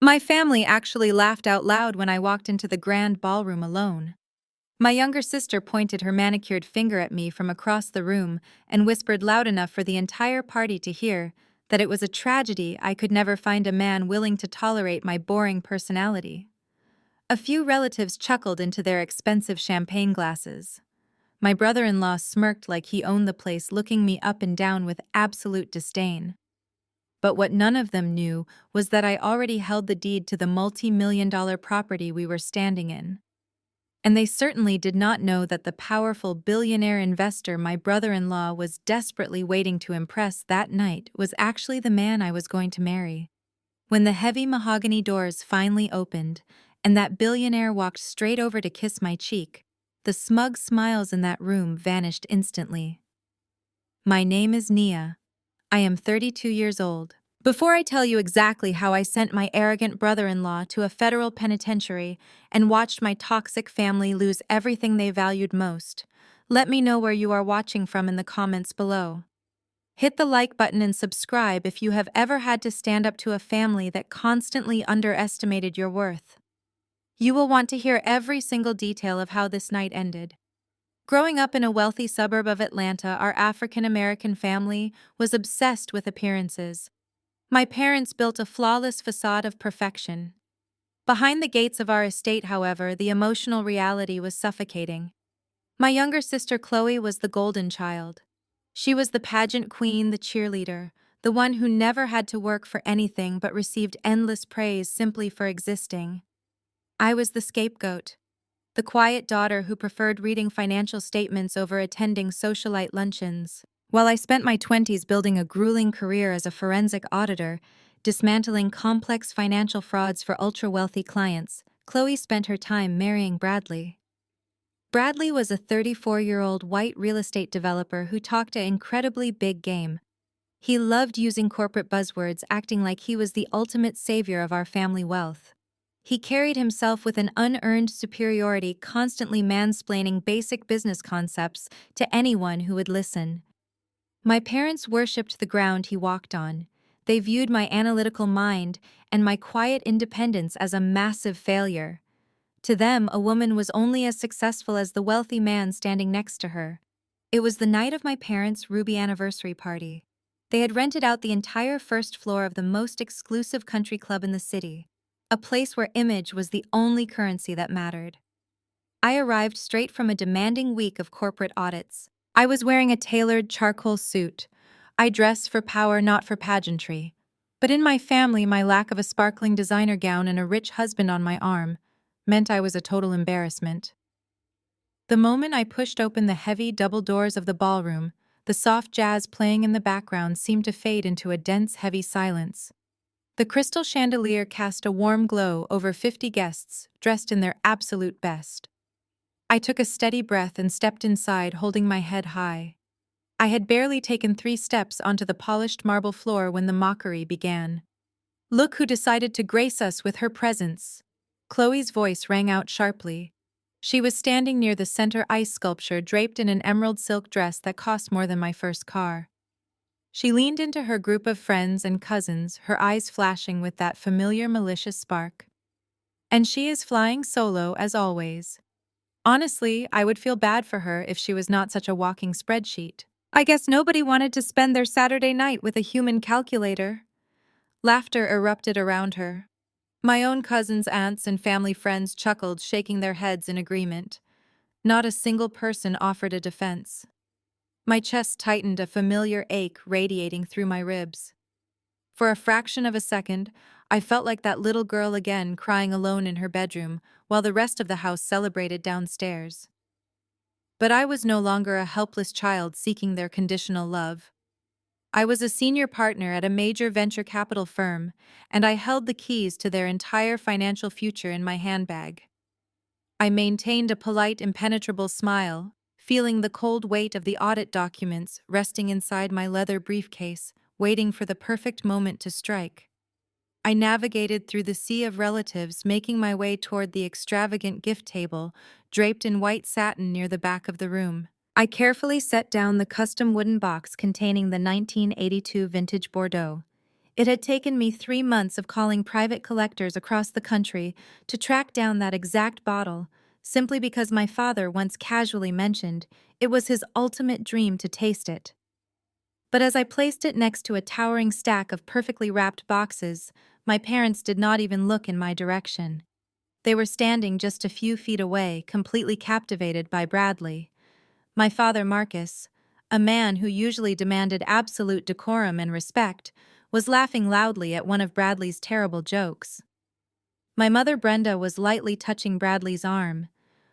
My family actually laughed out loud when I walked into the grand ballroom alone. My younger sister pointed her manicured finger at me from across the room and whispered loud enough for the entire party to hear that it was a tragedy I could never find a man willing to tolerate my boring personality. A few relatives chuckled into their expensive champagne glasses. My brother-in-law smirked like he owned the place, looking me up and down with absolute disdain. But what none of them knew was that I already held the deed to the multi-million-dollar property we were standing in. And they certainly did not know that the powerful billionaire investor my brother-in-law was desperately waiting to impress that night was actually the man I was going to marry. When the heavy mahogany doors finally opened, and that billionaire walked straight over to kiss my cheek, the smug smiles in that room vanished instantly. My name is Nia. I am 32 years old. Before I tell you exactly how I sent my arrogant brother-in-law to a federal penitentiary and watched my toxic family lose everything they valued most, let me know where you are watching from in the comments below. Hit the like button and subscribe if you have ever had to stand up to a family that constantly underestimated your worth. You will want to hear every single detail of how this night ended. Growing up in a wealthy suburb of Atlanta, our African-American family was obsessed with appearances. My parents built a flawless facade of perfection. Behind the gates of our estate, however, the emotional reality was suffocating. My younger sister Chloe was the golden child. She was the pageant queen, the cheerleader, the one who never had to work for anything but received endless praise simply for existing. I was the scapegoat, the quiet daughter who preferred reading financial statements over attending socialite luncheons. While I spent my 20s building a grueling career as a forensic auditor, dismantling complex financial frauds for ultra-wealthy clients, Chloe spent her time marrying Bradley. Bradley was a 34-year-old white real estate developer who talked an incredibly big game. He loved using corporate buzzwords, acting like he was the ultimate savior of our family wealth. He carried himself with an unearned superiority, constantly mansplaining basic business concepts to anyone who would listen. My parents worshipped the ground he walked on. They viewed my analytical mind and my quiet independence as a massive failure. To them, a woman was only as successful as the wealthy man standing next to her. It was the night of my parents' Ruby anniversary party. They had rented out the entire first floor of the most exclusive country club in the city, a place where image was the only currency that mattered. I arrived straight from a demanding week of corporate audits. I was wearing a tailored charcoal suit. I dressed for power, not for pageantry. But in my family, my lack of a sparkling designer gown and a rich husband on my arm meant I was a total embarrassment. The moment I pushed open the heavy double doors of the ballroom, the soft jazz playing in the background seemed to fade into a dense, heavy silence. The crystal chandelier cast a warm glow over 50 guests, dressed in their absolute best. I took a steady breath and stepped inside, holding my head high. I had barely taken 3 steps onto the polished marble floor when the mockery began. "Look who decided to grace us with her presence." Chloe's voice rang out sharply. She was standing near the center ice sculpture, draped in an emerald silk dress that cost more than my first car. She leaned into her group of friends and cousins, her eyes flashing with that familiar malicious spark. "And she is flying solo, as always." Honestly, I would feel bad for her if she was not such a walking spreadsheet. I guess nobody wanted to spend their Saturday night with a human calculator. Laughter erupted around her. My own cousins, aunts, and family friends chuckled, shaking their heads in agreement. Not a single person offered a defense. My chest tightened, a familiar ache radiating through my ribs. For a fraction of a second, I felt like that little girl again, crying alone in her bedroom, while the rest of the house celebrated downstairs. But I was no longer a helpless child seeking their conditional love. I was a senior partner at a major venture capital firm, and I held the keys to their entire financial future in my handbag. I maintained a polite, impenetrable smile, feeling the cold weight of the audit documents resting inside my leather briefcase, waiting for the perfect moment to strike. I navigated through the sea of relatives, making my way toward the extravagant gift table, draped in white satin near the back of the room. I carefully set down the custom wooden box containing the 1982 vintage Bordeaux. It had taken me 3 months of calling private collectors across the country to track down that exact bottle, simply because my father once casually mentioned it was his ultimate dream to taste it. But as I placed it next to a towering stack of perfectly wrapped boxes, my parents did not even look in my direction. They were standing just a few feet away, completely captivated by Bradley. My father, Marcus, a man who usually demanded absolute decorum and respect, was laughing loudly at one of Bradley's terrible jokes. My mother, Brenda, was lightly touching Bradley's arm,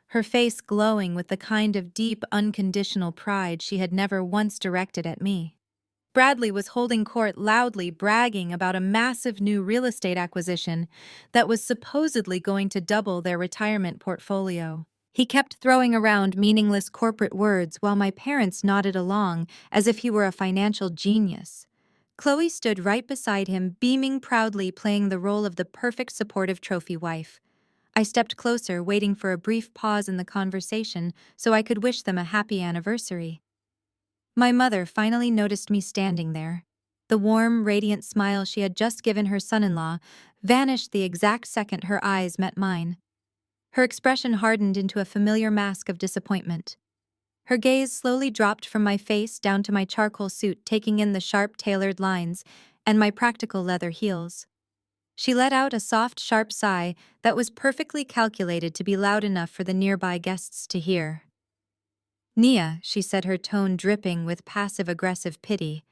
her face glowing with the kind of deep, unconditional pride she had never once directed at me. Bradley was holding court loudly, bragging about a massive new real estate acquisition that was supposedly going to double their retirement portfolio. He kept throwing around meaningless corporate words while my parents nodded along as if he were a financial genius. Chloe stood right beside him, beaming proudly, playing the role of the perfect supportive trophy wife. I stepped closer, waiting for a brief pause in the conversation so I could wish them a happy anniversary. My mother finally noticed me standing there. The warm, radiant smile she had just given her son-in-law vanished the exact second her eyes met mine. Her expression hardened into a familiar mask of disappointment. Her gaze slowly dropped from my face down to my charcoal suit, taking in the sharp, tailored lines and my practical leather heels. She let out a soft, sharp sigh that was perfectly calculated to be loud enough for the nearby guests to hear. "Nia," she said, her tone dripping with passive-aggressive pity,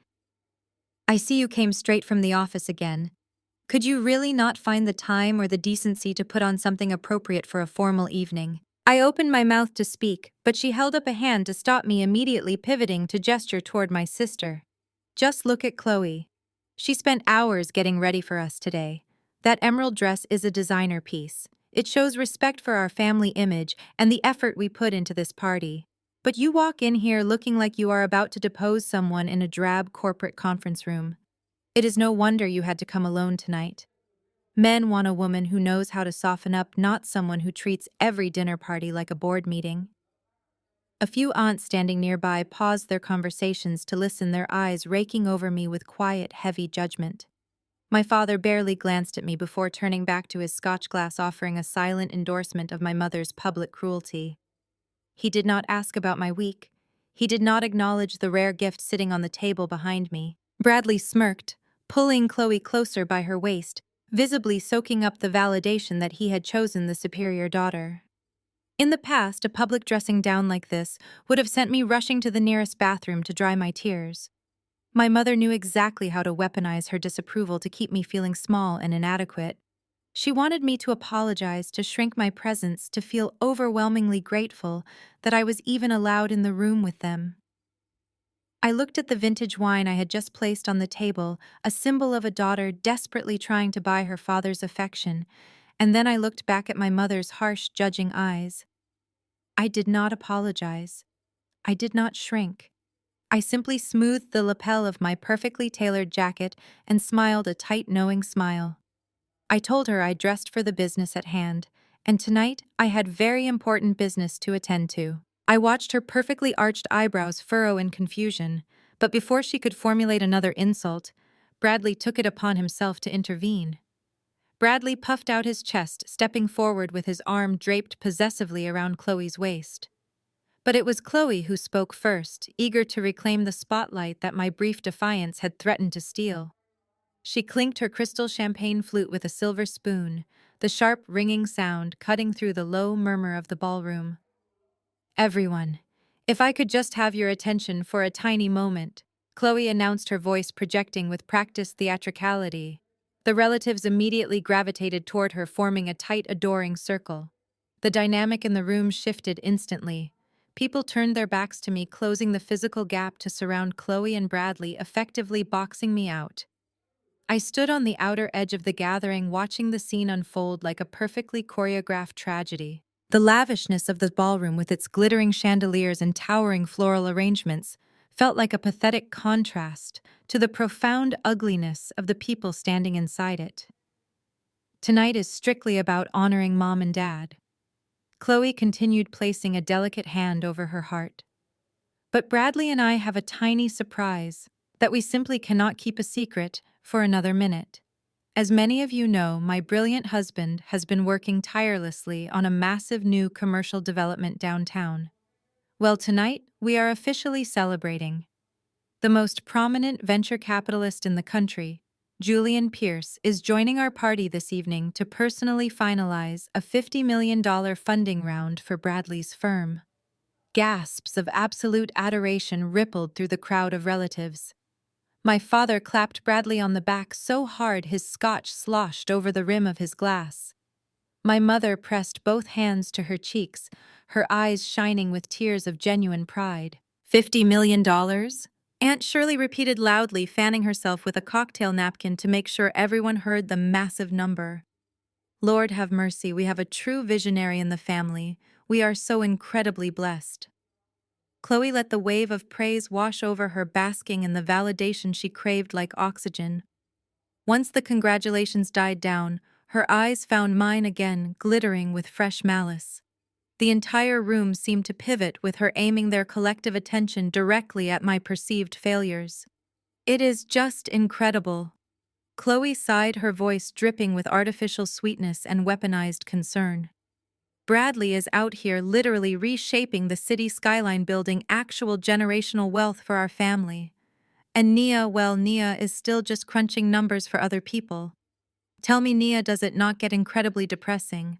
"I see you came straight from the office again. Could you really not find the time or the decency to put on something appropriate for a formal evening?" I opened my mouth to speak, but she held up a hand to stop me, immediately pivoting to gesture toward my sister. "Just look at Chloe. She spent hours getting ready for us today. That emerald dress is a designer piece. It shows respect for our family image and the effort we put into this party. But you walk in here looking like you are about to depose someone in a drab corporate conference room. It is no wonder you had to come alone tonight. Men want a woman who knows how to soften up, not someone who treats every dinner party like a board meeting." A few aunts standing nearby paused their conversations to listen, their eyes raking over me with quiet, heavy judgment. My father barely glanced at me before turning back to his scotch glass, offering a silent endorsement of my mother's public cruelty. He did not ask about my week. He did not acknowledge the rare gift sitting on the table behind me. Bradley smirked, pulling Chloe closer by her waist, visibly soaking up the validation that he had chosen the superior daughter. In the past, a public dressing down like this would have sent me rushing to the nearest bathroom to dry my tears. My mother knew exactly how to weaponize her disapproval to keep me feeling small and inadequate. She wanted me to apologize, to shrink my presence, to feel overwhelmingly grateful that I was even allowed in the room with them. I looked at the vintage wine I had just placed on the table, a symbol of a daughter desperately trying to buy her father's affection, and then I looked back at my mother's harsh, judging eyes. I did not apologize. I did not shrink. I simply smoothed the lapel of my perfectly tailored jacket and smiled a tight, knowing smile. I told her I dressed for the business at hand, and tonight I had very important business to attend to. I watched her perfectly arched eyebrows furrow in confusion, but before she could formulate another insult, Bradley took it upon himself to intervene. Bradley puffed out his chest, stepping forward with his arm draped possessively around Chloe's waist. But it was Chloe who spoke first, eager to reclaim the spotlight that my brief defiance had threatened to steal. She clinked her crystal champagne flute with a silver spoon, the sharp, ringing sound cutting through the low murmur of the ballroom. "Everyone, if I could just have your attention for a tiny moment," Chloe announced, her voice projecting with practiced theatricality. The relatives immediately gravitated toward her, forming a tight, adoring circle. The dynamic in the room shifted instantly. People turned their backs to me, closing the physical gap to surround Chloe and Bradley, effectively boxing me out. I stood on the outer edge of the gathering, watching the scene unfold like a perfectly choreographed tragedy. The lavishness of the ballroom, with its glittering chandeliers and towering floral arrangements, felt like a pathetic contrast to the profound ugliness of the people standing inside it. "Tonight is strictly about honoring Mom and Dad." Chloe continued, placing a delicate hand over her heart. "But Bradley and I have a tiny surprise that we simply cannot keep a secret," for another minute. As many of you know, my brilliant husband has been working tirelessly on a massive new commercial development downtown. Well, tonight, we are officially celebrating. The most prominent venture capitalist in the country, Julian Pierce, is joining our party this evening to personally finalize a $50 million funding round for Bradley's firm. Gasps of absolute adoration rippled through the crowd of relatives. My father clapped Bradley on the back so hard his scotch sloshed over the rim of his glass. My mother pressed both hands to her cheeks, her eyes shining with tears of genuine pride. $50 million? Aunt Shirley repeated loudly, fanning herself with a cocktail napkin to make sure everyone heard the massive number. Lord have mercy, we have a true visionary in the family. We are so incredibly blessed. Chloe let the wave of praise wash over her, basking in the validation she craved like oxygen. Once the congratulations died down, her eyes found mine again, glittering with fresh malice. The entire room seemed to pivot, with her aiming their collective attention directly at my perceived failures. It is just incredible. Chloe sighed, her voice dripping with artificial sweetness and weaponized concern. Bradley is out here literally reshaping the city skyline, building actual generational wealth for our family. And Nia, well, Nia is still just crunching numbers for other people. Tell me, Nia, does it not get incredibly depressing?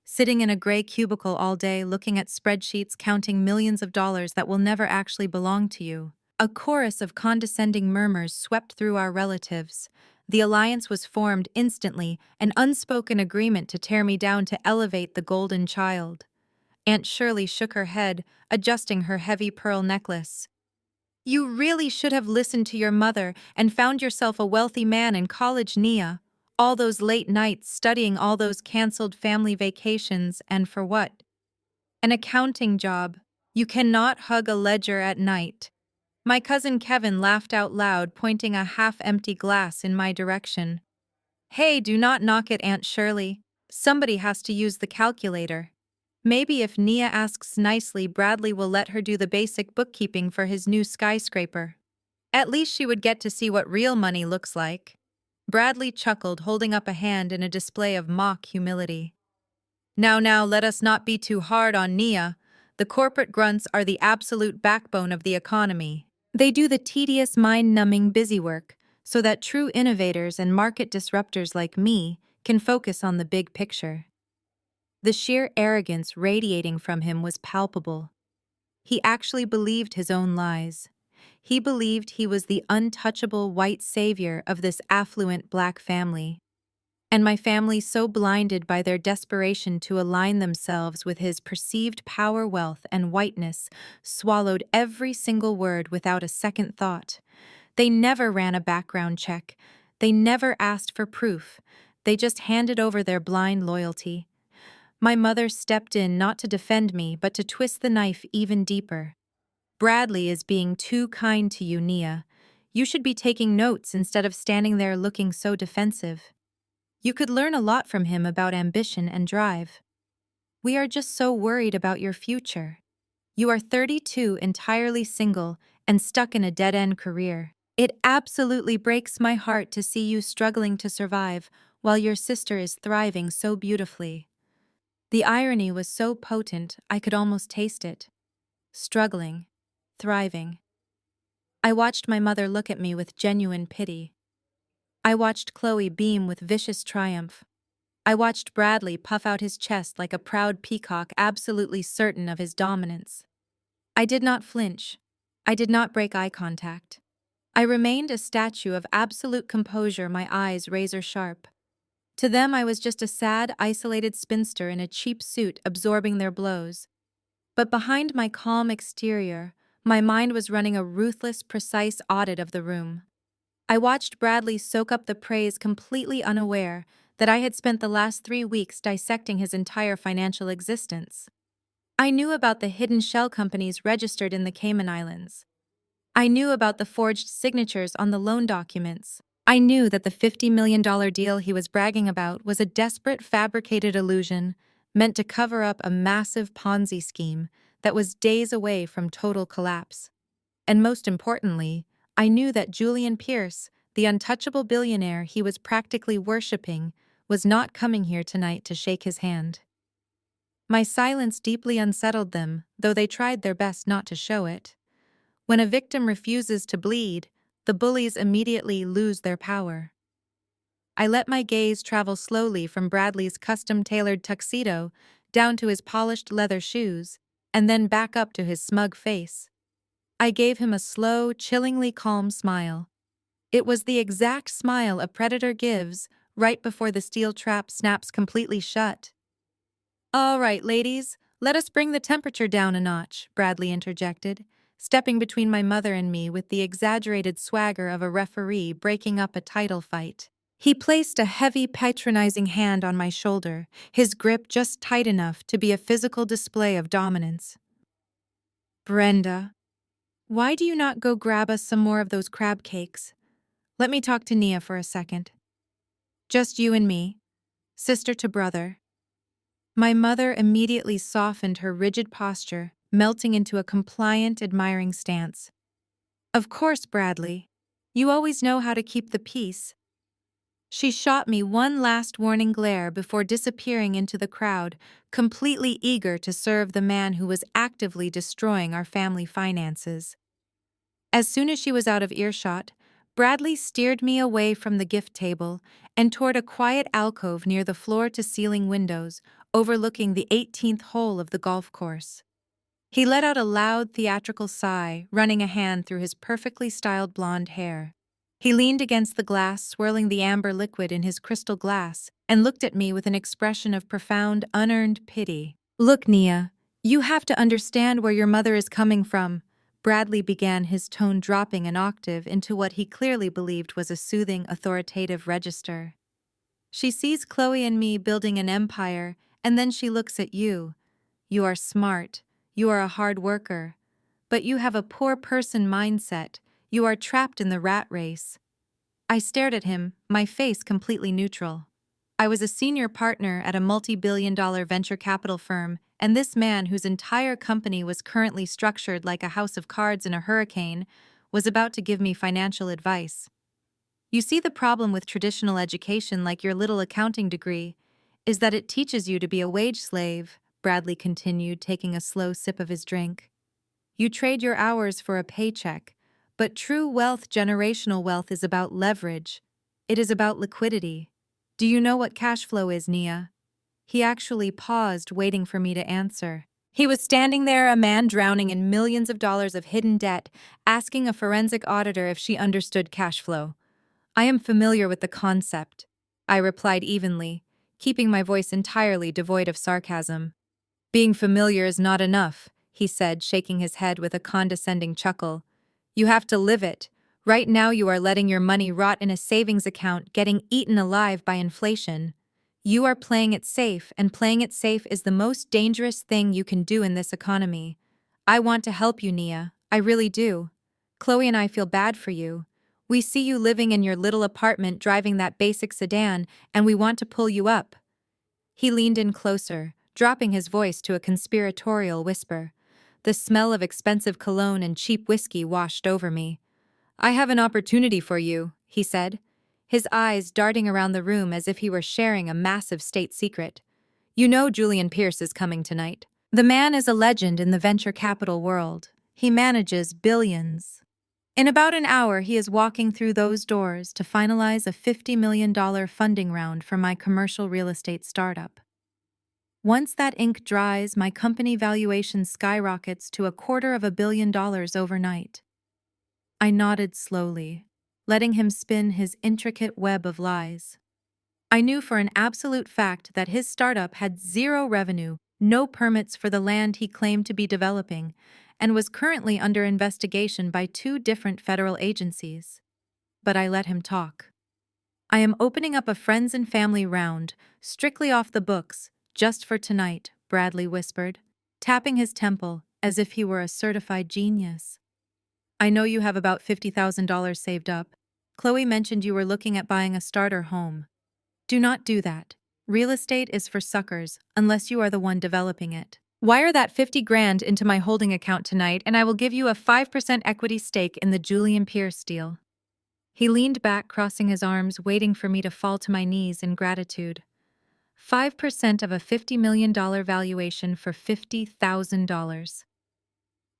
Sitting in a gray cubicle all day, looking at spreadsheets, counting millions of dollars that will never actually belong to you. A chorus of condescending murmurs swept through our relatives. The alliance was formed instantly, an unspoken agreement to tear me down to elevate the golden child. Aunt Shirley shook her head, adjusting her heavy pearl necklace. You really should have listened to your mother and found yourself a wealthy man in college, Nia. All those late nights studying, all those canceled family vacations, and for what? An accounting job. You cannot hug a ledger at night. My cousin Kevin laughed out loud, pointing a half-empty glass in my direction. Hey, do not knock it, Aunt Shirley. Somebody has to use the calculator. Maybe if Nia asks nicely, Bradley will let her do the basic bookkeeping for his new skyscraper. At least she would get to see what real money looks like. Bradley chuckled, holding up a hand in a display of mock humility. Now, let us not be too hard on Nia. The corporate grunts are the absolute backbone of the economy. They do the tedious, mind-numbing busy work so that true innovators and market disruptors like me can focus on the big picture. The sheer arrogance radiating from him was palpable. He actually believed his own lies. He believed he was the untouchable white savior of this affluent black family. And my family, so blinded by their desperation to align themselves with his perceived power, wealth, and whiteness, swallowed every single word without a second thought. They never ran a background check. They never asked for proof. They just handed over their blind loyalty. My mother stepped in not to defend me, but to twist the knife even deeper. Bradley is being too kind to you, Nia. You should be taking notes instead of standing there looking so defensive. You could learn a lot from him about ambition and drive. We are just so worried about your future. You are 32, entirely single, and stuck in a dead-end career. It absolutely breaks my heart to see you struggling to survive while your sister is thriving so beautifully. The irony was so potent, I could almost taste it. Struggling. Thriving. I watched my mother look at me with genuine pity. I watched Chloe beam with vicious triumph. I watched Bradley puff out his chest like a proud peacock, absolutely certain of his dominance. I did not flinch. I did not break eye contact. I remained a statue of absolute composure, my eyes razor sharp. To them, I was just a sad, isolated spinster in a cheap suit absorbing their blows. But behind my calm exterior, my mind was running a ruthless, precise audit of the room. I watched Bradley soak up the praise, completely unaware that I had spent the last 3 weeks dissecting his entire financial existence. I knew about the hidden shell companies registered in the Cayman Islands. I knew about the forged signatures on the loan documents. I knew that the $50 million deal he was bragging about was a desperate, fabricated illusion meant to cover up a massive Ponzi scheme that was days away from total collapse. And most importantly, I knew that Julian Pierce, The untouchable billionaire he was practically worshipping was not coming here tonight to shake his hand. My silence deeply unsettled them, though they tried their best not to show it. When a victim refuses to bleed, the bullies immediately lose their power. I let my gaze travel slowly from Bradley's custom-tailored tuxedo down to his polished leather shoes, and then back up to his smug face. I gave him a slow, chillingly calm smile. It was the exact smile a predator gives right before the steel trap snaps completely shut. "All right, ladies, let us bring the temperature down a notch," Bradley interjected, stepping between my mother and me with the exaggerated swagger of a referee breaking up a title fight. He placed a heavy, patronizing hand on my shoulder, his grip just tight enough to be a physical display of dominance. "Brenda, why do you not go grab us some more of those crab cakes? Let me talk to Nia for a second. Just you and me, sister to brother." My mother immediately softened her rigid posture, melting into a compliant, admiring stance. "Of course, Bradley. You always know how to keep the peace." She shot me one last warning glare before disappearing into the crowd, completely eager to serve the man who was actively destroying our family finances. As soon as she was out of earshot, Bradley steered me away from the gift table and toward a quiet alcove near the floor-to-ceiling windows overlooking the 18th hole of the golf course. He let out a loud, theatrical sigh, running a hand through his perfectly styled blonde hair. He leaned against the glass, swirling the amber liquid in his crystal glass, and looked at me with an expression of profound, unearned pity. "Look, Nia, you have to understand where your mother is coming from." Bradley began, his tone dropping an octave into what he clearly believed was a soothing, authoritative register. "She sees Chloe and me building an empire, and then she looks at you. You are smart, you are a hard worker, but you have a poor person mindset. You are trapped in the rat race." I stared at him, my face completely neutral. I was a senior partner at a multi-billion-dollar venture capital firm, and this man, whose entire company was currently structured like a house of cards in a hurricane, was about to give me financial advice. "You see, the problem with traditional education, like your little accounting degree, is that it teaches you to be a wage slave," Bradley continued, taking a slow sip of his drink. "You trade your hours for a paycheck, but true wealth, generational wealth, is about leverage. It is about liquidity. Do you know what cash flow is, Nia?" He actually paused, waiting for me to answer. He was standing there, a man drowning in millions of dollars of hidden debt, asking a forensic auditor if she understood cash flow. "I am familiar with the concept," I replied evenly, keeping my voice entirely devoid of sarcasm. "Being familiar is not enough," he said, shaking his head with a condescending chuckle. "You have to live it. Right now you are letting your money rot in a savings account, getting eaten alive by inflation. You are playing it safe, and playing it safe is the most dangerous thing you can do in this economy. I want to help you, Nia. I really do. Chloe and I feel bad for you. We see you living in your little apartment driving that basic sedan, and we want to pull you up." He leaned in closer, dropping his voice to a conspiratorial whisper. The smell of expensive cologne and cheap whiskey washed over me. "I have an opportunity for you," he said, his eyes darting around the room as if he were sharing a massive state secret. "You know Julian Pierce is coming tonight. The man is a legend in the venture capital world. He manages billions. In about an hour, he is walking through those doors to finalize a $50 million funding round for my commercial real estate startup. Once that ink dries, my company valuation skyrockets to $250 million overnight." I nodded slowly, letting him spin his intricate web of lies. I knew for an absolute fact that his startup had zero revenue, no permits for the land he claimed to be developing, and was currently under investigation by 2 different federal agencies. But I let him talk. "I am opening up a friends and family round, strictly off the books, just for tonight," Bradley whispered, tapping his temple as if he were a certified genius. "I know you have about $50,000 saved up. Chloe mentioned you were looking at buying a starter home. Do not do that. Real estate is for suckers, unless you are the one developing it. Wire that 50 grand into my holding account tonight, and I will give you a 5% equity stake in the Julian Pierce deal." He leaned back, crossing his arms, waiting for me to fall to my knees in gratitude. 5% of a $50 million valuation for $50,000.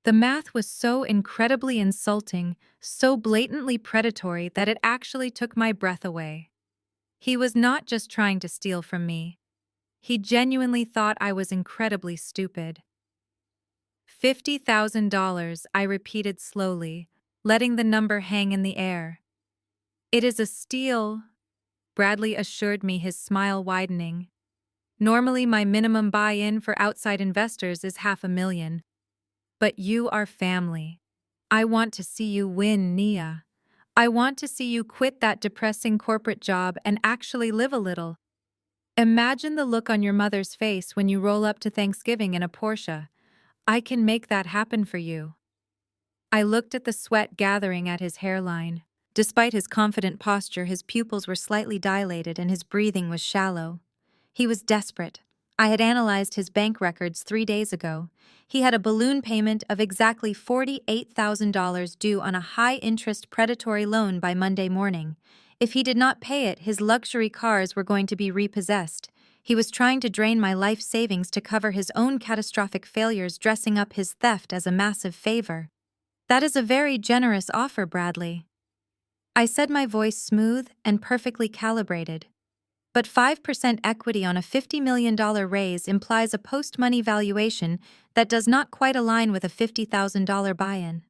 The math was so incredibly insulting, so blatantly predatory that it actually took my breath away. He was not just trying to steal from me. He genuinely thought I was incredibly stupid. $50,000, I repeated slowly, letting the number hang in the air. It is a steal, Bradley assured me, his smile widening. Normally, my minimum buy-in for outside investors is $500,000. But you are family. I want to see you win, Nia. I want to see you quit that depressing corporate job and actually live a little. Imagine the look on your mother's face when you roll up to Thanksgiving in a Porsche. I can make that happen for you. I looked at the sweat gathering at his hairline. Despite his confident posture, his pupils were slightly dilated and his breathing was shallow. He was desperate. I had analyzed his bank records 3 days ago. He had a balloon payment of exactly $48,000 due on a high-interest predatory loan by Monday morning. If he did not pay it, his luxury cars were going to be repossessed. He was trying to drain my life savings to cover his own catastrophic failures, dressing up his theft as a massive favor. That is a very generous offer, Bradley. I said, my voice smooth and perfectly calibrated. But 5% equity on a $50 million raise implies a post-money valuation that does not quite align with a $50,000 buy-in.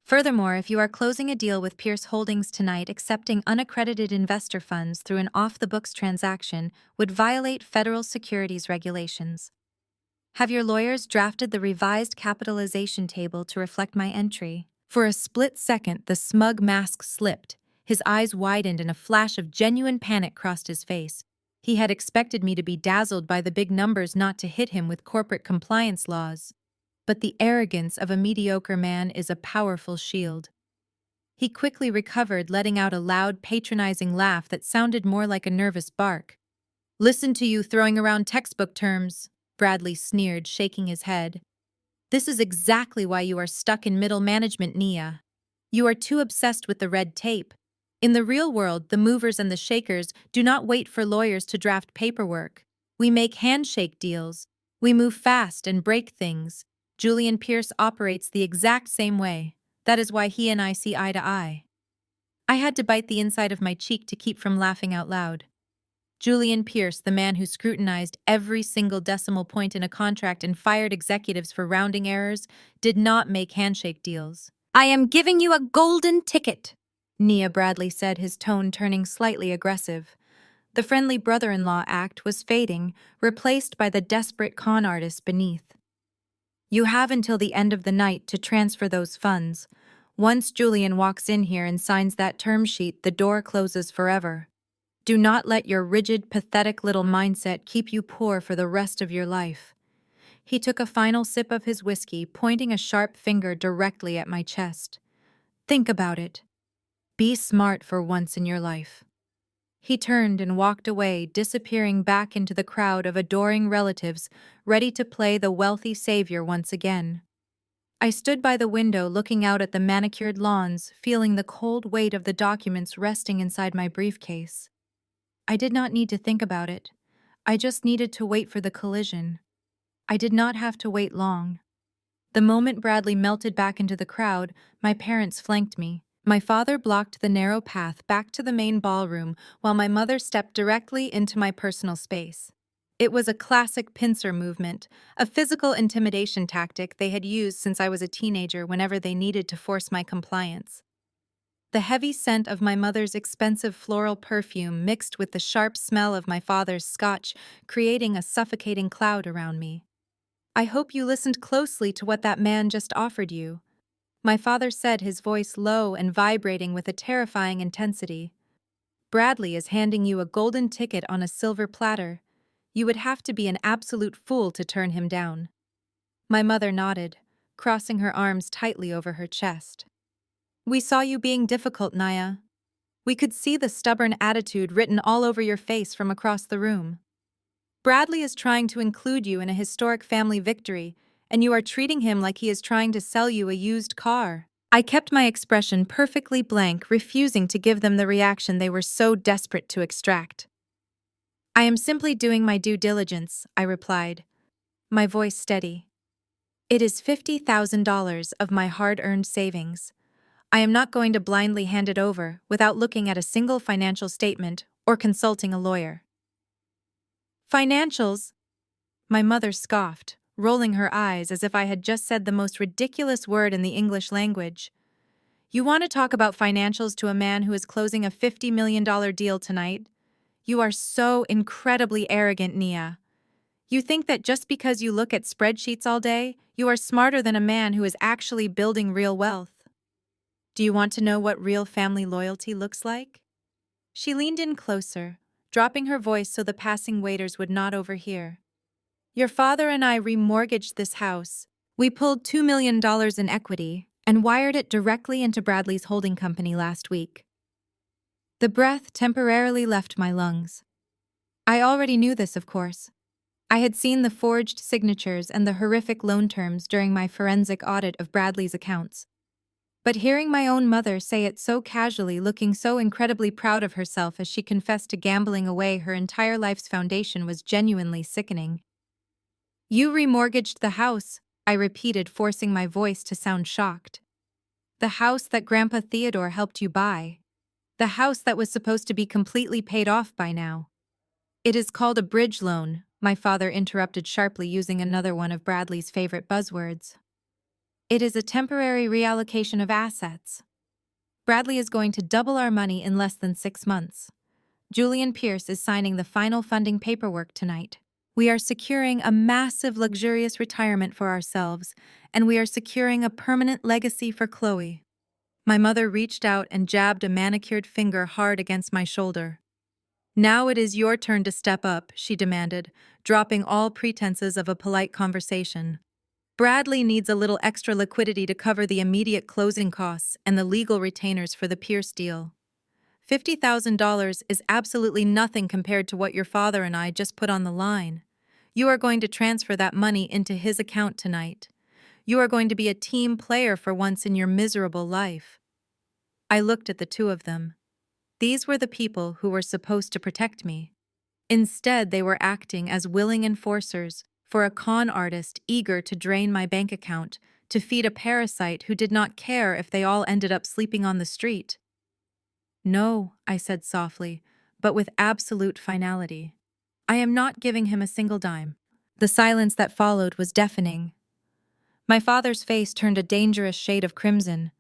Furthermore, if you are closing a deal with Pierce Holdings tonight, accepting unaccredited investor funds through an off-the-books transaction would violate federal securities regulations. Have your lawyers drafted the revised capitalization table to reflect my entry? For a split second, the smug mask slipped. His eyes widened and a flash of genuine panic crossed his face. He had expected me to be dazzled by the big numbers, not to hit him with corporate compliance laws. But the arrogance of a mediocre man is a powerful shield. He quickly recovered, letting out a loud, patronizing laugh that sounded more like a nervous bark. "Listen to you throwing around textbook terms," Bradley sneered, shaking his head. "This is exactly why you are stuck in middle management, Nia. You are too obsessed with the red tape. In the real world, the movers and the shakers do not wait for lawyers to draft paperwork. We make handshake deals. We move fast and break things. Julian Pierce operates the exact same way. That is why he and I see eye to eye." I had to bite the inside of my cheek to keep from laughing out loud. Julian Pierce, the man who scrutinized every single decimal point in a contract and fired executives for rounding errors, did not make handshake deals. "I am giving you a golden ticket," Nia Bradley said, his tone turning slightly aggressive. The friendly brother-in-law act was fading, replaced by the desperate con artist beneath. "You have until the end of the night to transfer those funds. Once Julian walks in here and signs that term sheet, the door closes forever. Do not let your rigid, pathetic little mindset keep you poor for the rest of your life." He took a final sip of his whiskey, pointing a sharp finger directly at my chest. "Think about it. Be smart for once in your life." He turned and walked away, disappearing back into the crowd of adoring relatives, ready to play the wealthy savior once again. I stood by the window looking out at the manicured lawns, feeling the cold weight of the documents resting inside my briefcase. I did not need to think about it. I just needed to wait for the collision. I did not have to wait long. The moment Bradley melted back into the crowd, my parents flanked me. My father blocked the narrow path back to the main ballroom, while my mother stepped directly into my personal space. It was a classic pincer movement, a physical intimidation tactic they had used since I was a teenager whenever they needed to force my compliance. The heavy scent of my mother's expensive floral perfume mixed with the sharp smell of my father's scotch, creating a suffocating cloud around me. "I hope you listened closely to what that man just offered you," my father said, his voice low and vibrating with a terrifying intensity. "Bradley is handing you a golden ticket on a silver platter. You would have to be an absolute fool to turn him down." My mother nodded, crossing her arms tightly over her chest. "We saw you being difficult, Nia. We could see the stubborn attitude written all over your face from across the room. Bradley is trying to include you in a historic family victory, and you are treating him like he is trying to sell you a used car." I kept my expression perfectly blank, refusing to give them the reaction they were so desperate to extract. I am simply doing my due diligence, I replied, my voice steady. It is $50,000 of my hard-earned savings. I am not going to blindly hand it over without looking at a single financial statement or consulting a lawyer. Financials? My mother scoffed, rolling her eyes as if I had just said the most ridiculous word in the English language. You want to talk about financials to a man who is closing a $50 million deal tonight? You are so incredibly arrogant, Nia. You think that just because you look at spreadsheets all day, you are smarter than a man who is actually building real wealth. Do you want to know what real family loyalty looks like? She leaned in closer, dropping her voice so the passing waiters would not overhear. Your father and I remortgaged this house. We pulled $2 million in equity and wired it directly into Bradley's holding company last week. The breath temporarily left my lungs. I already knew this, of course. I had seen the forged signatures and the horrific loan terms during my forensic audit of Bradley's accounts. But hearing my own mother say it so casually, looking so incredibly proud of herself as she confessed to gambling away her entire life's foundation, was genuinely sickening. You remortgaged the house, I repeated, forcing my voice to sound shocked. The house that Grandpa Theodore helped you buy. The house that was supposed to be completely paid off by now. It is called a bridge loan, my father interrupted sharply, using another one of Bradley's favorite buzzwords. It is a temporary reallocation of assets. Bradley is going to double our money in less than 6 months. Julian Pierce is signing the final funding paperwork tonight. We are securing a massive, luxurious retirement for ourselves, and we are securing a permanent legacy for Chloe. My mother reached out and jabbed a manicured finger hard against my shoulder. Now it is your turn to step up, she demanded, dropping all pretenses of a polite conversation. Bradley needs a little extra liquidity to cover the immediate closing costs and the legal retainers for the Pierce deal. $50,000 is absolutely nothing compared to what your father and I just put on the line. You are going to transfer that money into his account tonight. You are going to be a team player for once in your miserable life. I looked at the two of them. These were the people who were supposed to protect me. Instead, they were acting as willing enforcers for a con artist eager to drain my bank account, to feed a parasite who did not care if they all ended up sleeping on the street. No, I said softly, but with absolute finality. I am not giving him a single dime. The silence that followed was deafening. My father's face turned a dangerous shade of crimson.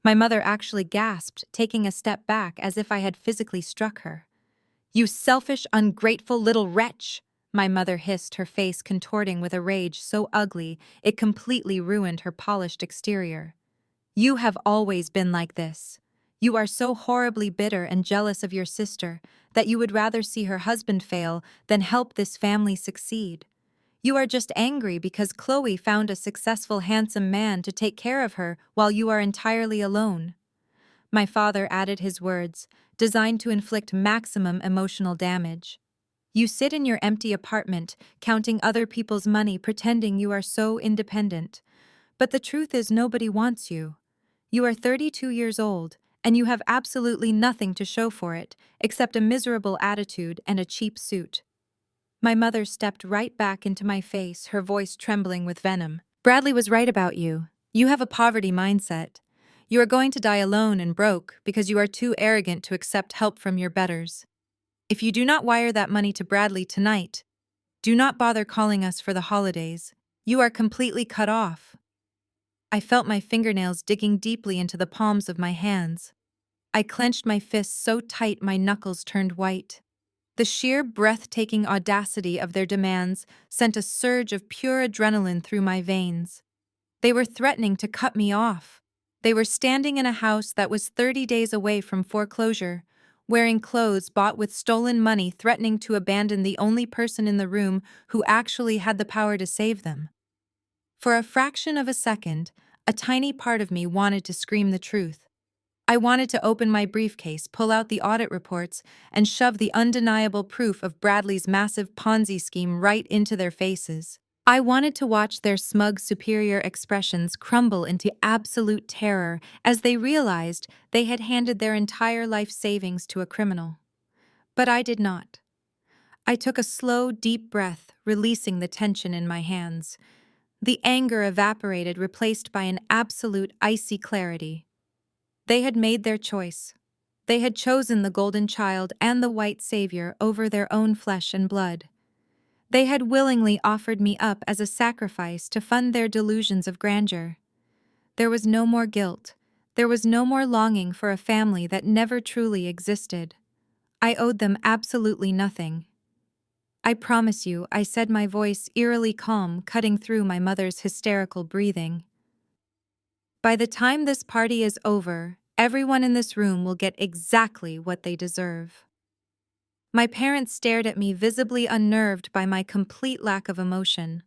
My mother actually gasped, taking a step back as if I had physically struck her. You selfish, ungrateful little wretch! My mother hissed, her face contorting with a rage so ugly it completely ruined her polished exterior. You have always been like this. You are so horribly bitter and jealous of your sister that you would rather see her husband fail than help this family succeed. You are just angry because Chloe found a successful, handsome man to take care of her while you are entirely alone. My father added his words, designed to inflict maximum emotional damage. You sit in your empty apartment, counting other people's money, pretending you are so independent. But the truth is, nobody wants you. You are 32 years old, and you have absolutely nothing to show for it, except a miserable attitude and a cheap suit. My mother stepped right back into my face, her voice trembling with venom. Bradley was right about you. You have a poverty mindset. You are going to die alone and broke because you are too arrogant to accept help from your betters. If you do not wire that money to Bradley tonight, do not bother calling us for the holidays. You are completely cut off. I felt my fingernails digging deeply into the palms of my hands. I clenched my fists so tight my knuckles turned white. The sheer breathtaking audacity of their demands sent a surge of pure adrenaline through my veins. They were threatening to cut me off. They were standing in a house that was 30 days away from foreclosure, wearing clothes bought with stolen money, threatening to abandon the only person in the room who actually had the power to save them. For a fraction of a second, a tiny part of me wanted to scream the truth. I wanted to open my briefcase, pull out the audit reports, and shove the undeniable proof of Bradley's massive Ponzi scheme right into their faces. I wanted to watch their smug, superior expressions crumble into absolute terror as they realized they had handed their entire life savings to a criminal. But I did not. I took a slow, deep breath, releasing the tension in my hands. The anger evaporated, replaced by an absolute icy clarity. They had made their choice. They had chosen the golden child and the white savior over their own flesh and blood. They had willingly offered me up as a sacrifice to fund their delusions of grandeur. There was no more guilt. There was no more longing for a family that never truly existed. I owed them absolutely nothing. "I promise you," I said, my voice eerily calm, cutting through my mother's hysterical breathing. "By the time this party is over, everyone in this room will get exactly what they deserve." My parents stared at me, visibly unnerved by my complete lack of emotion.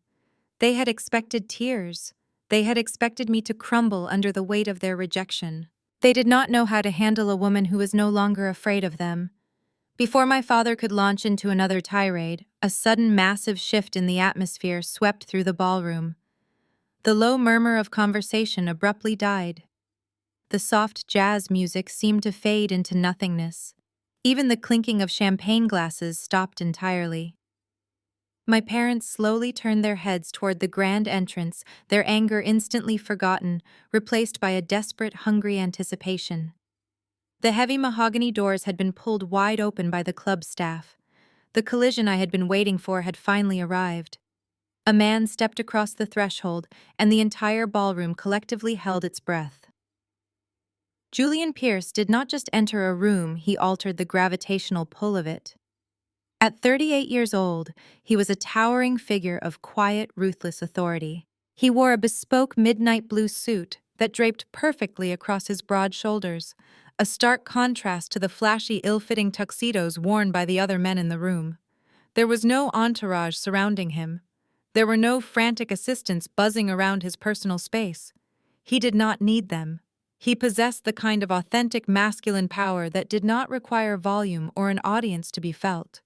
They had expected tears. They had expected me to crumble under the weight of their rejection. They did not know how to handle a woman who was no longer afraid of them. Before my father could launch into another tirade, a sudden massive shift in the atmosphere swept through the ballroom. The low murmur of conversation abruptly died. The soft jazz music seemed to fade into nothingness. Even the clinking of champagne glasses stopped entirely. My parents slowly turned their heads toward the grand entrance, their anger instantly forgotten, replaced by a desperate, hungry anticipation. The heavy mahogany doors had been pulled wide open by the club staff. The collision I had been waiting for had finally arrived. A man stepped across the threshold, and the entire ballroom collectively held its breath. Julian Pierce did not just enter a room, he altered the gravitational pull of it. At 38 years old, he was a towering figure of quiet, ruthless authority. He wore a bespoke midnight blue suit that draped perfectly across his broad shoulders, a stark contrast to the flashy, ill-fitting tuxedos worn by the other men in the room. There was no entourage surrounding him. There were no frantic assistants buzzing around his personal space. He did not need them. He possessed the kind of authentic masculine power that did not require volume or an audience to be felt.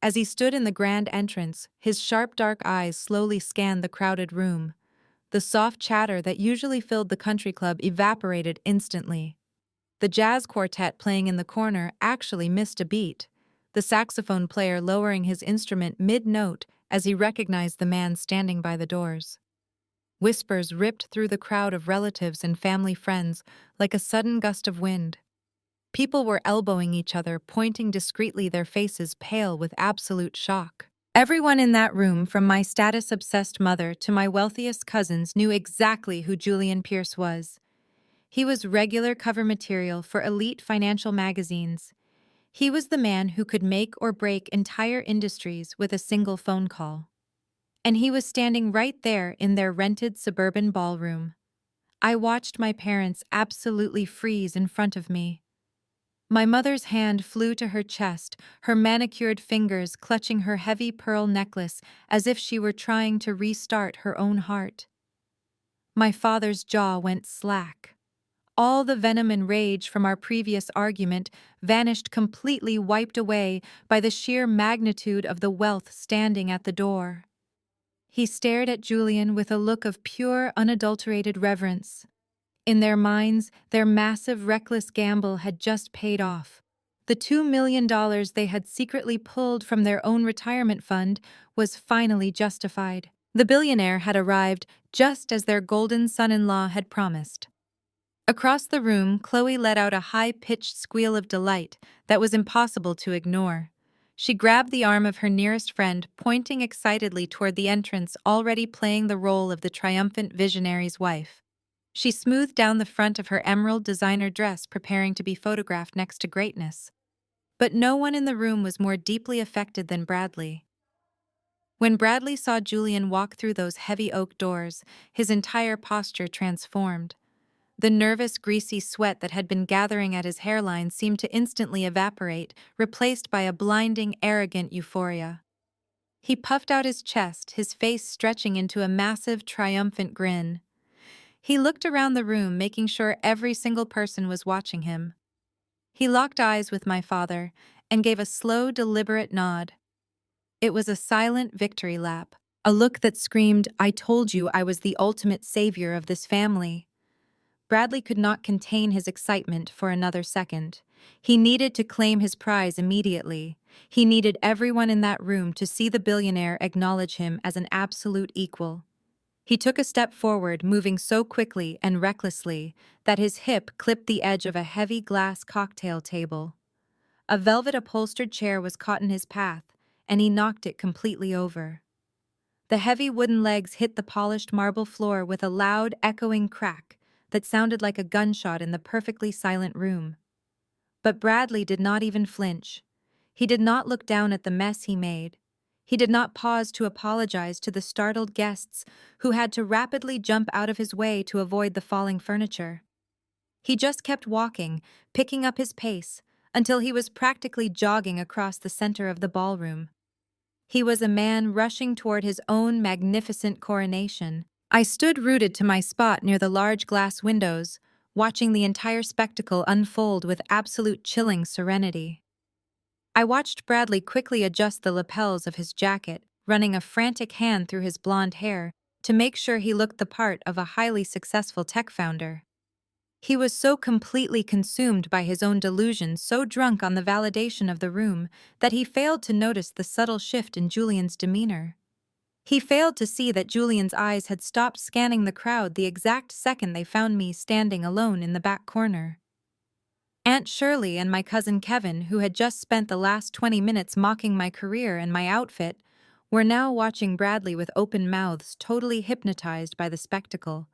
As he stood in the grand entrance, his sharp dark eyes slowly scanned the crowded room. The soft chatter that usually filled the country club evaporated instantly. The jazz quartet playing in the corner actually missed a beat, the saxophone player lowering his instrument mid-note as he recognized the man standing by the doors. Whispers ripped through the crowd of relatives and family friends like a sudden gust of wind. People were elbowing each other, pointing discreetly, their faces pale with absolute shock. Everyone in that room, from my status-obsessed mother to my wealthiest cousins, knew exactly who Julian Pierce was. He was regular cover material for elite financial magazines. He was the man who could make or break entire industries with a single phone call. And he was standing right there in their rented suburban ballroom. I watched my parents absolutely freeze in front of me. My mother's hand flew to her chest, her manicured fingers clutching her heavy pearl necklace as if she were trying to restart her own heart. My father's jaw went slack. All the venom and rage from our previous argument vanished completely, wiped away by the sheer magnitude of the wealth standing at the door. He stared at Julian with a look of pure, unadulterated reverence. In their minds, their massive, reckless gamble had just paid off. The $2 million they had secretly pulled from their own retirement fund was finally justified. The billionaire had arrived just as their golden son-in-law had promised. Across the room, Chloe let out a high-pitched squeal of delight that was impossible to ignore. She grabbed the arm of her nearest friend, pointing excitedly toward the entrance, already playing the role of the triumphant visionary's wife. She smoothed down the front of her emerald designer dress, preparing to be photographed next to greatness. But no one in the room was more deeply affected than Bradley. When Bradley saw Julian walk through those heavy oak doors, his entire posture transformed. The nervous, greasy sweat that had been gathering at his hairline seemed to instantly evaporate, replaced by a blinding, arrogant euphoria. He puffed out his chest, his face stretching into a massive, triumphant grin. He looked around the room, making sure every single person was watching him. He locked eyes with my father and gave a slow, deliberate nod. It was a silent victory lap, a look that screamed, "I told you I was the ultimate savior of this family." Bradley could not contain his excitement for another second. He needed to claim his prize immediately. He needed everyone in that room to see the billionaire acknowledge him as an absolute equal. He took a step forward, moving so quickly and recklessly that his hip clipped the edge of a heavy glass cocktail table. A velvet-upholstered chair was caught in his path, and he knocked it completely over. The heavy wooden legs hit the polished marble floor with a loud, echoing crack that sounded like a gunshot in the perfectly silent room. But Bradley did not even flinch. He did not look down at the mess he made. He did not pause to apologize to the startled guests who had to rapidly jump out of his way to avoid the falling furniture. He just kept walking, picking up his pace, until he was practically jogging across the center of the ballroom. He was a man rushing toward his own magnificent coronation. I stood rooted to my spot near the large glass windows, watching the entire spectacle unfold with absolute chilling serenity. I watched Bradley quickly adjust the lapels of his jacket, running a frantic hand through his blonde hair to make sure he looked the part of a highly successful tech founder. He was so completely consumed by his own delusions, so drunk on the validation of the room, that he failed to notice the subtle shift in Julian's demeanor. He failed to see that Julian's eyes had stopped scanning the crowd the exact second they found me standing alone in the back corner. Aunt Shirley and my cousin Kevin, who had just spent the last 20 minutes mocking my career and my outfit, were now watching Bradley with open mouths, totally hypnotized by the spectacle.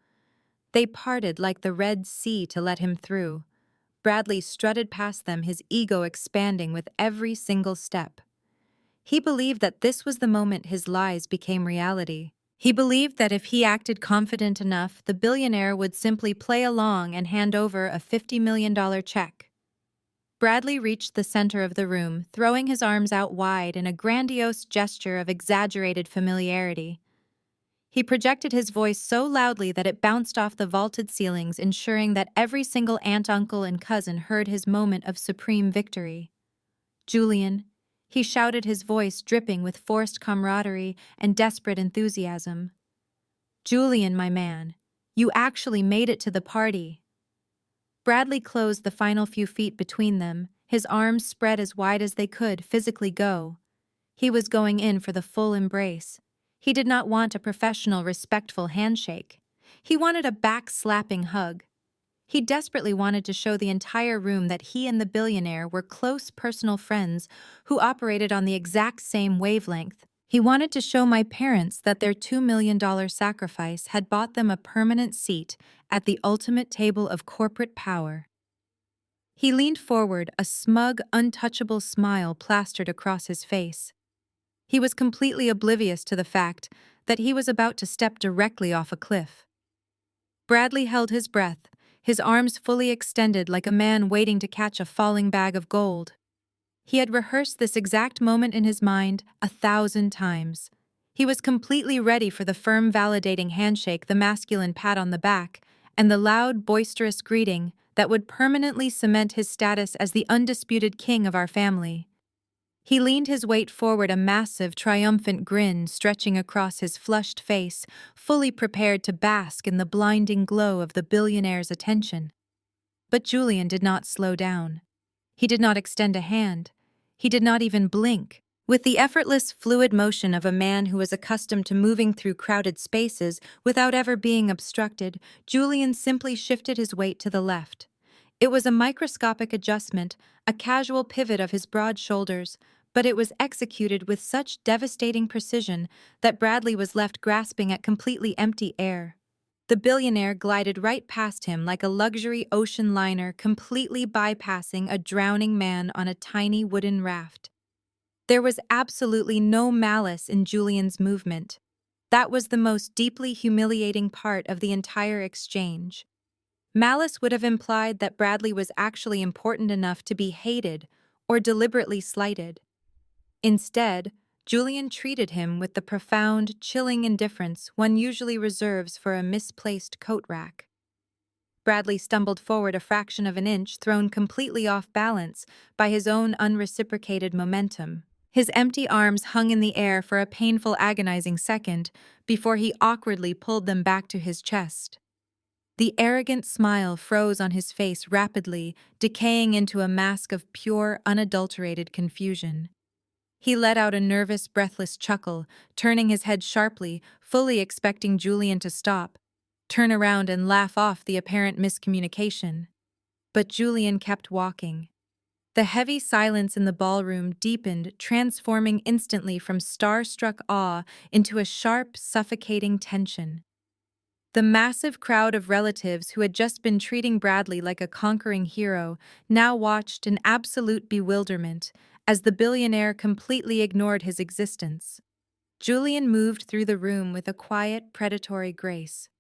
They parted like the Red Sea to let him through. Bradley strutted past them, his ego expanding with every single step. He believed that this was the moment his lies became reality. He believed that if he acted confident enough, the billionaire would simply play along and hand over a $50 million check. Bradley reached the center of the room, throwing his arms out wide in a grandiose gesture of exaggerated familiarity. He projected his voice so loudly that it bounced off the vaulted ceilings, ensuring that every single aunt, uncle, and cousin heard his moment of supreme victory. "Julian," he shouted, his voice dripping with forced camaraderie and desperate enthusiasm. "Julian, my man, you actually made it to the party." Bradley closed the final few feet between them, his arms spread as wide as they could physically go. He was going in for the full embrace. He did not want a professional, respectful handshake. He wanted a back-slapping hug. He desperately wanted to show the entire room that he and the billionaire were close personal friends who operated on the exact same wavelength. He wanted to show my parents that their $2 million sacrifice had bought them a permanent seat at the ultimate table of corporate power. He leaned forward, a smug, untouchable smile plastered across his face. He was completely oblivious to the fact that he was about to step directly off a cliff. Bradley held his breath, his arms fully extended like a man waiting to catch a falling bag of gold. He had rehearsed this exact moment in his mind 1,000 times. He was completely ready for the firm, validating handshake, the masculine pat on the back, and the loud, boisterous greeting that would permanently cement his status as the undisputed king of our family. He leaned his weight forward, a massive, triumphant grin stretching across his flushed face, fully prepared to bask in the blinding glow of the billionaire's attention. But Julian did not slow down. He did not extend a hand. He did not even blink. With the effortless, fluid motion of a man who is accustomed to moving through crowded spaces without ever being obstructed, Julian simply shifted his weight to the left. It was a microscopic adjustment, a casual pivot of his broad shoulders, but it was executed with such devastating precision that Bradley was left grasping at completely empty air. The billionaire glided right past him like a luxury ocean liner, completely bypassing a drowning man on a tiny wooden raft. There was absolutely no malice in Julian's movement. That was the most deeply humiliating part of the entire exchange. Malice would have implied that Bradley was actually important enough to be hated or deliberately slighted. Instead, Julian treated him with the profound, chilling indifference one usually reserves for a misplaced coat rack. Bradley stumbled forward a fraction of an inch, thrown completely off balance by his own unreciprocated momentum. His empty arms hung in the air for a painful, agonizing second before he awkwardly pulled them back to his chest. The arrogant smile froze on his face rapidly, decaying into a mask of pure, unadulterated confusion. He let out a nervous, breathless chuckle, turning his head sharply, fully expecting Julian to stop, turn around and laugh off the apparent miscommunication. But Julian kept walking. The heavy silence in the ballroom deepened, transforming instantly from starstruck awe into a sharp, suffocating tension. The massive crowd of relatives who had just been treating Bradley like a conquering hero now watched in absolute bewilderment as the billionaire completely ignored his existence. Julian moved through the room with a quiet, predatory grace.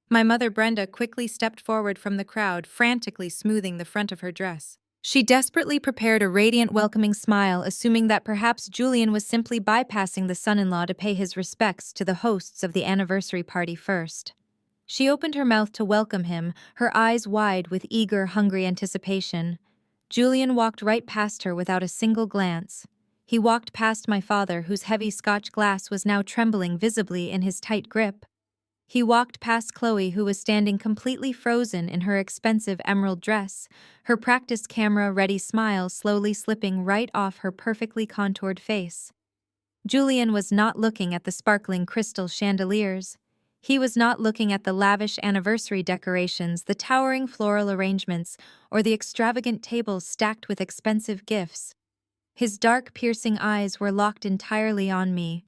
My mother Brenda quickly stepped forward from the crowd, frantically smoothing the front of her dress. She desperately prepared a radiant, welcoming smile, assuming that perhaps Julian was simply bypassing the son-in-law to pay his respects to the hosts of the anniversary party first. She opened her mouth to welcome him, her eyes wide with eager, hungry anticipation. Julian walked right past her without a single glance. He walked past my father, whose heavy Scotch glass was now trembling visibly in his tight grip. He walked past Chloe, who was standing completely frozen in her expensive emerald dress, her practiced camera-ready smile slowly slipping right off her perfectly contoured face. Julian was not looking at the sparkling crystal chandeliers. He was not looking at the lavish anniversary decorations, the towering floral arrangements, or the extravagant tables stacked with expensive gifts. His dark, piercing eyes were locked entirely on me.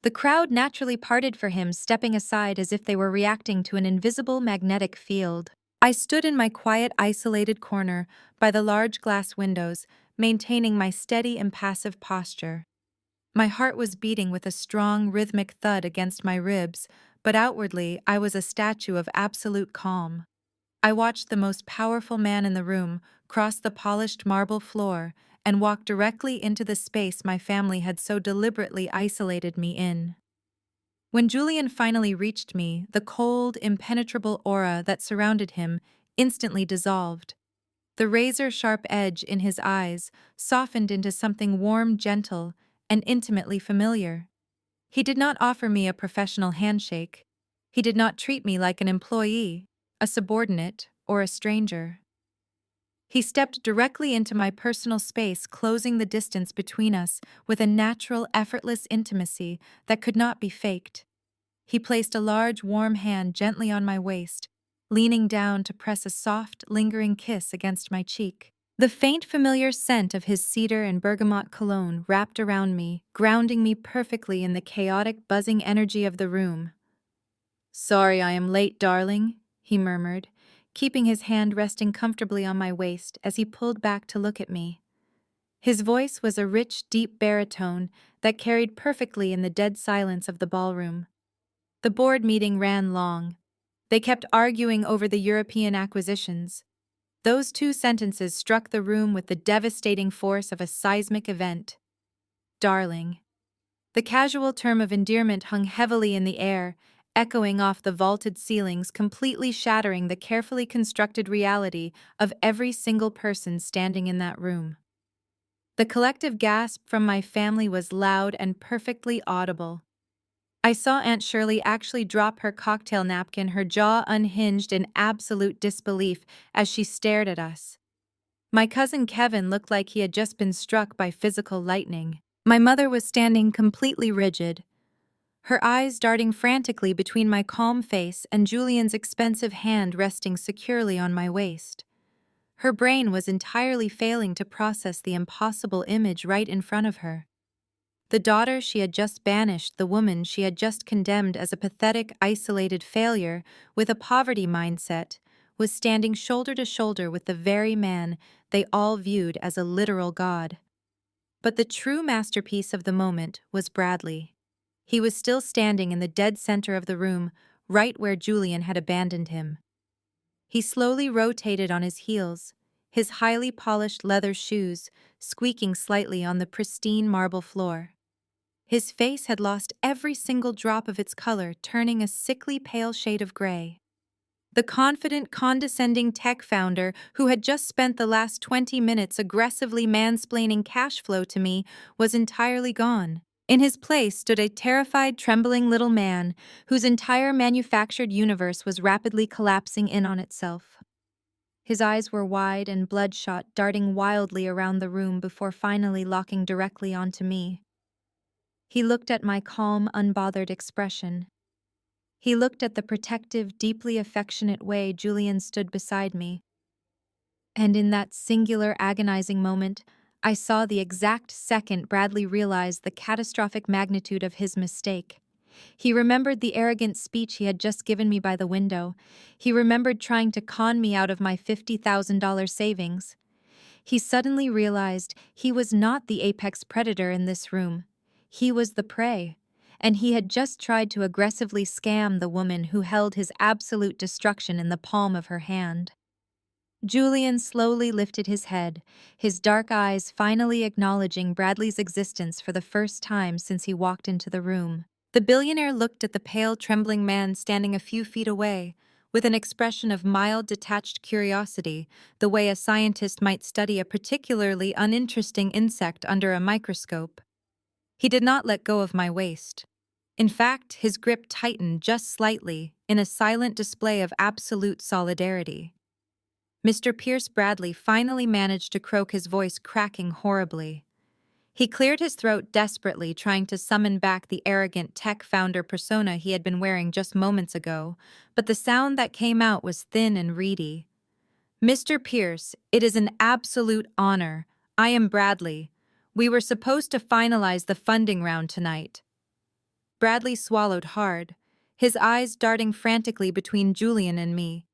The crowd naturally parted for him, stepping aside as if they were reacting to an invisible magnetic field. I stood in my quiet, isolated corner by the large glass windows, maintaining my steady, impassive posture. My heart was beating with a strong, rhythmic thud against my ribs, but outwardly I was a statue of absolute calm. I watched the most powerful man in the room cross the polished marble floor and walk directly into the space my family had so deliberately isolated me in. When Julian finally reached me, the cold, impenetrable aura that surrounded him instantly dissolved. The razor-sharp edge in his eyes softened into something warm, gentle, and intimately familiar. He did not offer me a professional handshake. He did not treat me like an employee, a subordinate, or a stranger. He stepped directly into my personal space, closing the distance between us with a natural, effortless intimacy that could not be faked. He placed a large, warm hand gently on my waist, leaning down to press a soft, lingering kiss against my cheek. The faint, familiar scent of his cedar and bergamot cologne wrapped around me, grounding me perfectly in the chaotic, buzzing energy of the room. "Sorry I am late, darling," he murmured, keeping his hand resting comfortably on my waist as he pulled back to look at me. His voice was a rich, deep baritone that carried perfectly in the dead silence of the ballroom. The board meeting ran long. They kept arguing over the European acquisitions. Those two sentences struck the room with the devastating force of a seismic event. Darling. The casual term of endearment hung heavily in the air, echoing off the vaulted ceilings, completely shattering the carefully constructed reality of every single person standing in that room. The collective gasp from my family was loud and perfectly audible. I saw Aunt Shirley actually drop her cocktail napkin, her jaw unhinged in absolute disbelief as she stared at us. My cousin Kevin looked like he had just been struck by physical lightning. My mother was standing completely rigid, her eyes darting frantically between my calm face and Julian's expensive hand resting securely on my waist. Her brain was entirely failing to process the impossible image right in front of her. The daughter she had just banished, the woman she had just condemned as a pathetic, isolated failure with a poverty mindset, was standing shoulder to shoulder with the very man they all viewed as a literal god. But the true masterpiece of the moment was Bradley. He was still standing in the dead center of the room, right where Julian had abandoned him. He slowly rotated on his heels, his highly polished leather shoes squeaking slightly on the pristine marble floor. His face had lost every single drop of its color, turning a sickly pale shade of gray. The confident, condescending tech founder who had just spent the last 20 minutes aggressively mansplaining cash flow to me was entirely gone. In his place stood a terrified, trembling little man whose entire manufactured universe was rapidly collapsing in on itself. His eyes were wide and bloodshot, darting wildly around the room before finally locking directly onto me. He looked at my calm, unbothered expression. He looked at the protective, deeply affectionate way Julian stood beside me. And in that singular, agonizing moment, I saw the exact second Bradley realized the catastrophic magnitude of his mistake. He remembered the arrogant speech he had just given me by the window. He remembered trying to con me out of my $50,000 savings. He suddenly realized he was not the apex predator in this room. He was the prey, and he had just tried to aggressively scam the woman who held his absolute destruction in the palm of her hand. Julian slowly lifted his head, his dark eyes finally acknowledging Bradley's existence for the first time since he walked into the room. The billionaire looked at the pale, trembling man standing a few feet away, with an expression of mild, detached curiosity, the way a scientist might study a particularly uninteresting insect under a microscope. He did not let go of my waist. In fact, his grip tightened just slightly, in a silent display of absolute solidarity. Mr. Pierce Bradley finally managed to croak, his voice cracking horribly. He cleared his throat desperately, trying to summon back the arrogant tech founder persona he had been wearing just moments ago, but the sound that came out was thin and reedy. "Mr. Pierce, it is an absolute honor. I am Bradley. We were supposed to finalize the funding round tonight." Bradley swallowed hard, his eyes darting frantically between Julian and me.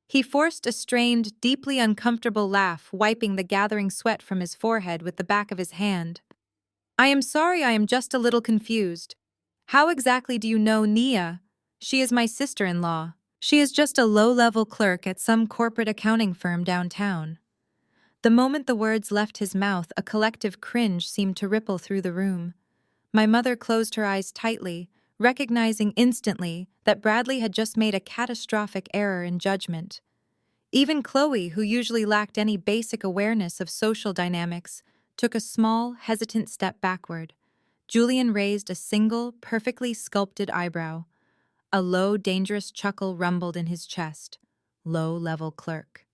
He forced a strained, deeply uncomfortable laugh, wiping the gathering sweat from his forehead with the back of his hand. "I am sorry, I am just a little confused. How exactly do you know Nia? She is my sister-in-law. She is just a low-level clerk at some corporate accounting firm downtown." The moment the words left his mouth, a collective cringe seemed to ripple through the room. My mother closed her eyes tightly, recognizing instantly that Bradley had just made a catastrophic error in judgment. Even Chloe, who usually lacked any basic awareness of social dynamics, took a small, hesitant step backward. Julian raised a single, perfectly sculpted eyebrow. A low, dangerous chuckle rumbled in his chest. Low-level clerk.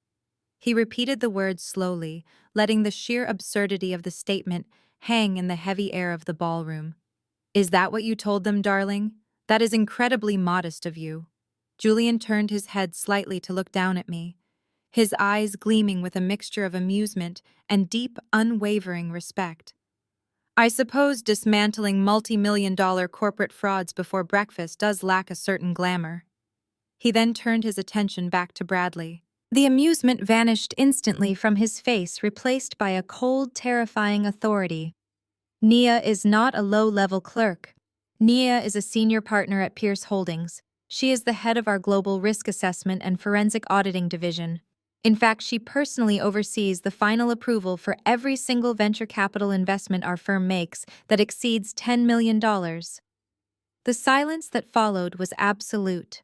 He repeated the words slowly, letting the sheer absurdity of the statement hang in the heavy air of the ballroom. "Is that what you told them, darling? That is incredibly modest of you." Julian turned his head slightly to look down at me, his eyes gleaming with a mixture of amusement and deep, unwavering respect. "I suppose dismantling multi-million-dollar corporate frauds before breakfast does lack a certain glamour." He then turned his attention back to Bradley. The amusement vanished instantly from his face, replaced by a cold, terrifying authority. "Nia is not a low-level clerk. Nia is a senior partner at Pierce Holdings. She is the head of our global risk assessment and forensic auditing division. In fact, she personally oversees the final approval for every single venture capital investment our firm makes that exceeds $10 million. The silence that followed was absolute.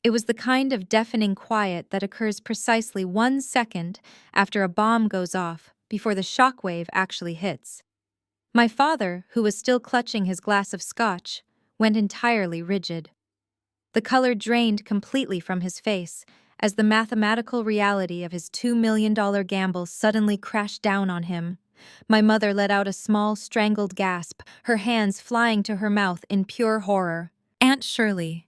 It was the kind of deafening quiet that occurs precisely 1 second after a bomb goes off, before the shockwave actually hits. My father, who was still clutching his glass of scotch, went entirely rigid. The color drained completely from his face as the mathematical reality of his $2 million gamble suddenly crashed down on him. My mother let out a small, strangled gasp, her hands flying to her mouth in pure horror. Aunt Shirley,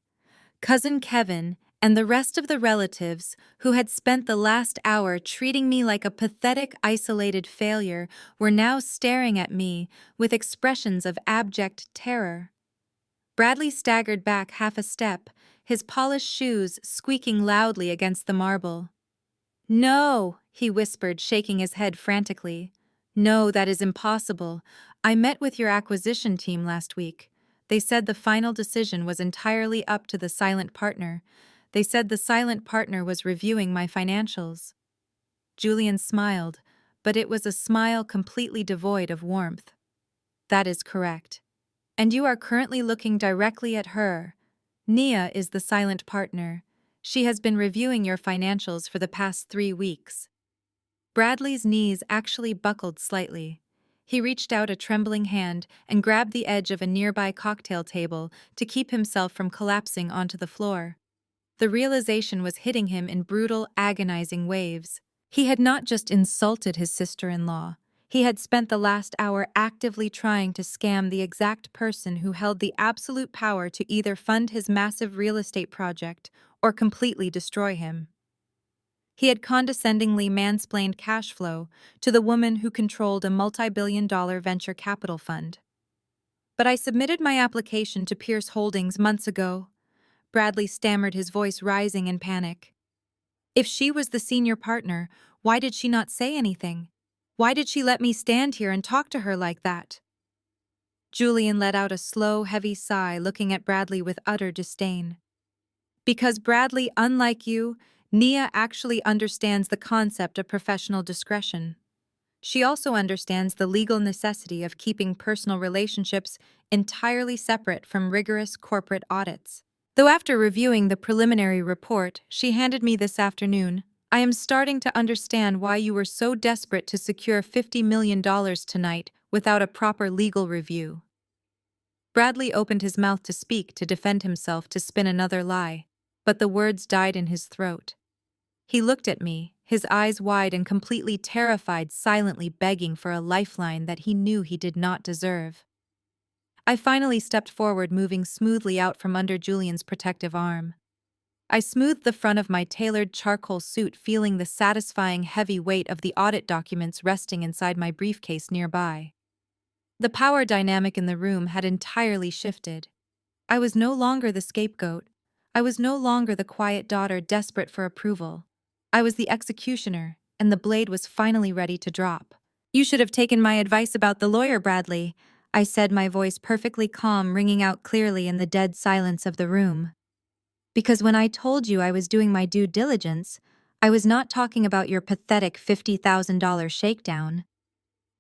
Cousin Kevin, and the rest of the relatives who had spent the last hour treating me like a pathetic, isolated failure were now staring at me with expressions of abject terror. Bradley staggered back half a step, his polished shoes squeaking loudly against the marble. "No," he whispered, shaking his head frantically. "No, that is impossible. I met with your acquisition team last week. They said the final decision was entirely up to the silent partner. They said the silent partner was reviewing my financials." Julian smiled, but it was a smile completely devoid of warmth. "That is correct. And you are currently looking directly at her. Nia is the silent partner. She has been reviewing your financials for the past 3 weeks. Bradley's knees actually buckled slightly. He reached out a trembling hand and grabbed the edge of a nearby cocktail table to keep himself from collapsing onto the floor. The realization was hitting him in brutal, agonizing waves. He had not just insulted his sister-in-law. He had spent the last hour actively trying to scam the exact person who held the absolute power to either fund his massive real estate project or completely destroy him. He had condescendingly mansplained cash flow to the woman who controlled a multi-billion-dollar venture capital fund. "But I submitted my application to Pierce Holdings months ago," Bradley stammered, his voice rising in panic. "If she was the senior partner, why did she not say anything? Why did she let me stand here and talk to her like that?" Julian let out a slow, heavy sigh, looking at Bradley with utter disdain. "Because Bradley, unlike you, Nia actually understands the concept of professional discretion. She also understands the legal necessity of keeping personal relationships entirely separate from rigorous corporate audits. Though after reviewing the preliminary report she handed me this afternoon, I am starting to understand why you were so desperate to secure $50 million tonight without a proper legal review." Bradley opened his mouth to speak, to defend himself, to spin another lie, but the words died in his throat. He looked at me, his eyes wide and completely terrified, silently begging for a lifeline that he knew he did not deserve. I finally stepped forward, moving smoothly out from under Julian's protective arm. I smoothed the front of my tailored charcoal suit, feeling the satisfying heavy weight of the audit documents resting inside my briefcase nearby. The power dynamic in the room had entirely shifted. I was no longer the scapegoat. I was no longer the quiet daughter desperate for approval. I was the executioner, and the blade was finally ready to drop. "You should have taken my advice about the lawyer, Bradley," I said, my voice perfectly calm, ringing out clearly in the dead silence of the room. "Because when I told you I was doing my due diligence, I was not talking about your pathetic $50,000 shakedown.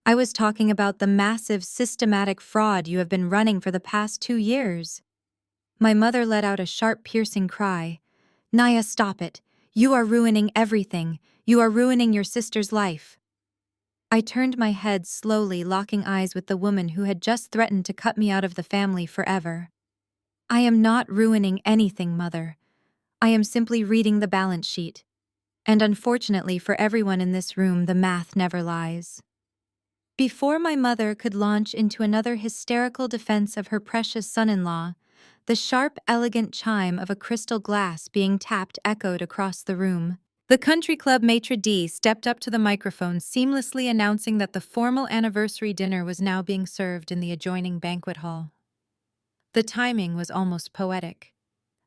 I was talking about the massive systematic fraud you have been running for the past 2 years. My mother let out a sharp, piercing cry. "Naya, stop it. You are ruining everything. You are ruining your sister's life." I turned my head slowly, locking eyes with the woman who had just threatened to cut me out of the family forever. "I am not ruining anything, Mother. I am simply reading the balance sheet. And unfortunately for everyone in this room, the math never lies." Before my mother could launch into another hysterical defense of her precious son-in-law, the sharp, elegant chime of a crystal glass being tapped echoed across the room. The country club maitre d' stepped up to the microphone, seamlessly announcing that the formal anniversary dinner was now being served in the adjoining banquet hall. The timing was almost poetic.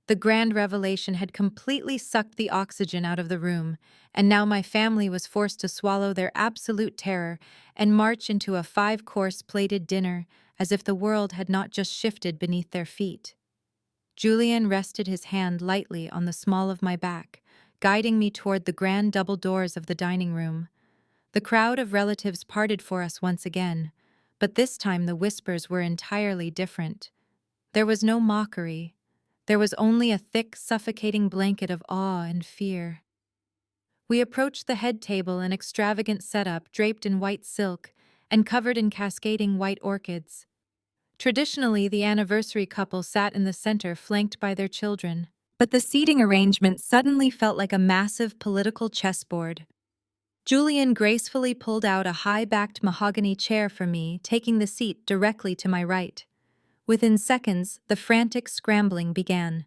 The grand revelation had completely sucked the oxygen out of the room, and now my family was forced to swallow their absolute terror and march into a 5-course plated dinner as if the world had not just shifted beneath their feet. Julian rested his hand lightly on the small of my back, guiding me toward the grand double doors of the dining room. The crowd of relatives parted for us once again, but this time the whispers were entirely different. There was no mockery. There was only a thick, suffocating blanket of awe and fear. We approached the head table, an extravagant setup draped in white silk and covered in cascading white orchids. Traditionally, the anniversary couple sat in the center, flanked by their children. But the seating arrangement suddenly felt like a massive political chessboard. Julian gracefully pulled out a high-backed mahogany chair for me, taking the seat directly to my right. Within seconds, the frantic scrambling began.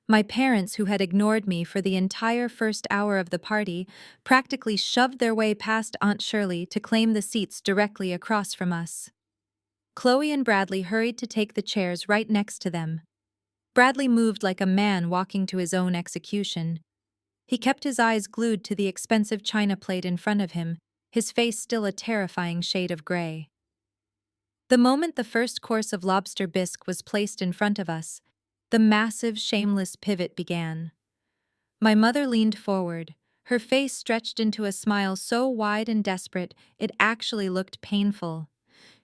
My parents, who had ignored me for the entire first hour of the party, practically shoved their way past Aunt Shirley to claim the seats directly across from us. Chloe and Bradley hurried to take the chairs right next to them. Bradley moved like a man walking to his own execution. He kept his eyes glued to the expensive china plate in front of him, his face still a terrifying shade of gray. The moment the first course of lobster bisque was placed in front of us, the massive, shameless pivot began. My mother leaned forward, her face stretched into a smile so wide and desperate it actually looked painful.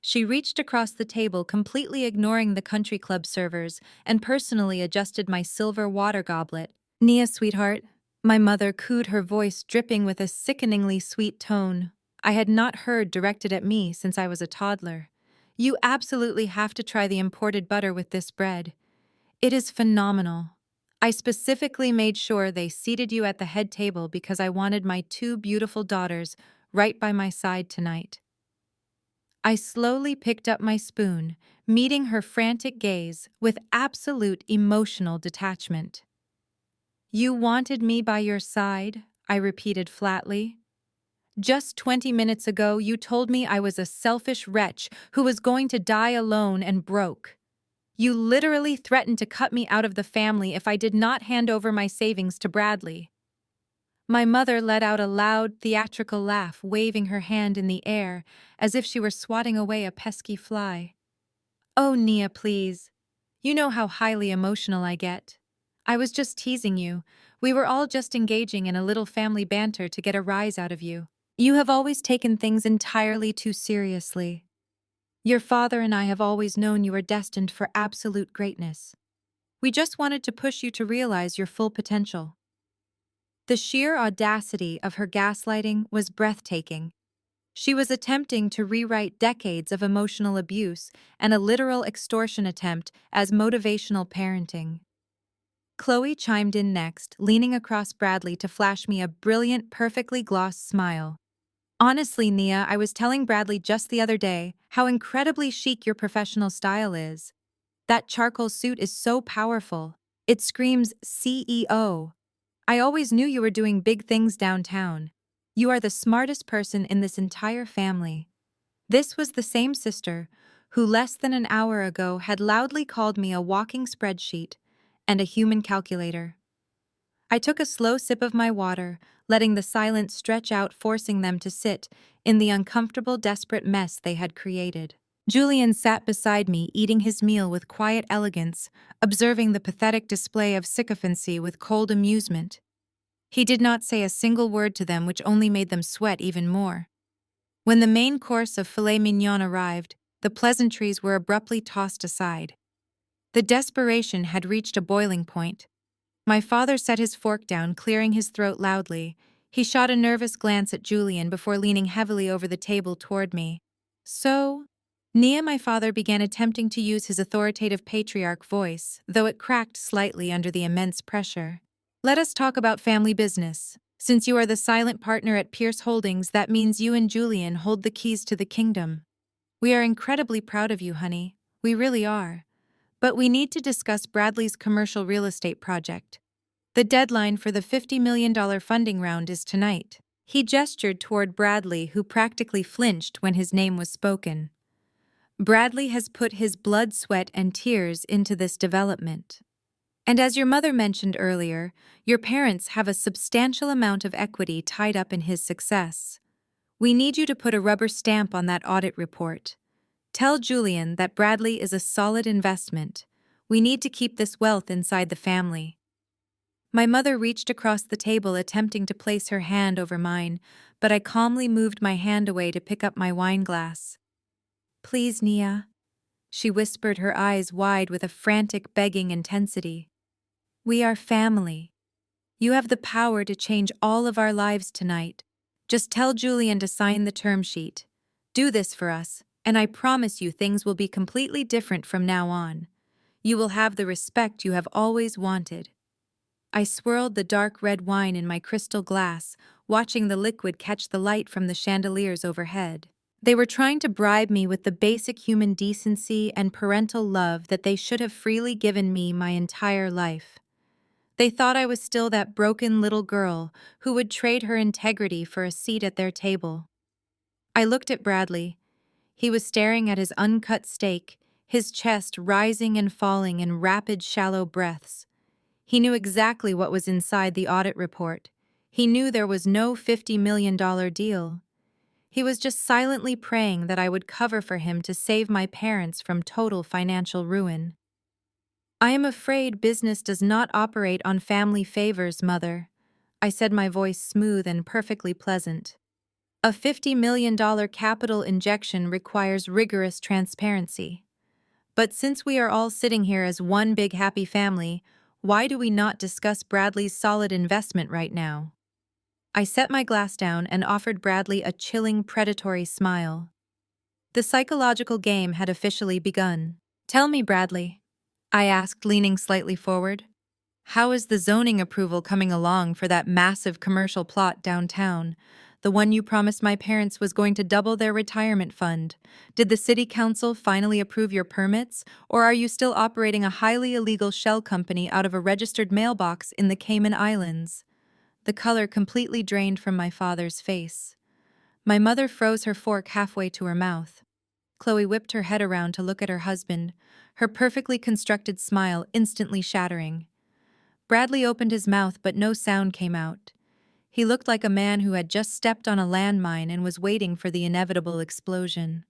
She reached across the table, completely ignoring the country club servers, and personally adjusted my silver water goblet. Nia, sweetheart, my mother cooed, her voice dripping with a sickeningly sweet tone I had not heard directed at me since I was a toddler. You absolutely have to try the imported butter with this bread. It is phenomenal. I specifically made sure they seated you at the head table because I wanted my two beautiful daughters right by my side tonight. I slowly picked up my spoon, meeting her frantic gaze with absolute emotional detachment. You wanted me by your side, I repeated flatly. Just 20 minutes ago, you told me I was a selfish wretch who was going to die alone and broke. You literally threatened to cut me out of the family if I did not hand over my savings to Bradley. My mother let out a loud, theatrical laugh, waving her hand in the air as if she were swatting away a pesky fly. Oh, Nia, please. You know how highly emotional I get. I was just teasing you. We were all just engaging in a little family banter to get a rise out of you. You have always taken things entirely too seriously. Your father and I have always known you are destined for absolute greatness. We just wanted to push you to realize your full potential. The sheer audacity of her gaslighting was breathtaking. She was attempting to rewrite decades of emotional abuse and a literal extortion attempt as motivational parenting. Chloe chimed in next, leaning across Bradley to flash me a brilliant, perfectly glossed smile. Honestly, Nia, I was telling Bradley just the other day how incredibly chic your professional style is. That charcoal suit is so powerful. It screams CEO. I always knew you were doing big things downtown. You are the smartest person in this entire family. This was the same sister who less than an hour ago had loudly called me a walking spreadsheet and a human calculator. I took a slow sip of my water, letting the silence stretch out, forcing them to sit in the uncomfortable, desperate mess they had created. Julian sat beside me, eating his meal with quiet elegance, observing the pathetic display of sycophancy with cold amusement. He did not say a single word to them, which only made them sweat even more. When the main course of filet mignon arrived, the pleasantries were abruptly tossed aside. The desperation had reached a boiling point. My father set his fork down, clearing his throat loudly. He shot a nervous glance at Julian before leaning heavily over the table toward me. So, Nia, my father began attempting to use his authoritative patriarch voice, though it cracked slightly under the immense pressure. Let us talk about family business. Since you are the silent partner at Pierce Holdings, that means you and Julian hold the keys to the kingdom. We are incredibly proud of you, honey. We really are. But we need to discuss Bradley's commercial real estate project. The deadline for the $50 million funding round is tonight. He gestured toward Bradley, who practically flinched when his name was spoken. Bradley has put his blood, sweat, and tears into this development. And as your mother mentioned earlier, your parents have a substantial amount of equity tied up in his success. We need you to put a rubber stamp on that audit report. Tell Julian that Bradley is a solid investment. We need to keep this wealth inside the family. My mother reached across the table, attempting to place her hand over mine, but I calmly moved my hand away to pick up my wine glass. Please, Nia, she whispered, her eyes wide with a frantic, begging intensity. We are family. You have the power to change all of our lives tonight. Just tell Julian to sign the term sheet. Do this for us, and I promise you things will be completely different from now on. You will have the respect you have always wanted. I swirled the dark red wine in my crystal glass, watching the liquid catch the light from the chandeliers overhead. They were trying to bribe me with the basic human decency and parental love that they should have freely given me my entire life. They thought I was still that broken little girl who would trade her integrity for a seat at their table. I looked at Bradley. He was staring at his uncut steak, his chest rising and falling in rapid, shallow breaths. He knew exactly what was inside the audit report. He knew there was no $50 million deal. He was just silently praying that I would cover for him to save my parents from total financial ruin. I am afraid business does not operate on family favors, Mother, I said, my voice smooth and perfectly pleasant. A $50 million capital injection requires rigorous transparency. But since we are all sitting here as one big happy family, Why do we not discuss Bradley's solid investment right now? I set my glass down and offered Bradley a chilling, predatory smile. The psychological game had officially begun. Tell me, Bradley, I asked, leaning slightly forward. How is the zoning approval coming along for that massive commercial plot downtown? The one you promised my parents was going to double their retirement fund. Did the city council finally approve your permits, or are you still operating a highly illegal shell company out of a registered mailbox in the Cayman Islands? The color completely drained from my father's face. My mother froze her fork halfway to her mouth. Chloe whipped her head around to look at her husband, her perfectly constructed smile instantly shattering. Bradley opened his mouth, but no sound came out. He looked like a man who had just stepped on a landmine and was waiting for the inevitable explosion.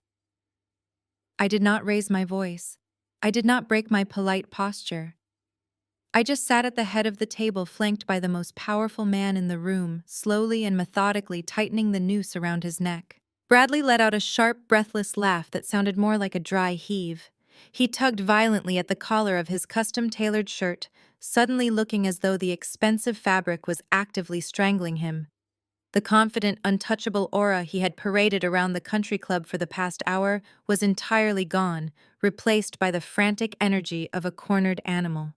I did not raise my voice. I did not break my polite posture. I just sat at the head of the table, flanked by the most powerful man in the room, slowly and methodically tightening the noose around his neck. Bradley let out a sharp, breathless laugh that sounded more like a dry heave. He tugged violently at the collar of his custom-tailored shirt, suddenly looking as though the expensive fabric was actively strangling him. The confident, untouchable aura he had paraded around the country club for the past hour was entirely gone, replaced by the frantic energy of a cornered animal.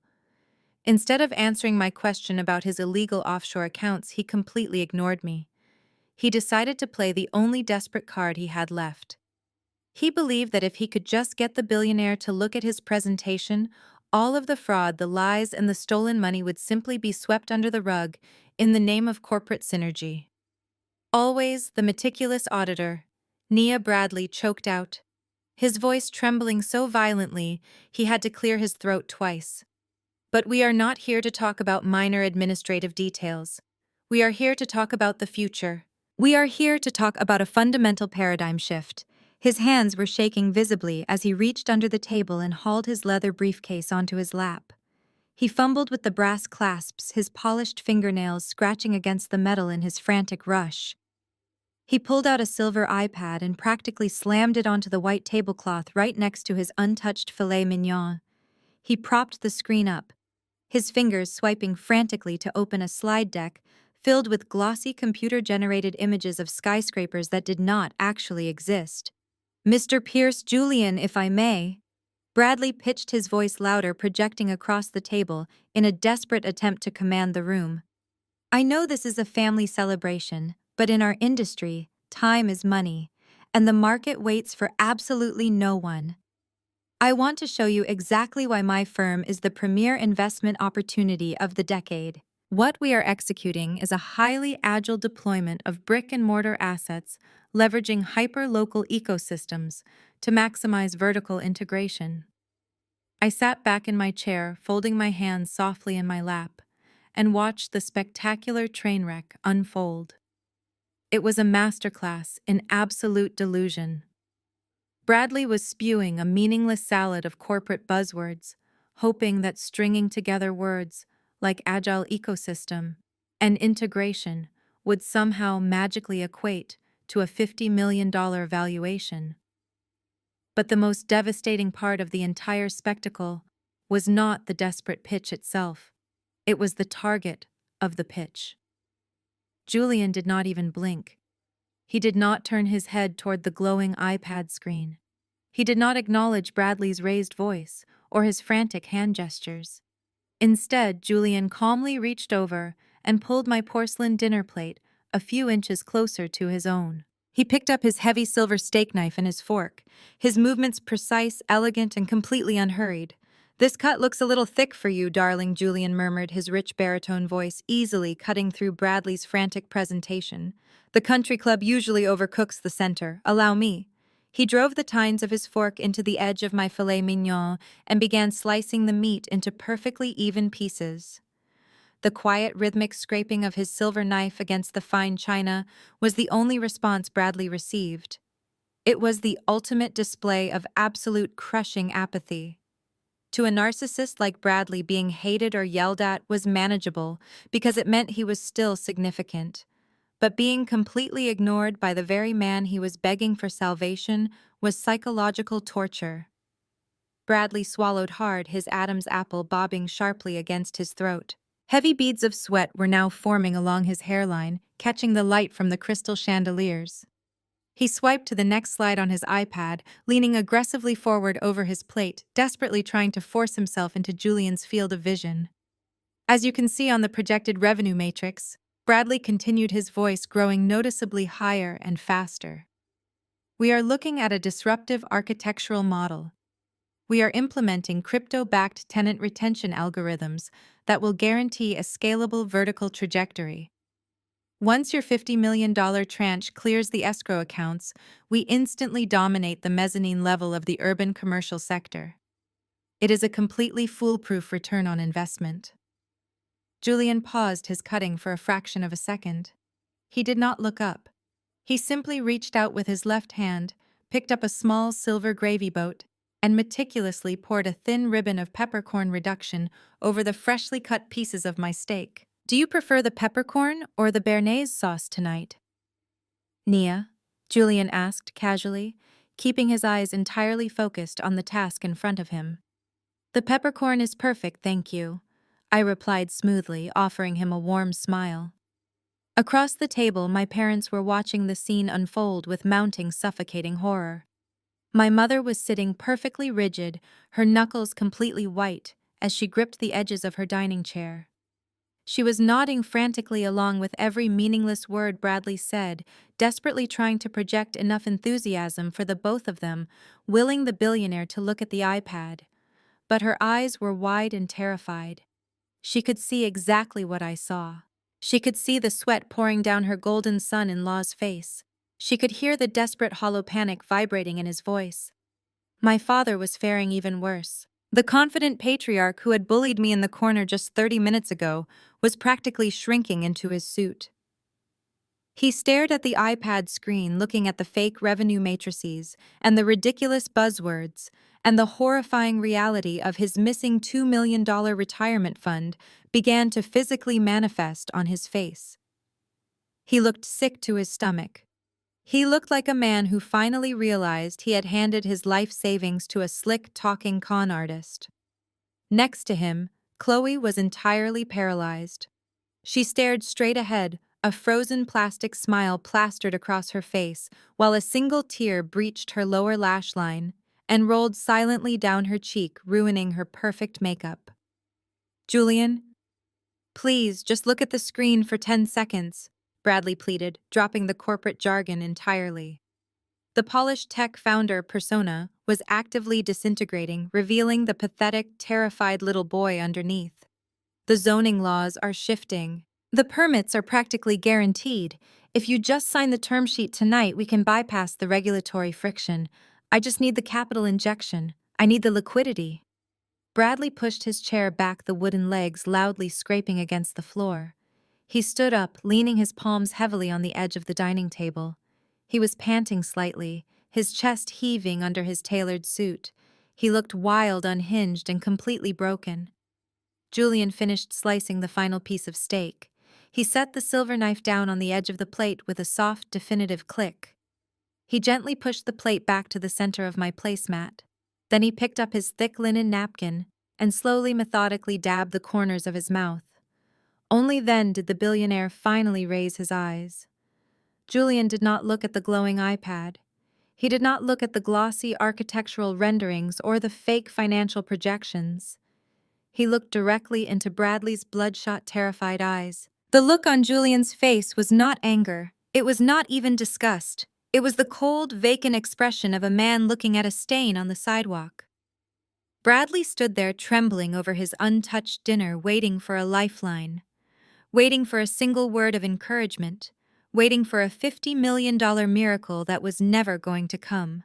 Instead of answering my question about his illegal offshore accounts, he completely ignored me. He decided to play the only desperate card he had left. He believed that if he could just get the billionaire to look at his presentation, all of the fraud, the lies, and the stolen money would simply be swept under the rug in the name of corporate synergy. Always the meticulous auditor, Nia Bradley choked out, his voice trembling so violently he had to clear his throat twice. But we are not here to talk about minor administrative details. We are here to talk about the future. We are here to talk about a fundamental paradigm shift. His hands were shaking visibly as he reached under the table and hauled his leather briefcase onto his lap. He fumbled with the brass clasps, his polished fingernails scratching against the metal in his frantic rush. He pulled out a silver iPad and practically slammed it onto the white tablecloth right next to his untouched filet mignon. He propped the screen up, his fingers swiping frantically to open a slide deck filled with glossy computer-generated images of skyscrapers that did not actually exist. Mr. Pierce Julian, if I may. Bradley pitched his voice louder, projecting across the table in a desperate attempt to command the room. I know this is a family celebration, but in our industry, time is money, and the market waits for absolutely no one. I want to show you exactly why my firm is the premier investment opportunity of the decade. What we are executing is a highly agile deployment of brick-and-mortar assets, leveraging hyper-local ecosystems to maximize vertical integration. I sat back in my chair, folding my hands softly in my lap, and watched the spectacular train wreck unfold. It was a masterclass in absolute delusion. Bradley was spewing a meaningless salad of corporate buzzwords, hoping that stringing together words like agile ecosystem and integration would somehow magically equate to a $50 million valuation. But the most devastating part of the entire spectacle was not the desperate pitch itself. It was the target of the pitch. Julian did not even blink. He did not turn his head toward the glowing iPad screen. He did not acknowledge Bradley's raised voice or his frantic hand gestures. Instead, Julian calmly reached over and pulled my porcelain dinner plate a few inches closer to his own. He picked up his heavy silver steak knife and his fork, his movements precise, elegant, and completely unhurried. "This cut looks a little thick for you, darling," Julian murmured, his rich baritone voice easily cutting through Bradley's frantic presentation. "The country club usually overcooks the center. Allow me." He drove the tines of his fork into the edge of my filet mignon and began slicing the meat into perfectly even pieces. The quiet, rhythmic scraping of his silver knife against the fine china was the only response Bradley received. It was the ultimate display of absolute crushing apathy. To a narcissist like Bradley, being hated or yelled at was manageable because it meant he was still significant. But being completely ignored by the very man he was begging for salvation was psychological torture. Bradley swallowed hard, his Adam's apple bobbing sharply against his throat. Heavy beads of sweat were now forming along his hairline, catching the light from the crystal chandeliers. He swiped to the next slide on his iPad, leaning aggressively forward over his plate, desperately trying to force himself into Julian's field of vision. As you can see on the projected revenue matrix, Bradley continued, his voice growing noticeably higher and faster. We are looking at a disruptive architectural model. We are implementing crypto-backed tenant retention algorithms that will guarantee a scalable vertical trajectory. Once your $50 million tranche clears the escrow accounts, we instantly dominate the mezzanine level of the urban commercial sector. It is a completely foolproof return on investment. Julian paused his cutting for a fraction of a second. He did not look up. He simply reached out with his left hand, picked up a small silver gravy boat, and meticulously poured a thin ribbon of peppercorn reduction over the freshly cut pieces of my steak. Do you prefer the peppercorn or the béarnaise sauce tonight? Nia, Julian asked casually, keeping his eyes entirely focused on the task in front of him. The peppercorn is perfect, thank you, I replied smoothly, offering him a warm smile. Across the table, my parents were watching the scene unfold with mounting suffocating horror. My mother was sitting perfectly rigid, her knuckles completely white, as she gripped the edges of her dining chair. She was nodding frantically along with every meaningless word Bradley said, desperately trying to project enough enthusiasm for the both of them, willing the billionaire to look at the iPad. But her eyes were wide and terrified. She could see exactly what I saw. She could see the sweat pouring down her golden son-in-law's face. She could hear the desperate hollow panic vibrating in his voice. My father was faring even worse. The confident patriarch who had bullied me in the corner just 30 minutes ago was practically shrinking into his suit. He stared at the iPad screen, looking at the fake revenue matrices and the ridiculous buzzwords, and the horrifying reality of his missing $2 million retirement fund began to physically manifest on his face. He looked sick to his stomach. He looked like a man who finally realized he had handed his life savings to a slick-talking con artist. Next to him, Chloe was entirely paralyzed. She stared straight ahead, a frozen plastic smile plastered across her face, while a single tear breached her lower lash line and rolled silently down her cheek, ruining her perfect makeup. Julian, please, just look at the screen for 10 seconds, Bradley pleaded, dropping the corporate jargon entirely. The polished tech founder persona was actively disintegrating, revealing the pathetic, terrified little boy underneath. The zoning laws are shifting. The permits are practically guaranteed. If you just sign the term sheet tonight, we can bypass the regulatory friction. I just need the capital injection. I need the liquidity. Bradley pushed his chair back, the wooden legs loudly scraping against the floor. He stood up, leaning his palms heavily on the edge of the dining table. He was panting slightly, his chest heaving under his tailored suit. He looked wild, unhinged, and completely broken. Julian finished slicing the final piece of steak. He set the silver knife down on the edge of the plate with a soft, definitive click. He gently pushed the plate back to the center of my placemat. Then he picked up his thick linen napkin and slowly, methodically dabbed the corners of his mouth. Only then did the billionaire finally raise his eyes. Julian did not look at the glowing iPad. He did not look at the glossy architectural renderings or the fake financial projections. He looked directly into Bradley's bloodshot, terrified eyes. The look on Julian's face was not anger. It was not even disgust. It was the cold, vacant expression of a man looking at a stain on the sidewalk. Bradley stood there trembling over his untouched dinner, waiting for a lifeline. Waiting for a single word of encouragement, waiting for a $50 million miracle that was never going to come.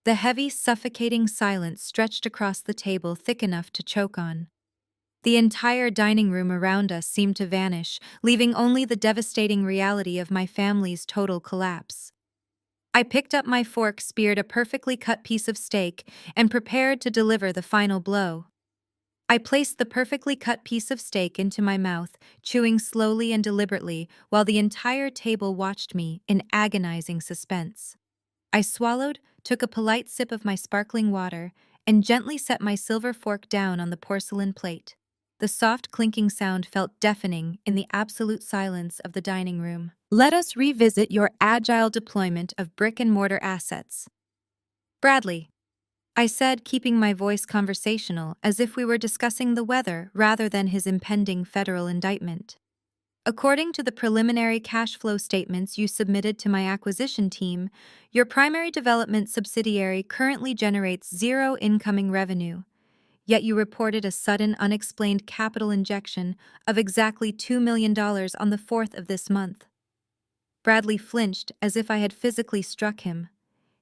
The heavy, suffocating silence stretched across the table, thick enough to choke on. The entire dining room around us seemed to vanish, leaving only the devastating reality of my family's total collapse. I picked up my fork, speared a perfectly cut piece of steak, and prepared to deliver the final blow. I placed the perfectly cut piece of steak into my mouth, chewing slowly and deliberately, while the entire table watched me in agonizing suspense. I swallowed, took a polite sip of my sparkling water, and gently set my silver fork down on the porcelain plate. The soft clinking sound felt deafening in the absolute silence of the dining room. Let us revisit your agile deployment of brick-and-mortar assets. Bradley, I said, keeping my voice conversational as if we were discussing the weather rather than his impending federal indictment. According to the preliminary cash flow statements you submitted to my acquisition team, your primary development subsidiary currently generates zero incoming revenue, yet you reported a sudden unexplained capital injection of exactly $2 million on the 4th of this month. Bradley flinched as if I had physically struck him.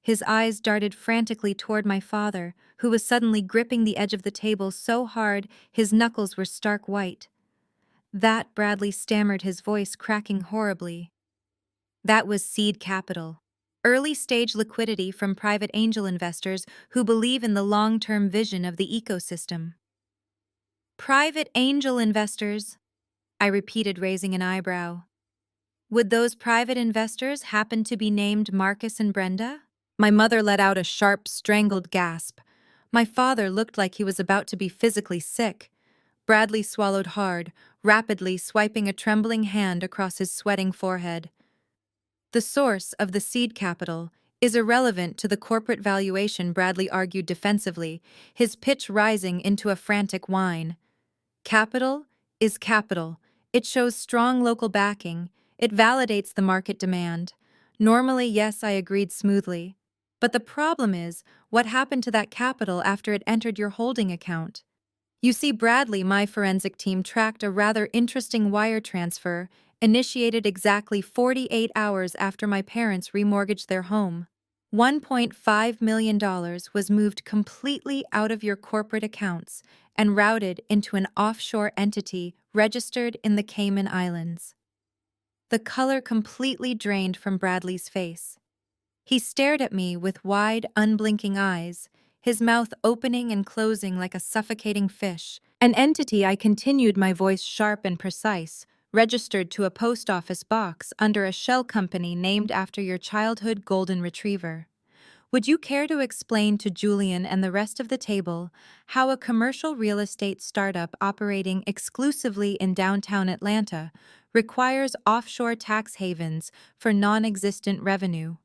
His eyes darted frantically toward my father, who was suddenly gripping the edge of the table so hard his knuckles were stark white. That, Bradley stammered, his voice cracking horribly. That was seed capital. Early-stage liquidity from private angel investors who believe in the long-term vision of the ecosystem. Private angel investors? I repeated, raising an eyebrow. Would those private investors happen to be named Marcus and Brenda? My mother let out a sharp, strangled gasp. My father looked like he was about to be physically sick. Bradley swallowed hard, rapidly swiping a trembling hand across his sweating forehead. The source of the seed capital is irrelevant to the corporate valuation, Bradley argued defensively, his pitch rising into a frantic whine. Capital is capital. It shows strong local backing. It validates the market demand. Normally, yes, I agreed smoothly. But the problem is, what happened to that capital after it entered your holding account? You see, Bradley, my forensic team tracked a rather interesting wire transfer initiated exactly 48 hours after my parents remortgaged their home. $1.5 million was moved completely out of your corporate accounts and routed into an offshore entity registered in the Cayman Islands. The color completely drained from Bradley's face. He stared at me with wide, unblinking eyes, his mouth opening and closing like a suffocating fish. An entity, I continued, my voice sharp and precise, registered to a post office box under a shell company named after your childhood golden retriever. Would you care to explain to Julian and the rest of the table how a commercial real estate startup operating exclusively in downtown Atlanta requires offshore tax havens for non-existent revenue?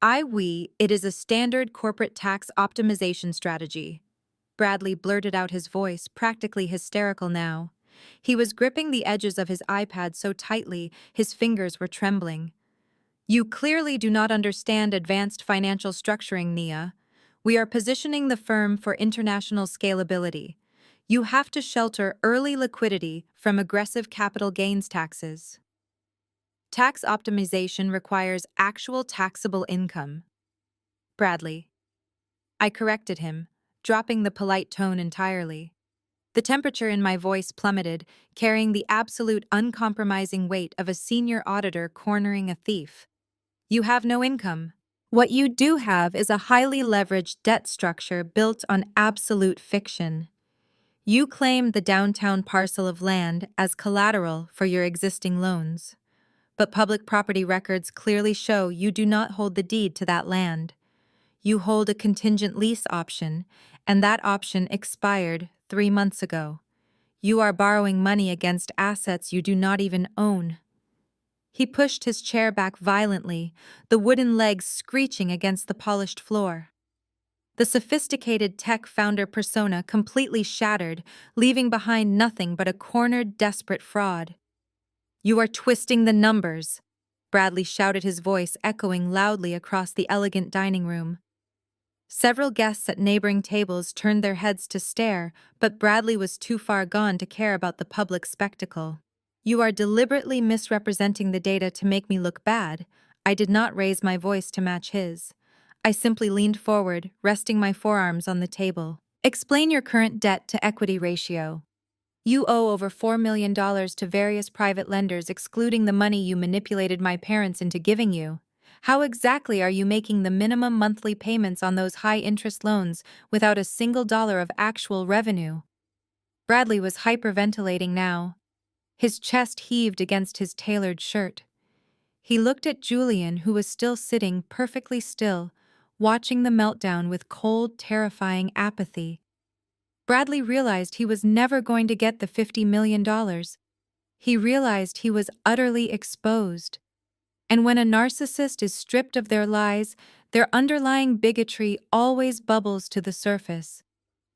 It is a standard corporate tax optimization strategy. Bradley blurted out, his voice practically hysterical now. He was gripping the edges of his iPad so tightly his fingers were trembling. You clearly do not understand advanced financial structuring, Nia. We are positioning the firm for international scalability. You have to shelter early liquidity from aggressive capital gains taxes. Tax optimization requires actual taxable income. Bradley. I corrected him, dropping the polite tone entirely. The temperature in my voice plummeted, carrying the absolute uncompromising weight of a senior auditor cornering a thief. You have no income. What you do have is a highly leveraged debt structure built on absolute fiction. You claim the downtown parcel of land as collateral for your existing loans. But public property records clearly show you do not hold the deed to that land. You hold a contingent lease option, and that option expired 3 months ago. You are borrowing money against assets you do not even own. He pushed his chair back violently, the wooden legs screeching against the polished floor. The sophisticated tech founder persona completely shattered, leaving behind nothing but a cornered, desperate fraud. You are twisting the numbers, Bradley shouted, his voice echoing loudly across the elegant dining room. Several guests at neighboring tables turned their heads to stare, but Bradley was too far gone to care about the public spectacle. You are deliberately misrepresenting the data to make me look bad. I did not raise my voice to match his. I simply leaned forward, resting my forearms on the table. Explain your current debt-to-equity ratio. You owe over $4 million to various private lenders, excluding the money you manipulated my parents into giving you. How exactly are you making the minimum monthly payments on those high-interest loans without a single dollar of actual revenue? Bradley was hyperventilating now. His chest heaved against his tailored shirt. He looked at Julian, who was still sitting perfectly still, watching the meltdown with cold, terrifying apathy. Bradley realized he was never going to get the $50 million. He realized he was utterly exposed. And when a narcissist is stripped of their lies, their underlying bigotry always bubbles to the surface.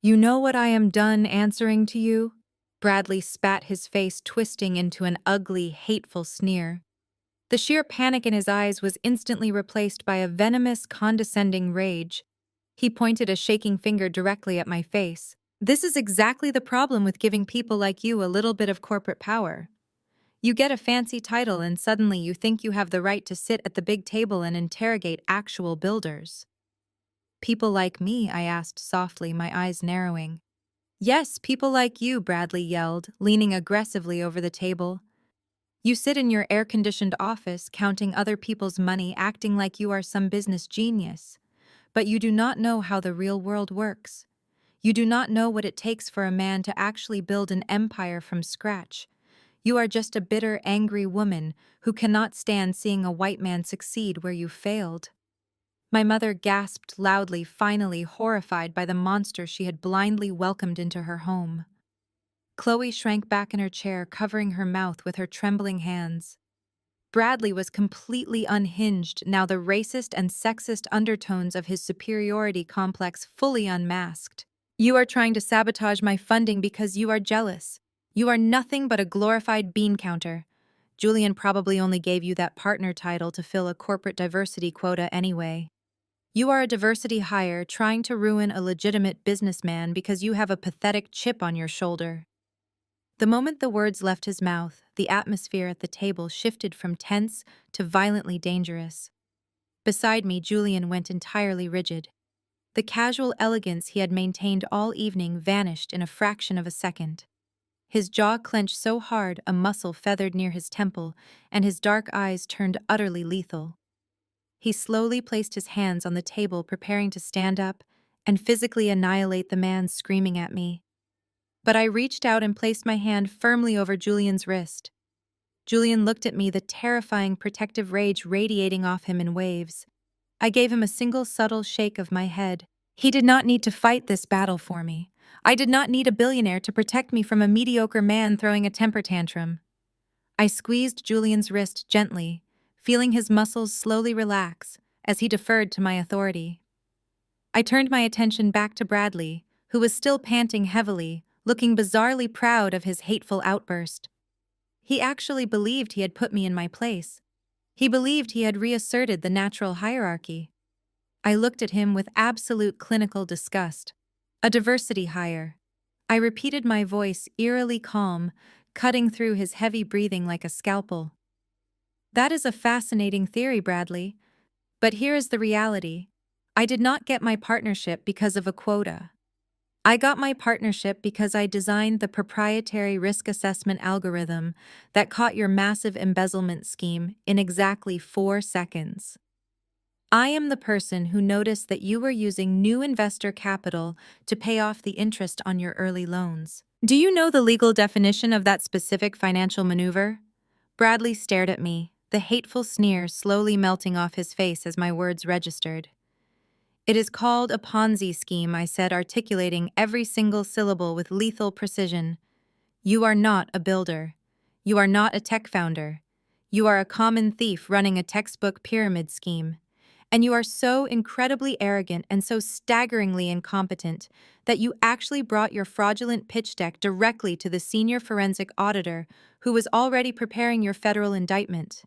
"You know what I am done answering to you?" Bradley spat, his face twisting into an ugly, hateful sneer. The sheer panic in his eyes was instantly replaced by a venomous, condescending rage. He pointed a shaking finger directly at my face. "This is exactly the problem with giving people like you a little bit of corporate power. You get a fancy title and suddenly you think you have the right to sit at the big table and interrogate actual builders." "People like me?" I asked softly, my eyes narrowing. "Yes, people like you," Bradley yelled, leaning aggressively over the table. "You sit in your air-conditioned office, counting other people's money, acting like you are some business genius. But you do not know how the real world works. You do not know what it takes for a man to actually build an empire from scratch. You are just a bitter, angry woman who cannot stand seeing a white man succeed where you failed." My mother gasped loudly, finally horrified by the monster she had blindly welcomed into her home. Chloe shrank back in her chair, covering her mouth with her trembling hands. Bradley was completely unhinged, now the racist and sexist undertones of his superiority complex fully unmasked. "You are trying to sabotage my funding because you are jealous. You are nothing but a glorified bean counter. Julian probably only gave you that partner title to fill a corporate diversity quota anyway. You are a diversity hire trying to ruin a legitimate businessman because you have a pathetic chip on your shoulder." The moment the words left his mouth, the atmosphere at the table shifted from tense to violently dangerous. Beside me, Julian went entirely rigid. The casual elegance he had maintained all evening vanished in a fraction of a second. His jaw clenched so hard a muscle feathered near his temple, and his dark eyes turned utterly lethal. He slowly placed his hands on the table, preparing to stand up and physically annihilate the man screaming at me. But I reached out and placed my hand firmly over Julian's wrist. Julian looked at me, the terrifying protective rage radiating off him in waves. I gave him a single subtle shake of my head. He did not need to fight this battle for me. I did not need a billionaire to protect me from a mediocre man throwing a temper tantrum. I squeezed Julian's wrist gently, feeling his muscles slowly relax as he deferred to my authority. I turned my attention back to Bradley, who was still panting heavily, looking bizarrely proud of his hateful outburst. He actually believed he had put me in my place. He believed he had reasserted the natural hierarchy. I looked at him with absolute clinical disgust. "A diversity hire." I repeated, my voice eerily calm, cutting through his heavy breathing like a scalpel. "That is a fascinating theory, Bradley. But here is the reality. I did not get my partnership because of a quota. I got my partnership because I designed the proprietary risk assessment algorithm that caught your massive embezzlement scheme in exactly 4 seconds. I am the person who noticed that you were using new investor capital to pay off the interest on your early loans. Do you know the legal definition of that specific financial maneuver?" Bradley stared at me, the hateful sneer slowly melting off his face as my words registered. "It is called a Ponzi scheme," I said, articulating every single syllable with lethal precision. "You are not a builder. You are not a tech founder. You are a common thief running a textbook pyramid scheme. And you are so incredibly arrogant and so staggeringly incompetent that you actually brought your fraudulent pitch deck directly to the senior forensic auditor who was already preparing your federal indictment."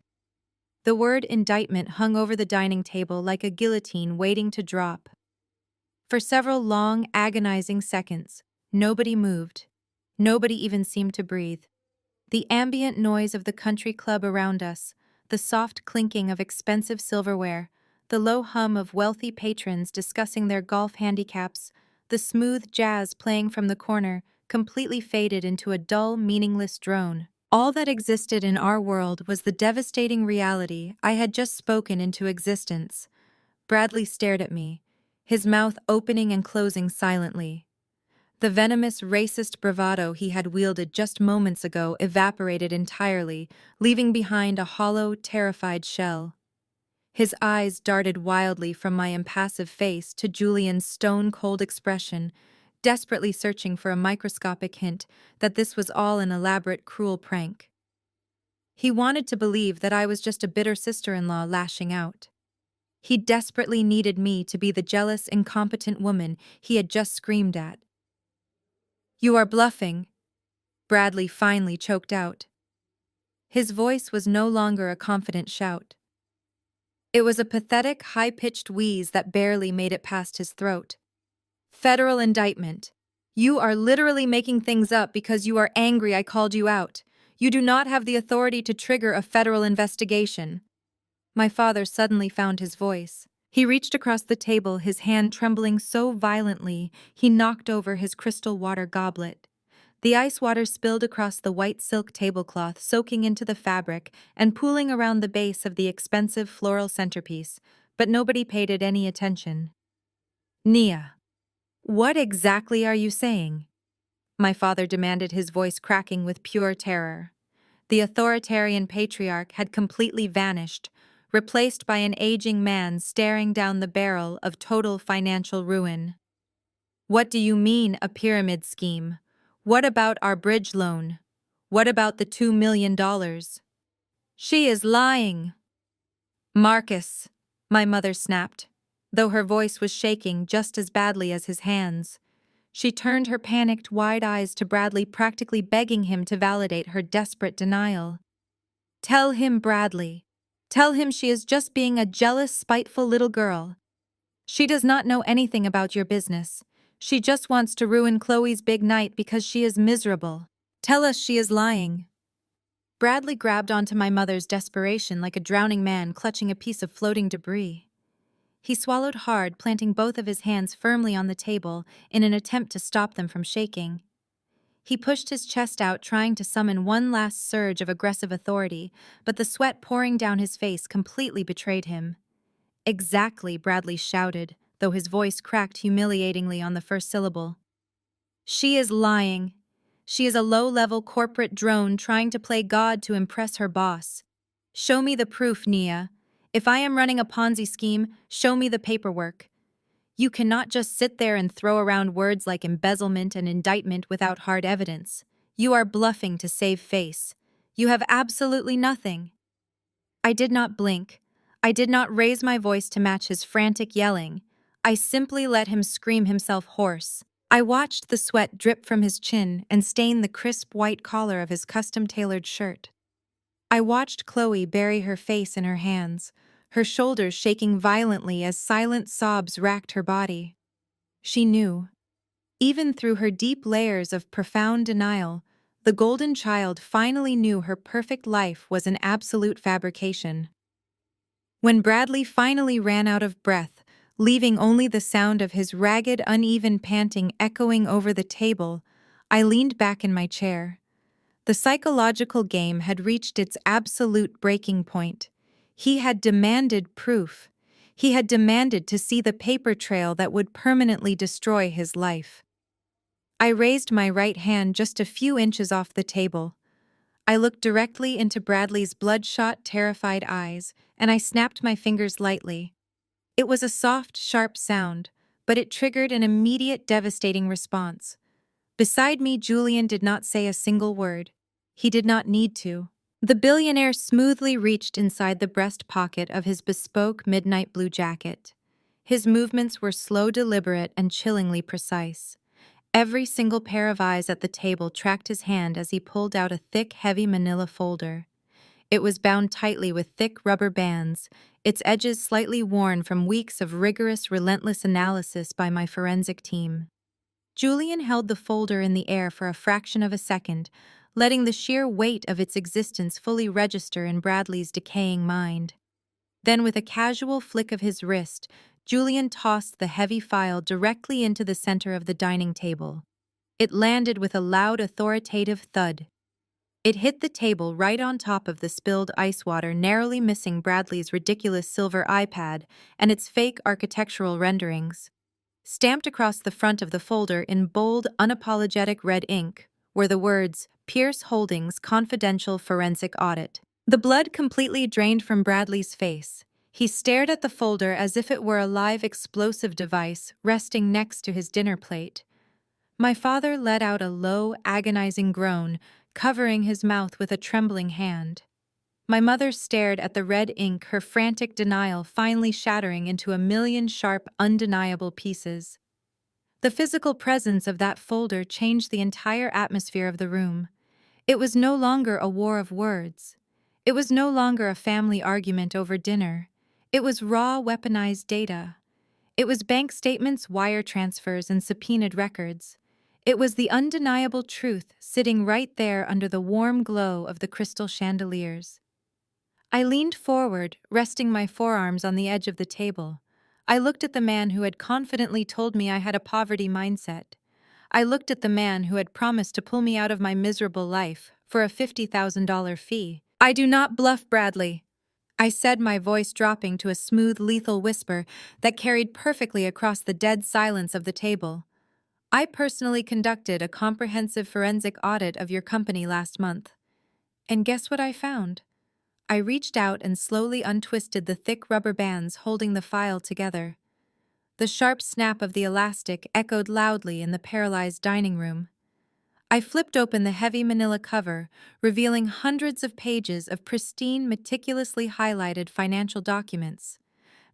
The word indictment hung over the dining table like a guillotine waiting to drop. For several long, agonizing seconds, nobody moved. Nobody even seemed to breathe. The ambient noise of the country club around us, the soft clinking of expensive silverware, the low hum of wealthy patrons discussing their golf handicaps, the smooth jazz playing from the corner, completely faded into a dull, meaningless drone. All that existed in our world was the devastating reality I had just spoken into existence. Bradley stared at me, his mouth opening and closing silently. The venomous, racist bravado he had wielded just moments ago evaporated entirely, leaving behind a hollow, terrified shell. His eyes darted wildly from my impassive face to Julian's stone-cold expression, desperately searching for a microscopic hint that this was all an elaborate, cruel prank. He wanted to believe that I was just a bitter sister-in-law lashing out. He desperately needed me to be the jealous, incompetent woman he had just screamed at. "You are bluffing," Bradley finally choked out. His voice was no longer a confident shout. It was a pathetic, high-pitched wheeze that barely made it past his throat. "Federal indictment. You are literally making things up because you are angry I called you out. You do not have the authority to trigger a federal investigation." My father suddenly found his voice. He reached across the table, his hand trembling so violently he knocked over his crystal water goblet. The ice water spilled across the white silk tablecloth, soaking into the fabric and pooling around the base of the expensive floral centerpiece, but nobody paid it any attention. "Nia, what exactly are you saying?" My father demanded, his voice cracking with pure terror. The authoritarian patriarch had completely vanished, replaced by an aging man staring down the barrel of total financial ruin. "What do you mean, a pyramid scheme? What about our bridge loan? What about the $2 million? She is lying." "Marcus," my mother snapped, though her voice was shaking just as badly as his hands. She turned her panicked, wide eyes to Bradley, practically begging him to validate her desperate denial. "Tell him, Bradley. Tell him she is just being a jealous, spiteful little girl. She does not know anything about your business. She just wants to ruin Chloe's big night because she is miserable. Tell us she is lying." Bradley grabbed onto my mother's desperation like a drowning man clutching a piece of floating debris. He swallowed hard, planting both of his hands firmly on the table in an attempt to stop them from shaking. He pushed his chest out, trying to summon one last surge of aggressive authority, but the sweat pouring down his face completely betrayed him. "Exactly," Bradley shouted, though his voice cracked humiliatingly on the first syllable. "She is lying. She is a low-level corporate drone trying to play God to impress her boss. Show me the proof, Nia. If I am running a Ponzi scheme, show me the paperwork. You cannot just sit there and throw around words like embezzlement and indictment without hard evidence. You are bluffing to save face. You have absolutely nothing." I did not blink. I did not raise my voice to match his frantic yelling. I simply let him scream himself hoarse. I watched the sweat drip from his chin and stain the crisp white collar of his custom-tailored shirt. I watched Chloe bury her face in her hands, her shoulders shaking violently as silent sobs racked her body. She knew. Even through her deep layers of profound denial, the golden child finally knew her perfect life was an absolute fabrication. When Bradley finally ran out of breath, leaving only the sound of his ragged, uneven panting echoing over the table, I leaned back in my chair. The psychological game had reached its absolute breaking point. He had demanded proof. He had demanded to see the paper trail that would permanently destroy his life. I raised my right hand just a few inches off the table. I looked directly into Bradley's bloodshot, terrified eyes, and I snapped my fingers lightly. It was a soft, sharp sound, but it triggered an immediate, devastating response. Beside me, Julian did not say a single word. He did not need to. The billionaire smoothly reached inside the breast pocket of his bespoke midnight blue jacket. His movements were slow, deliberate, and chillingly precise. Every single pair of eyes at the table tracked his hand as he pulled out a thick, heavy manila folder. It was bound tightly with thick rubber bands, its edges slightly worn from weeks of rigorous, relentless analysis by my forensic team. Julian held the folder in the air for a fraction of a second, letting the sheer weight of its existence fully register in Bradley's decaying mind. Then, with a casual flick of his wrist, Julian tossed the heavy file directly into the center of the dining table. It landed with a loud, authoritative thud. It hit the table right on top of the spilled ice water, narrowly missing Bradley's ridiculous silver iPad and its fake architectural renderings. Stamped across the front of the folder in bold, unapologetic red ink were the words, "Pierce Holdings Confidential Forensic Audit." The blood completely drained from Bradley's face. He stared at the folder as if it were a live explosive device resting next to his dinner plate. My father let out a low, agonizing groan, covering his mouth with a trembling hand. My mother stared at the red ink, her frantic denial finally shattering into a million sharp, undeniable pieces. The physical presence of that folder changed the entire atmosphere of the room. It was no longer a war of words. It was no longer a family argument over dinner. It was raw, weaponized data. It was bank statements, wire transfers, and subpoenaed records. It was the undeniable truth sitting right there under the warm glow of the crystal chandeliers. I leaned forward, resting my forearms on the edge of the table. I looked at the man who had confidently told me I had a poverty mindset. I looked at the man who had promised to pull me out of my miserable life for a $50,000 fee. "I do not bluff, Bradley," I said, my voice dropping to a smooth, lethal whisper that carried perfectly across the dead silence of the table. "I personally conducted a comprehensive forensic audit of your company last month. And guess what I found?" I reached out and slowly untwisted the thick rubber bands holding the file together. The sharp snap of the elastic echoed loudly in the paralyzed dining room. I flipped open the heavy manila cover, revealing hundreds of pages of pristine, meticulously highlighted financial documents.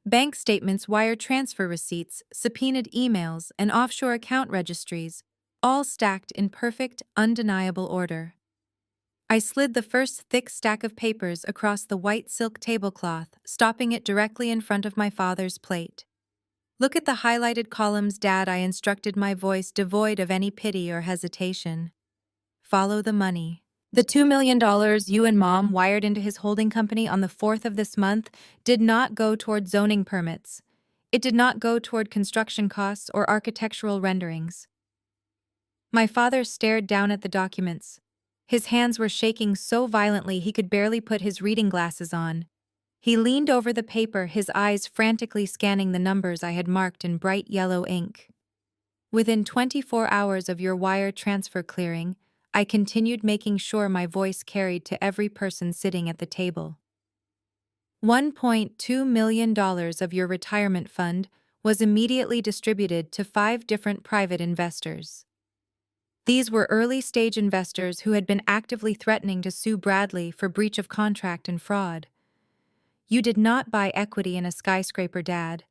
Bank statements, wire transfer receipts, subpoenaed emails, and offshore account registries, all stacked in perfect, undeniable order. I slid the first thick stack of papers across the white silk tablecloth, stopping it directly in front of my father's plate. "Look at the highlighted columns, Dad," I instructed, my voice devoid of any pity or hesitation. "Follow the money. The $2 million you and Mom wired into his holding company on the 4th of this month did not go toward zoning permits. It did not go toward construction costs or architectural renderings." My father stared down at the documents. His hands were shaking so violently he could barely put his reading glasses on. He leaned over the paper, his eyes frantically scanning the numbers I had marked in bright yellow ink. "Within 24 hours of your wire transfer clearing," I continued, making sure my voice carried to every person sitting at the table, $1.2 million of your retirement fund was immediately distributed to 5 different private investors. These were early-stage investors who had been actively threatening to sue Bradley for breach of contract and fraud. You did not buy equity in a skyscraper, Dad.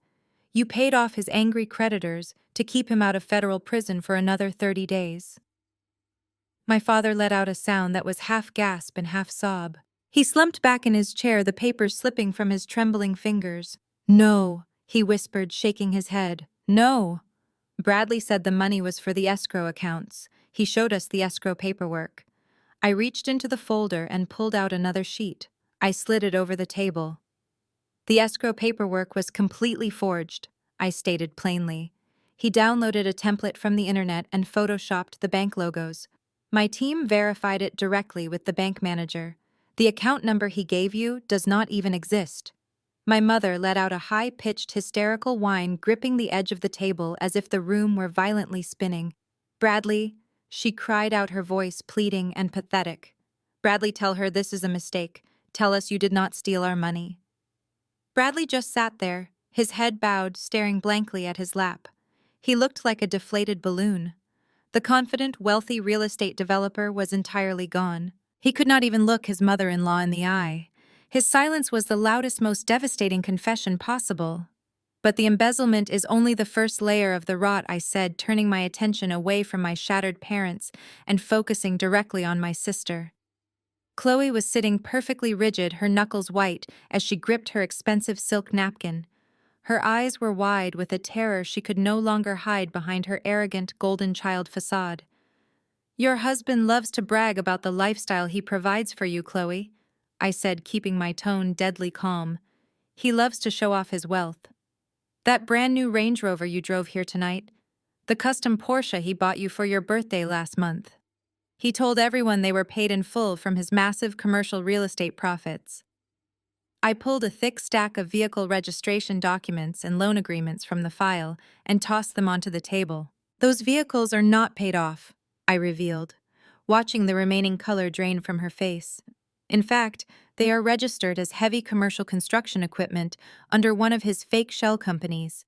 You paid off his angry creditors to keep him out of federal prison for another 30 days. My father let out a sound that was half gasp and half sob. He slumped back in his chair, the papers slipping from his trembling fingers. "No," he whispered, shaking his head. "No. Bradley said the money was for the escrow accounts. He showed us the escrow paperwork." I reached into the folder and pulled out another sheet. I slid it over the table. "The escrow paperwork was completely forged," I stated plainly. "He downloaded a template from the internet and photoshopped the bank logos. My team verified it directly with the bank manager. The account number he gave you does not even exist." My mother let out a high-pitched, hysterical whine, gripping the edge of the table as if the room were violently spinning. "Bradley," she cried out, her voice pleading and pathetic. "Bradley, tell her this is a mistake. Tell us you did not steal our money." Bradley just sat there, his head bowed, staring blankly at his lap. He looked like a deflated balloon. The confident, wealthy real estate developer was entirely gone. He could not even look his mother-in-law in the eye. His silence was the loudest, most devastating confession possible. "But the embezzlement is only the first layer of the rot," I said, turning my attention away from my shattered parents and focusing directly on my sister. Chloe was sitting perfectly rigid, her knuckles white, as she gripped her expensive silk napkin. Her eyes were wide with a terror she could no longer hide behind her arrogant golden child facade. "Your husband loves to brag about the lifestyle he provides for you, Chloe," I said, keeping my tone deadly calm. "He loves to show off his wealth. That brand new Range Rover you drove here tonight, the custom Porsche he bought you for your birthday last month. He told everyone they were paid in full from his massive commercial real estate profits." I pulled a thick stack of vehicle registration documents and loan agreements from the file and tossed them onto the table. "Those vehicles are not paid off," I revealed, watching the remaining color drain from her face. In fact, they are registered as heavy commercial construction equipment under one of his fake shell companies.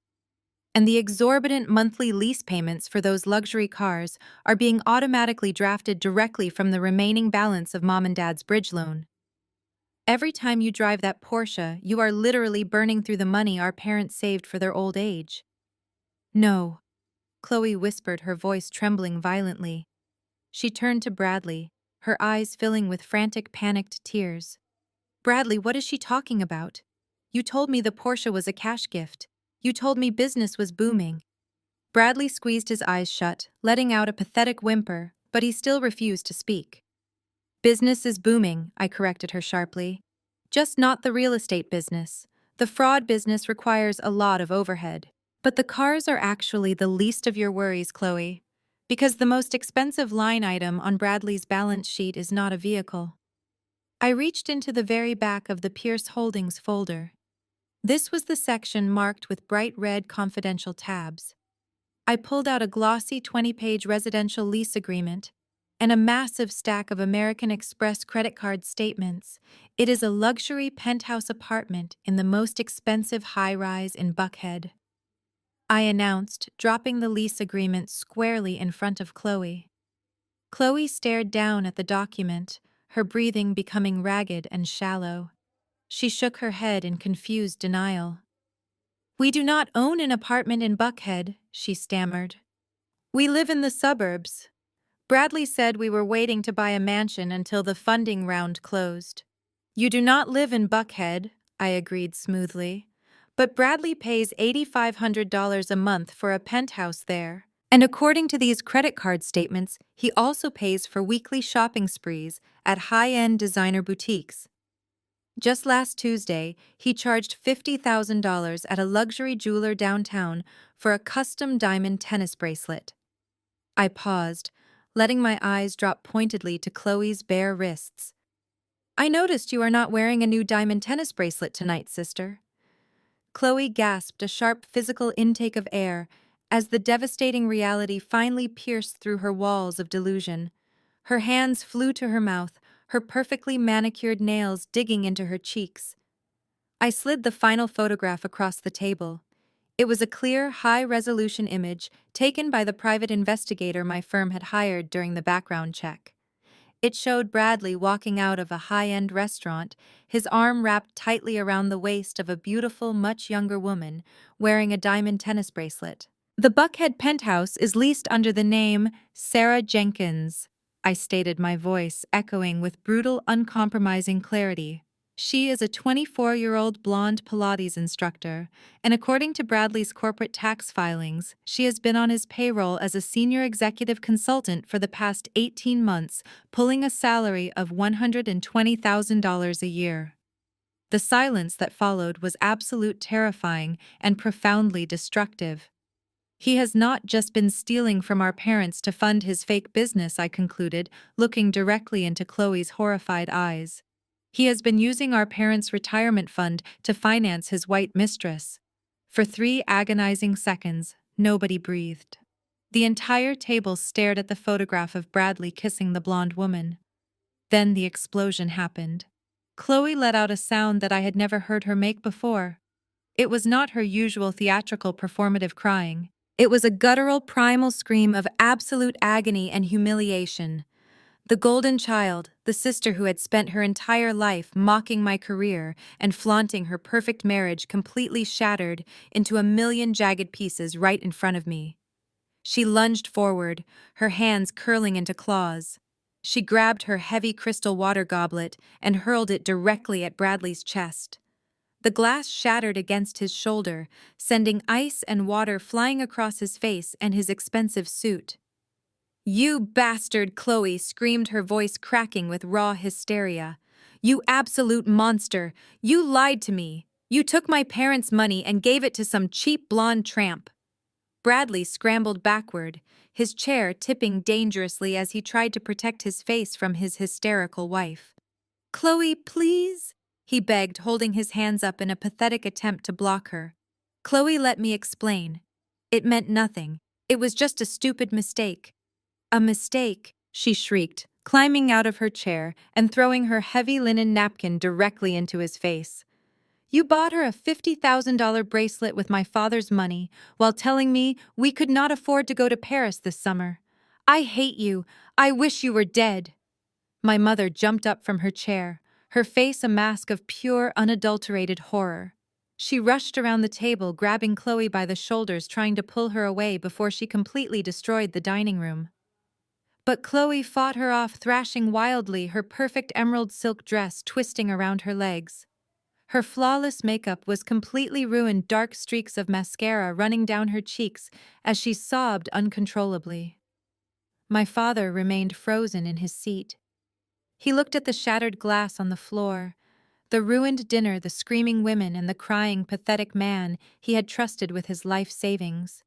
And the exorbitant monthly lease payments for those luxury cars are being automatically drafted directly from the remaining balance of Mom and Dad's bridge loan. Every time you drive that Porsche, you are literally burning through the money our parents saved for their old age. No, Chloe whispered, her voice trembling violently. She turned to Bradley, her eyes filling with frantic, panicked tears. Bradley, what is she talking about? You told me the Porsche was a cash gift. You told me business was booming. Bradley squeezed his eyes shut, letting out a pathetic whimper, but he still refused to speak. Business is booming, I corrected her sharply. Just not the real estate business. The fraud business requires a lot of overhead. But the cars are actually the least of your worries, Chloe. Because the most expensive line item on Bradley's balance sheet is not a vehicle. I reached into the very back of the Pierce Holdings folder. This was the section marked with bright red confidential tabs. I pulled out a glossy 20-page residential lease agreement and a massive stack of American Express credit card statements. It is a luxury penthouse apartment in the most expensive high-rise in Buckhead, I announced, dropping the lease agreement squarely in front of Chloe. Chloe stared down at the document, her breathing becoming ragged and shallow. She shook her head in confused denial. We do not own an apartment in Buckhead, she stammered. We live in the suburbs. Bradley said we were waiting to buy a mansion until the funding round closed. You do not live in Buckhead, I agreed smoothly. But Bradley pays $8,500 a month for a penthouse there. And according to these credit card statements, he also pays for weekly shopping sprees at high-end designer boutiques. Just last Tuesday, he charged $50,000 at a luxury jeweler downtown for a custom diamond tennis bracelet. I paused, letting my eyes drop pointedly to Chloe's bare wrists. I noticed you are not wearing a new diamond tennis bracelet tonight, sister. Chloe gasped a sharp physical intake of air as the devastating reality finally pierced through her walls of delusion. Her hands flew to her mouth, her perfectly manicured nails digging into her cheeks. I slid the final photograph across the table. It was a clear, high-resolution image taken by the private investigator my firm had hired during the background check. It showed Bradley walking out of a high-end restaurant, his arm wrapped tightly around the waist of a beautiful, much younger woman, wearing a diamond tennis bracelet. The Buckhead penthouse is leased under the name Sarah Jenkins, I stated, my voice echoing with brutal, uncompromising clarity. She is a 24-year-old blonde Pilates instructor, and according to Bradley's corporate tax filings, she has been on his payroll as a senior executive consultant for the past 18 months, pulling a salary of $120,000 a year. The silence that followed was absolute terrifying and profoundly destructive. He has not just been stealing from our parents to fund his fake business, I concluded, looking directly into Chloe's horrified eyes. He has been using our parents' retirement fund to finance his white mistress. For 3 agonizing seconds, nobody breathed. The entire table stared at the photograph of Bradley kissing the blonde woman. Then the explosion happened. Chloe let out a sound that I had never heard her make before. It was not her usual theatrical performative crying. It was a guttural, primal scream of absolute agony and humiliation. The golden child, the sister who had spent her entire life mocking my career and flaunting her perfect marriage, completely shattered into a million jagged pieces right in front of me. She lunged forward, her hands curling into claws. She grabbed her heavy crystal water goblet and hurled it directly at Bradley's chest. The glass shattered against his shoulder, sending ice and water flying across his face and his expensive suit. You bastard, Chloe screamed, her voice cracking with raw hysteria. You absolute monster! You lied to me! You took my parents' money and gave it to some cheap blonde tramp! Bradley scrambled backward, his chair tipping dangerously as he tried to protect his face from his hysterical wife. Chloe, please? He begged, holding his hands up in a pathetic attempt to block her. Chloe, let me explain. It meant nothing. It was just a stupid mistake. A mistake, she shrieked, climbing out of her chair and throwing her heavy linen napkin directly into his face. You bought her a $50,000 bracelet with my father's money while telling me we could not afford to go to Paris this summer. I hate you. I wish you were dead. My mother jumped up from her chair, her face a mask of pure, unadulterated horror. She rushed around the table, grabbing Chloe by the shoulders, trying to pull her away before she completely destroyed the dining room. But Chloe fought her off, thrashing wildly, her perfect emerald silk dress twisting around her legs. Her flawless makeup was completely ruined, dark streaks of mascara running down her cheeks as she sobbed uncontrollably. My father remained frozen in his seat. He looked at the shattered glass on the floor, the ruined dinner, the screaming women, and the crying, pathetic man he had trusted with his life savings.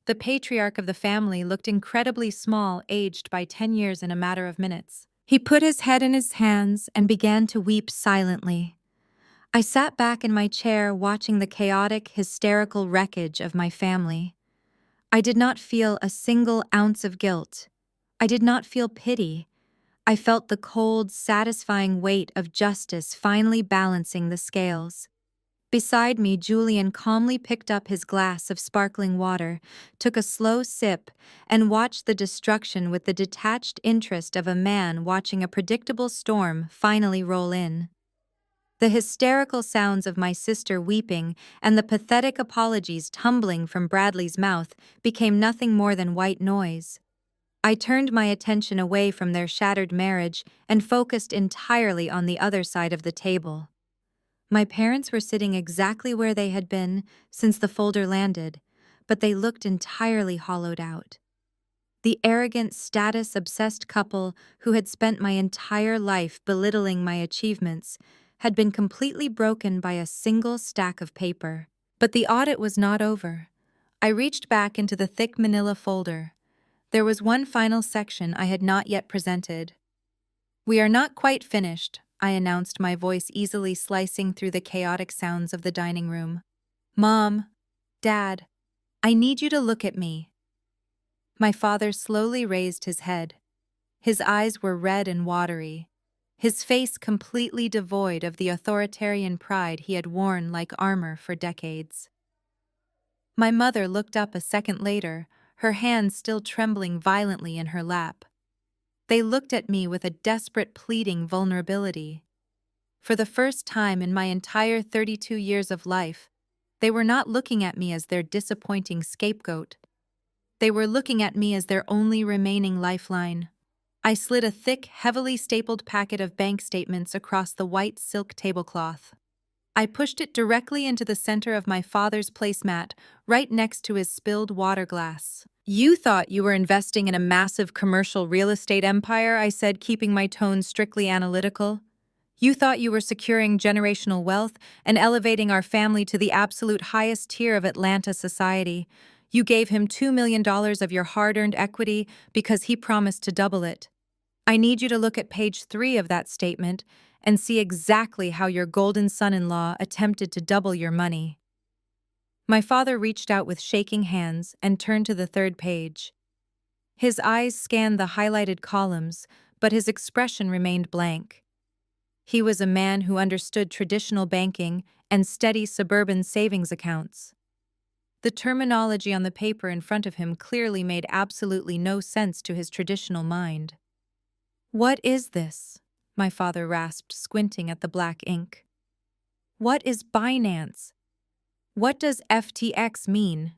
The patriarch of the family looked incredibly small, aged by 10 years in a matter of minutes. He put his head in his hands and began to weep silently. I sat back in my chair watching the chaotic, hysterical wreckage of my family. I did not feel a single ounce of guilt. I did not feel pity. I felt the cold, satisfying weight of justice finally balancing the scales. Beside me, Julian calmly picked up his glass of sparkling water, took a slow sip, and watched the destruction with the detached interest of a man watching a predictable storm finally roll in. The hysterical sounds of my sister weeping and the pathetic apologies tumbling from Bradley's mouth became nothing more than white noise. I turned my attention away from their shattered marriage and focused entirely on the other side of the table. My parents were sitting exactly where they had been since the folder landed, but they looked entirely hollowed out. The arrogant, status-obsessed couple who had spent my entire life belittling my achievements had been completely broken by a single stack of paper. But the audit was not over. I reached back into the thick manila folder. There was one final section I had not yet presented. "We are not quite finished," I announced, my voice easily slicing through the chaotic sounds of the dining room. "Mom, Dad, I need you to look at me." My father slowly raised his head. His eyes were red and watery, his face completely devoid of the authoritarian pride he had worn like armor for decades. My mother looked up a second later, her hands still trembling violently in her lap. They looked at me with a desperate, pleading vulnerability. For the first time in my entire 32 years of life, they were not looking at me as their disappointing scapegoat. They were looking at me as their only remaining lifeline. I slid a thick, heavily stapled packet of bank statements across the white silk tablecloth. I pushed it directly into the center of my father's placemat, right next to his spilled water glass. "You thought you were investing in a massive commercial real estate empire," I said, keeping my tone strictly analytical. "You thought you were securing generational wealth and elevating our family to the absolute highest tier of Atlanta society. You gave him $2 million of your hard-earned equity because he promised to double it. I need you to look at page 3 of that statement and see exactly how your golden son-in-law attempted to double your money." My father reached out with shaking hands and turned to the third page. His eyes scanned the highlighted columns, but his expression remained blank. He was a man who understood traditional banking and steady suburban savings accounts. The terminology on the paper in front of him clearly made absolutely no sense to his traditional mind. "What is this?" my father rasped, squinting at the black ink. "What is Binance? What does FTX mean?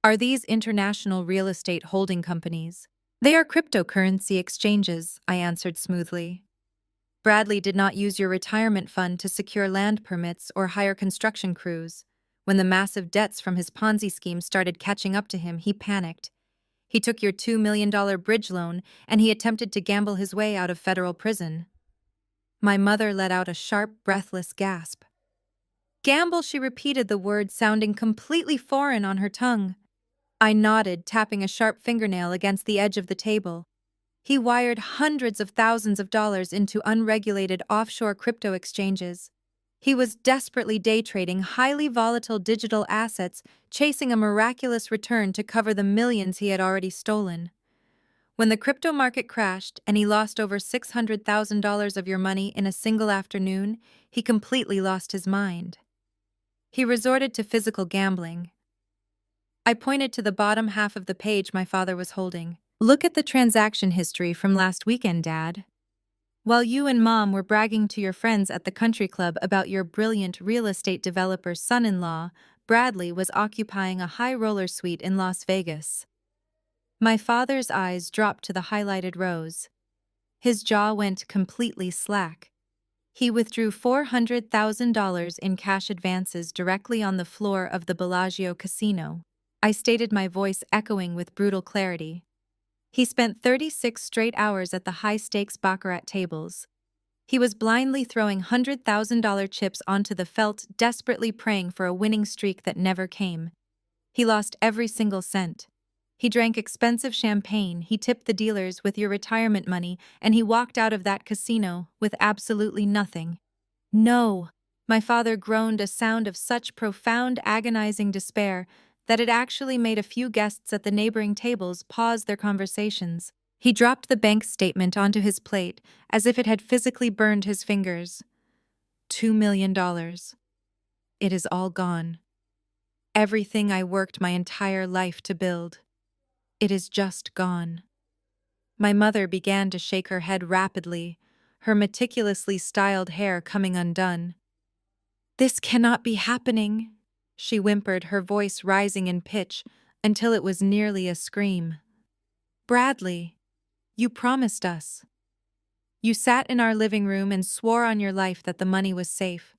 Are these international real estate holding companies?" "They are cryptocurrency exchanges," I answered smoothly. "Bradley did not use your retirement fund to secure land permits or hire construction crews. When the massive debts from his Ponzi scheme started catching up to him, he panicked. He took your $2 million bridge loan and he attempted to gamble his way out of federal prison." My mother let out a sharp, breathless gasp. "Gamble," she repeated, the word sounding completely foreign on her tongue. I nodded, tapping a sharp fingernail against the edge of the table. "He wired hundreds of thousands of dollars into unregulated offshore crypto exchanges. He was desperately day trading highly volatile digital assets, chasing a miraculous return to cover the millions he had already stolen. When the crypto market crashed and he lost over $600,000 of your money in a single afternoon, he completely lost his mind. He resorted to physical gambling. I pointed to the bottom half of the page my father was holding. Look at the transaction history from last weekend, Dad. While you and Mom were bragging to your friends at the country club about your brilliant real estate developer's son-in-law, Bradley was occupying a high roller suite in Las Vegas. My father's eyes dropped to the highlighted rows. His jaw went completely slack. He withdrew $400,000 in cash advances directly on the floor of the Bellagio casino. I stated, my voice echoing with brutal clarity. He spent 36 straight hours at the high-stakes baccarat tables. He was blindly throwing $100,000 chips onto the felt, desperately praying for a winning streak that never came. He lost every single cent. He drank expensive champagne, he tipped the dealers with your retirement money, and he walked out of that casino with absolutely nothing. No! My father groaned, a sound of such profound, agonizing despair that it actually made a few guests at the neighboring tables pause their conversations. He dropped the bank statement onto his plate as if it had physically burned his fingers. $2 million. It is all gone. Everything I worked my entire life to build. It is just gone. My mother began to shake her head rapidly, her meticulously styled hair coming undone. "This cannot be happening," she whimpered, her voice rising in pitch until it was nearly a scream. "Bradley, you promised us. You sat in our living room and swore on your life that the money was safe.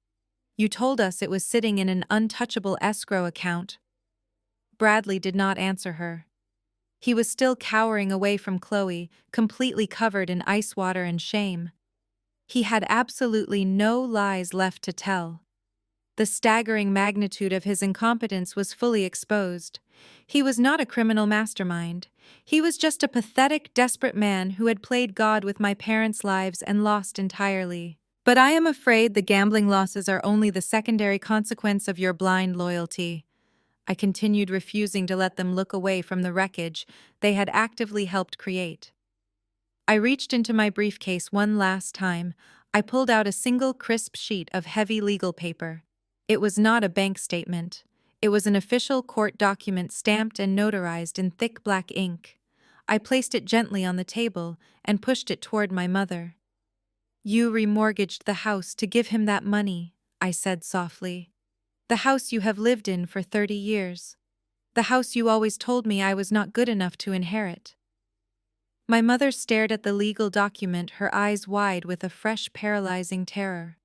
You told us it was sitting in an untouchable escrow account." Bradley did not answer her. He was still cowering away from Chloe, completely covered in ice water and shame. He had absolutely no lies left to tell. The staggering magnitude of his incompetence was fully exposed. He was not a criminal mastermind. He was just a pathetic, desperate man who had played God with my parents' lives and lost entirely. But I am afraid the gambling losses are only the secondary consequence of your blind loyalty. I continued, refusing to let them look away from the wreckage they had actively helped create. I reached into my briefcase one last time. I pulled out a single crisp sheet of heavy legal paper. It was not a bank statement. It was an official court document stamped and notarized in thick black ink. I placed it gently on the table and pushed it toward my mother. "You remortgaged the house to give him that money," I said softly. "The house you have lived in for 30 years. The house you always told me I was not good enough to inherit." My mother stared at the legal document, her eyes wide with a fresh, paralyzing terror.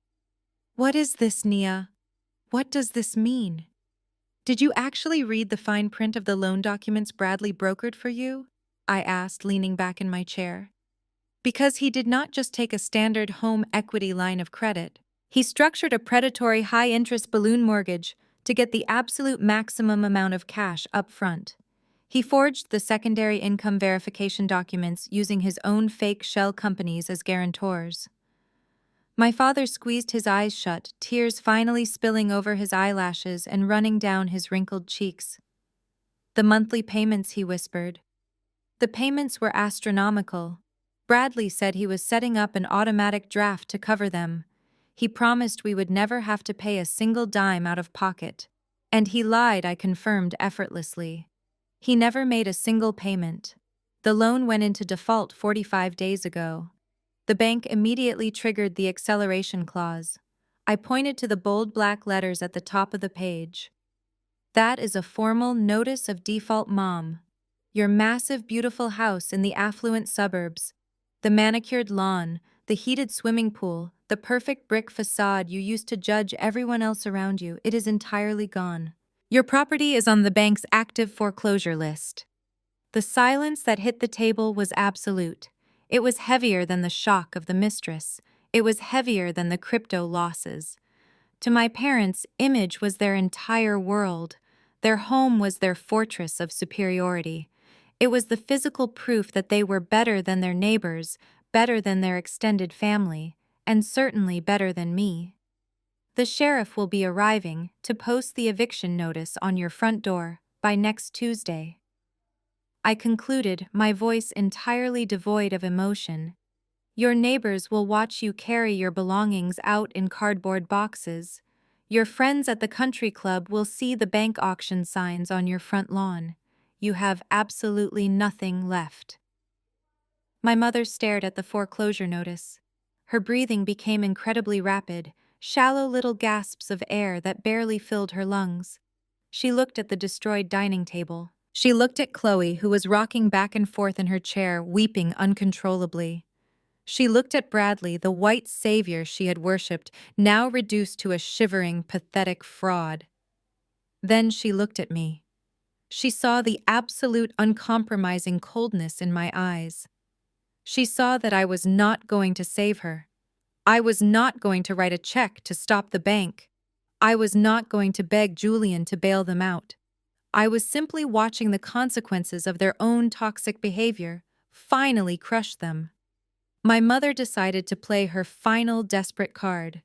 "What is this, Nia? What does this mean? Did you actually read the fine print of the loan documents Bradley brokered for you?" I asked, leaning back in my chair. Because he did not just take a standard home equity line of credit. He structured a predatory high-interest balloon mortgage to get the absolute maximum amount of cash up front. He forged the secondary income verification documents using his own fake shell companies as guarantors. My father squeezed his eyes shut, tears finally spilling over his eyelashes and running down his wrinkled cheeks. "The monthly payments," he whispered. "The payments were astronomical. Bradley said he was setting up an automatic draft to cover them. He promised we would never have to pay a single dime out of pocket. And he lied," I confirmed effortlessly. "He never made a single payment. The loan went into default 45 days ago. The bank immediately triggered the acceleration clause." I pointed to the bold black letters at the top of the page. "That is a formal notice of default, Mom. Your massive, beautiful house in the affluent suburbs, the manicured lawn, the heated swimming pool, the perfect brick facade you used to judge everyone else around you, it is entirely gone. Your property is on the bank's active foreclosure list." The silence that hit the table was absolute. It was heavier than the shock of the mistress. It was heavier than the crypto losses. To my parents, image was their entire world. Their home was their fortress of superiority. It was the physical proof that they were better than their neighbors, better than their extended family, and certainly better than me. "The sheriff will be arriving to post the eviction notice on your front door by next Tuesday." I concluded, my voice entirely devoid of emotion. Your neighbors will watch you carry your belongings out in cardboard boxes. Your friends at the country club will see the bank auction signs on your front lawn. You have absolutely nothing left. My mother stared at the foreclosure notice. Her breathing became incredibly rapid, shallow little gasps of air that barely filled her lungs. She looked at the destroyed dining table. She looked at Chloe, who was rocking back and forth in her chair, weeping uncontrollably. She looked at Bradley, the white savior she had worshipped, now reduced to a shivering, pathetic fraud. Then she looked at me. She saw the absolute uncompromising coldness in my eyes. She saw that I was not going to save her. I was not going to write a check to stop the bank. I was not going to beg Julian to bail them out. I was simply watching the consequences of their own toxic behavior finally crush them. My mother decided to play her final desperate card.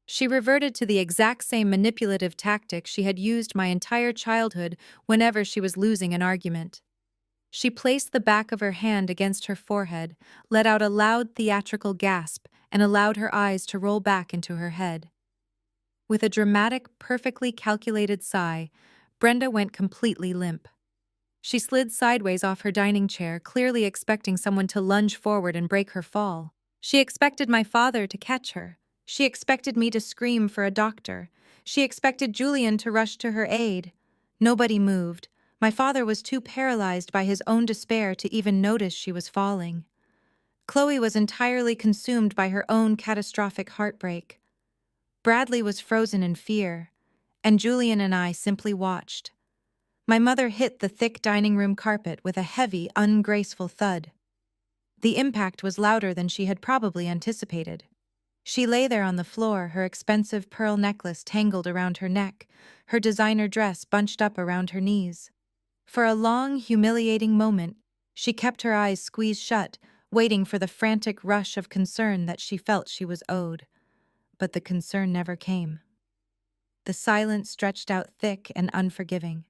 She reverted to the exact same manipulative tactic she had used my entire childhood whenever she was losing an argument. She placed the back of her hand against her forehead, let out a loud theatrical gasp, and allowed her eyes to roll back into her head. With a dramatic, perfectly calculated sigh, Brenda went completely limp. She slid sideways off her dining chair, clearly expecting someone to lunge forward and break her fall. She expected my father to catch her. She expected me to scream for a doctor. She expected Julian to rush to her aid. Nobody moved. My father was too paralyzed by his own despair to even notice she was falling. Chloe was entirely consumed by her own catastrophic heartbreak. Bradley was frozen in fear, and Julian and I simply watched. My mother hit the thick dining room carpet with a heavy, ungraceful thud. The impact was louder than she had probably anticipated. She lay there on the floor, her expensive pearl necklace tangled around her neck, her designer dress bunched up around her knees. For a long, humiliating moment, she kept her eyes squeezed shut, waiting for the frantic rush of concern that she felt she was owed. But the concern never came. The silence stretched out thick and unforgiving.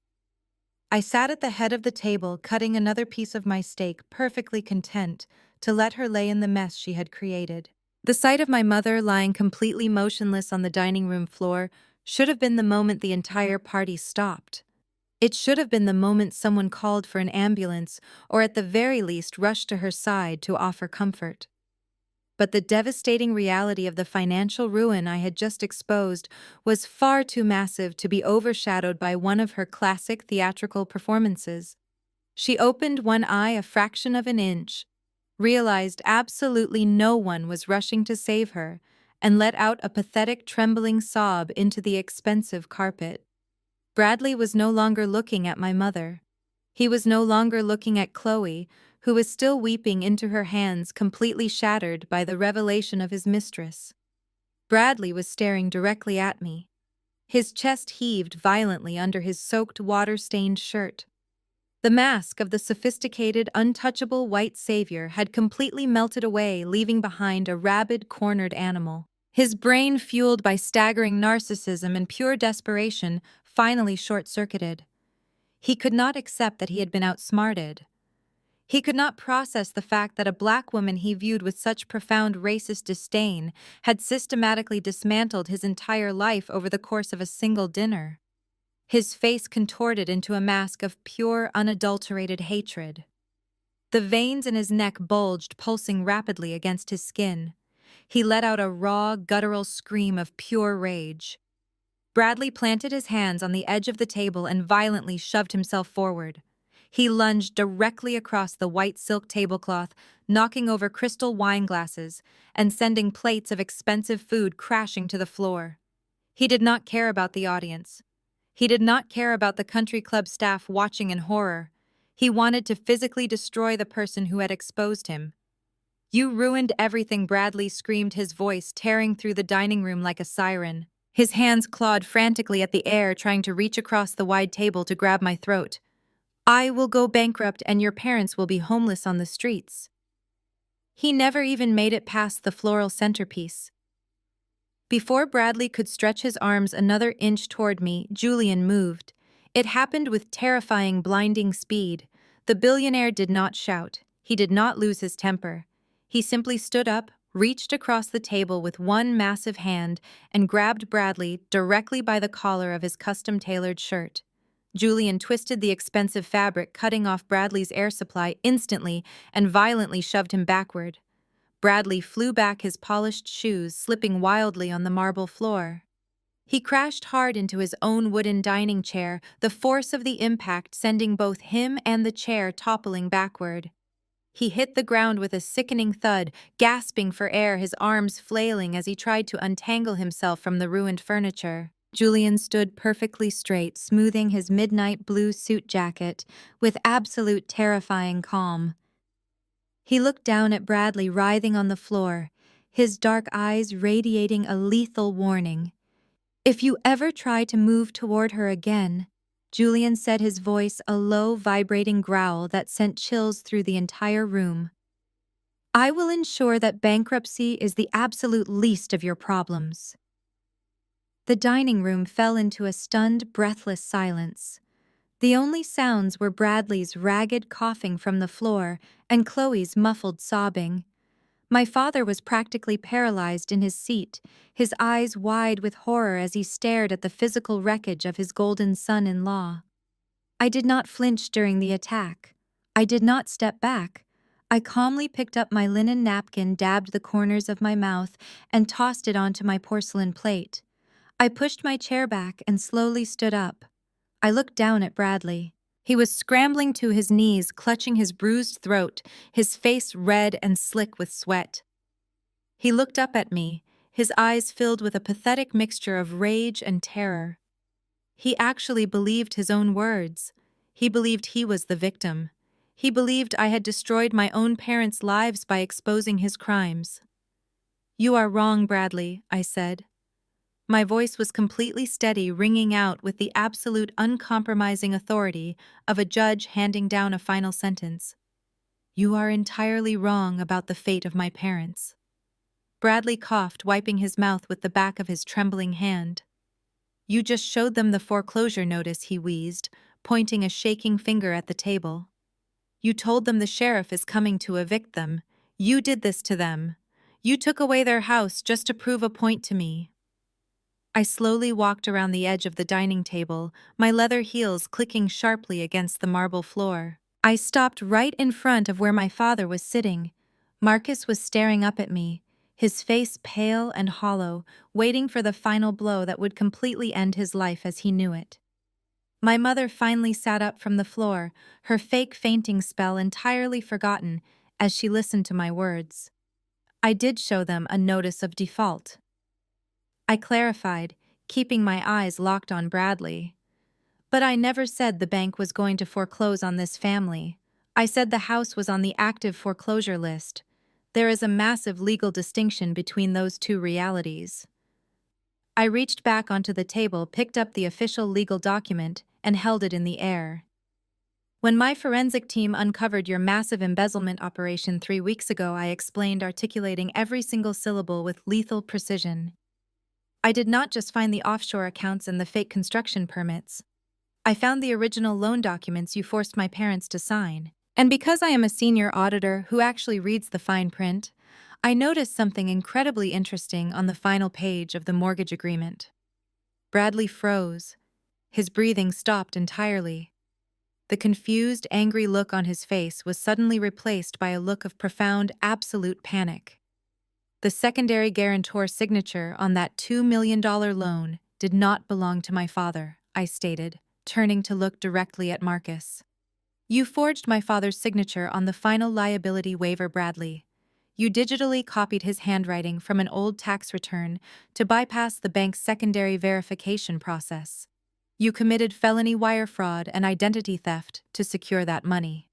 I sat at the head of the table, cutting another piece of my steak, perfectly content to let her lay in the mess she had created. The sight of my mother lying completely motionless on the dining room floor should have been the moment the entire party stopped. It should have been the moment someone called for an ambulance or at the very least rushed to her side to offer comfort. But the devastating reality of the financial ruin I had just exposed was far too massive to be overshadowed by one of her classic theatrical performances. She opened one eye a fraction of an inch, realized absolutely no one was rushing to save her, and let out a pathetic trembling sob into the expensive carpet. Bradley was no longer looking at my mother. He was no longer looking at Chloe, who was still weeping into her hands, completely shattered by the revelation of his mistress. Bradley was staring directly at me. His chest heaved violently under his soaked, water-stained shirt. The mask of the sophisticated, untouchable white savior had completely melted away, leaving behind a rabid, cornered animal. His brain, fueled by staggering narcissism and pure desperation, finally short-circuited. He could not accept that he had been outsmarted. He could not process the fact that a black woman he viewed with such profound racist disdain had systematically dismantled his entire life over the course of a single dinner. His face contorted into a mask of pure, unadulterated hatred. The veins in his neck bulged, pulsing rapidly against his skin. He let out a raw, guttural scream of pure rage. Bradley planted his hands on the edge of the table and violently shoved himself forward. He lunged directly across the white silk tablecloth, knocking over crystal wine glasses and sending plates of expensive food crashing to the floor. He did not care about the audience. He did not care about the country club staff watching in horror. He wanted to physically destroy the person who had exposed him. "You ruined everything," Bradley screamed, his voice tearing through the dining room like a siren. His hands clawed frantically at the air, trying to reach across the wide table to grab my throat. "I will go bankrupt and your parents will be homeless on the streets." He never even made it past the floral centerpiece. Before Bradley could stretch his arms another inch toward me, Julian moved. It happened with terrifying, blinding speed. The billionaire did not shout. He did not lose his temper. He simply stood up, reached across the table with one massive hand, and grabbed Bradley directly by the collar of his custom-tailored shirt. Julian twisted the expensive fabric, cutting off Bradley's air supply instantly and violently shoved him backward. Bradley flew back, his polished shoes slipping wildly on the marble floor. He crashed hard into his own wooden dining chair, the force of the impact sending both him and the chair toppling backward. He hit the ground with a sickening thud, gasping for air, his arms flailing as he tried to untangle himself from the ruined furniture. Julian stood perfectly straight, smoothing his midnight blue suit jacket with absolute terrifying calm. He looked down at Bradley writhing on the floor, his dark eyes radiating a lethal warning. "If you ever try to move toward her again," Julian said, his voice a low, vibrating growl that sent chills through the entire room, "I will ensure that bankruptcy is the absolute least of your problems." The dining room fell into a stunned, breathless silence. The only sounds were Bradley's ragged coughing from the floor and Chloe's muffled sobbing. My father was practically paralyzed in his seat, his eyes wide with horror as he stared at the physical wreckage of his golden son-in-law. I did not flinch during the attack. I did not step back. I calmly picked up my linen napkin, dabbed the corners of my mouth, and tossed it onto my porcelain plate. I pushed my chair back and slowly stood up. I looked down at Bradley. He was scrambling to his knees, clutching his bruised throat, his face red and slick with sweat. He looked up at me, his eyes filled with a pathetic mixture of rage and terror. He actually believed his own words. He believed he was the victim. He believed I had destroyed my own parents' lives by exposing his crimes. "You are wrong, Bradley," I said. My voice was completely steady, ringing out with the absolute uncompromising authority of a judge handing down a final sentence. "You are entirely wrong about the fate of my parents." Bradley coughed, wiping his mouth with the back of his trembling hand. "You just showed them the foreclosure notice," he wheezed, pointing a shaking finger at the table. "You told them the sheriff is coming to evict them. You did this to them. You took away their house just to prove a point to me." I slowly walked around the edge of the dining table, my leather heels clicking sharply against the marble floor. I stopped right in front of where my father was sitting. Marcus was staring up at me, his face pale and hollow, waiting for the final blow that would completely end his life as he knew it. My mother finally sat up from the floor, her fake fainting spell entirely forgotten as she listened to my words. "I did show them a notice of default," I clarified, keeping my eyes locked on Bradley. "But I never said the bank was going to foreclose on this family. I said the house was on the active foreclosure list. There is a massive legal distinction between those two realities." I reached back onto the table, picked up the official legal document, and held it in the air. "When my forensic team uncovered your massive embezzlement operation 3 weeks ago," I explained, articulating every single syllable with lethal precision. "I did not just find the offshore accounts and the fake construction permits. I found the original loan documents you forced my parents to sign. And because I am a senior auditor who actually reads the fine print, I noticed something incredibly interesting on the final page of the mortgage agreement." Bradley froze. His breathing stopped entirely. The confused, angry look on his face was suddenly replaced by a look of profound, absolute panic. "The secondary guarantor signature on that $2 million loan did not belong to my father," I stated, turning to look directly at Marcus. "You forged my father's signature on the final liability waiver, Bradley. You digitally copied his handwriting from an old tax return to bypass the bank's secondary verification process. You committed felony wire fraud and identity theft to secure that money."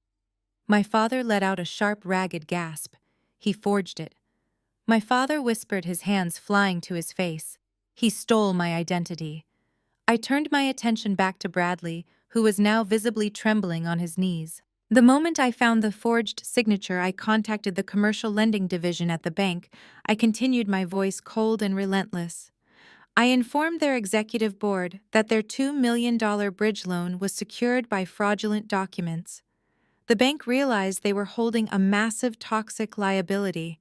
My father let out a sharp, ragged gasp. "He forged it." My father whispered, his hands flying to his face. "He stole my identity." I turned my attention back to Bradley, who was now visibly trembling on his knees. "The moment I found the forged signature, I contacted the commercial lending division at the bank," I continued, my voice cold and relentless. "I informed their executive board that their $2 million bridge loan was secured by fraudulent documents. The bank realized they were holding a massive toxic liability.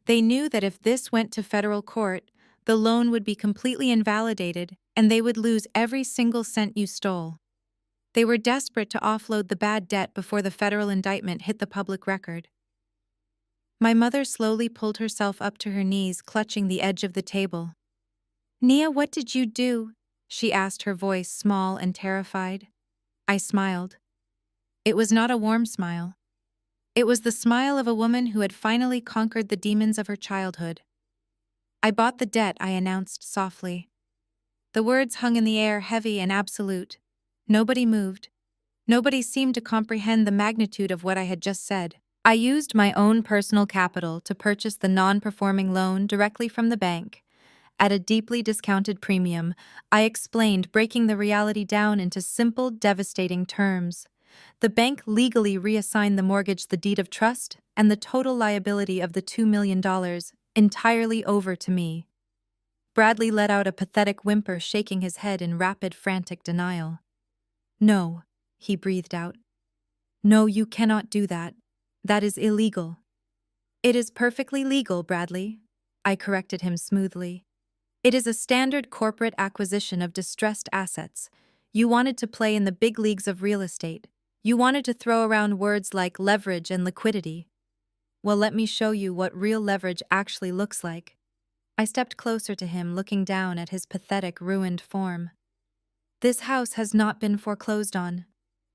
They knew that if this went to federal court, the loan would be completely invalidated and they would lose every single cent you stole. They were desperate to offload the bad debt before the federal indictment hit the public record. My mother slowly pulled herself up to her knees, clutching the edge of the table. "Nia, what did you do?" she asked, her voice small and terrified. I smiled. It was not a warm smile. It was the smile of a woman who had finally conquered the demons of her childhood. "I bought the debt," I announced softly. The words hung in the air, heavy and absolute. Nobody moved. Nobody seemed to comprehend the magnitude of what I had just said. I used my own personal capital to purchase the non-performing loan directly from the bank. At a deeply discounted premium, I explained, breaking the reality down into simple, devastating terms. The bank legally reassigned the mortgage, the deed of trust, and the total liability of the $2 million entirely over to me. Bradley let out a pathetic whimper, shaking his head in rapid, frantic denial. "No," he breathed out. "No, you cannot do that. That is illegal." "It is perfectly legal, Bradley," I corrected him smoothly. "It is a standard corporate acquisition of distressed assets. You wanted to play in the big leagues of real estate. You wanted to throw around words like leverage and liquidity. Well, let me show you what real leverage actually looks like." I stepped closer to him, looking down at his pathetic, ruined form. "This house has not been foreclosed on,"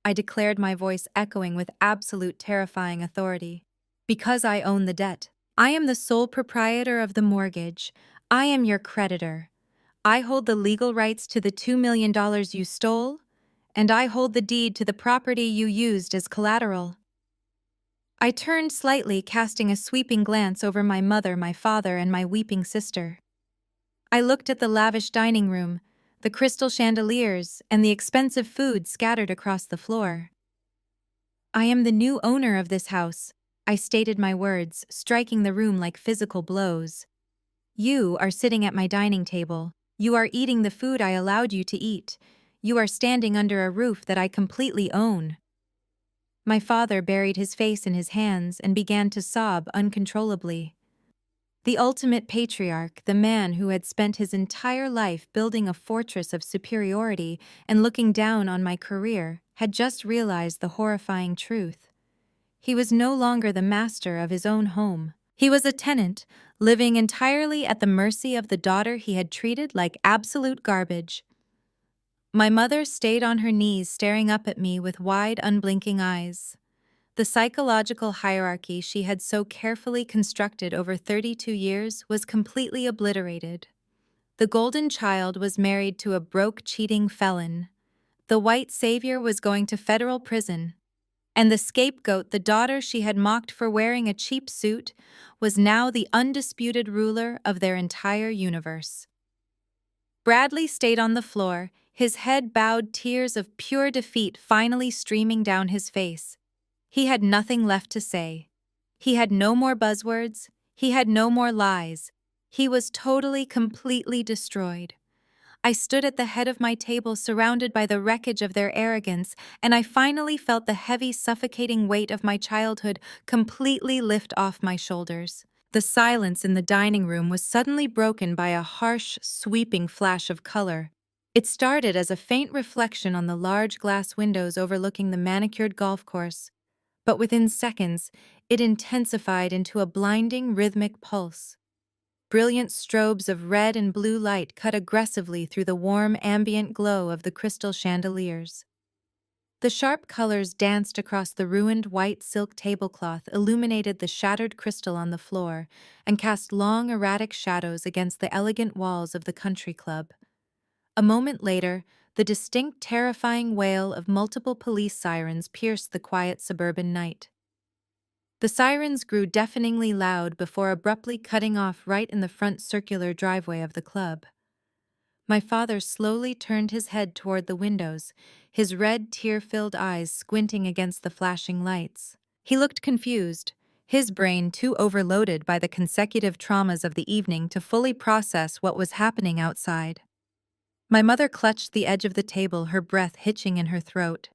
I declared, my voice echoing with absolute terrifying authority. "Because I own the debt. I am the sole proprietor of the mortgage. I am your creditor. I hold the legal rights to the $2 million you stole, and I hold the deed to the property you used as collateral." I turned slightly, casting a sweeping glance over my mother, my father, and my weeping sister. I looked at the lavish dining room, the crystal chandeliers, and the expensive food scattered across the floor. "I am the new owner of this house," I stated, my words striking the room like physical blows. "You are sitting at my dining table. You are eating the food I allowed you to eat. You are standing under a roof that I completely own." My father buried his face in his hands and began to sob uncontrollably. The ultimate patriarch, the man who had spent his entire life building a fortress of superiority and looking down on my career, had just realized the horrifying truth. He was no longer the master of his own home. He was a tenant, living entirely at the mercy of the daughter he had treated like absolute garbage. My mother stayed on her knees, staring up at me with wide, unblinking eyes. The psychological hierarchy she had so carefully constructed over 32 years was completely obliterated. The golden child was married to a broke, cheating felon. The white savior was going to federal prison. And the scapegoat, the daughter she had mocked for wearing a cheap suit, was now the undisputed ruler of their entire universe. Bradley stayed on the floor, his head bowed, tears of pure defeat finally streaming down his face. He had nothing left to say. He had no more buzzwords. He had no more lies. He was totally, completely destroyed. I stood at the head of my table, surrounded by the wreckage of their arrogance, and I finally felt the heavy, suffocating weight of my childhood completely lift off my shoulders. The silence in the dining room was suddenly broken by a harsh, sweeping flash of color. It started as a faint reflection on the large glass windows overlooking the manicured golf course, but within seconds, it intensified into a blinding, rhythmic pulse. Brilliant strobes of red and blue light cut aggressively through the warm, ambient glow of the crystal chandeliers. The sharp colors danced across the ruined white silk tablecloth, illuminated the shattered crystal on the floor, and cast long, erratic shadows against the elegant walls of the country club. A moment later, the distinct, terrifying wail of multiple police sirens pierced the quiet suburban night. The sirens grew deafeningly loud before abruptly cutting off right in the front circular driveway of the club. My father slowly turned his head toward the windows, his red, tear-filled eyes squinting against the flashing lights. He looked confused, his brain too overloaded by the consecutive traumas of the evening to fully process what was happening outside. My mother clutched the edge of the table, her breath hitching in her throat.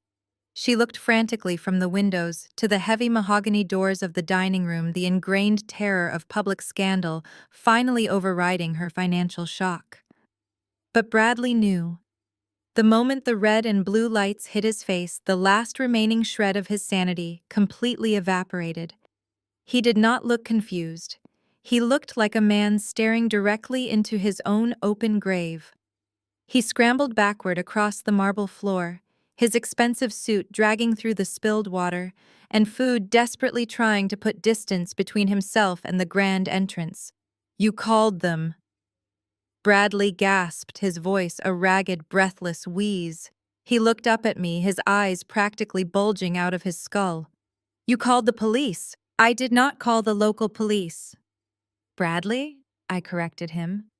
She looked frantically from the windows to the heavy mahogany doors of the dining room, the ingrained terror of public scandal finally overriding her financial shock. But Bradley knew. The moment the red and blue lights hit his face, the last remaining shred of his sanity completely evaporated. He did not look confused. He looked like a man staring directly into his own open grave. He scrambled backward across the marble floor, his expensive suit dragging through the spilled water, and food desperately trying to put distance between himself and the grand entrance. "You called them." Bradley gasped, his voice a ragged, breathless wheeze. He looked up at me, his eyes practically bulging out of his skull. "You called the police." "I did not call the local police." "Bradley?" I corrected him,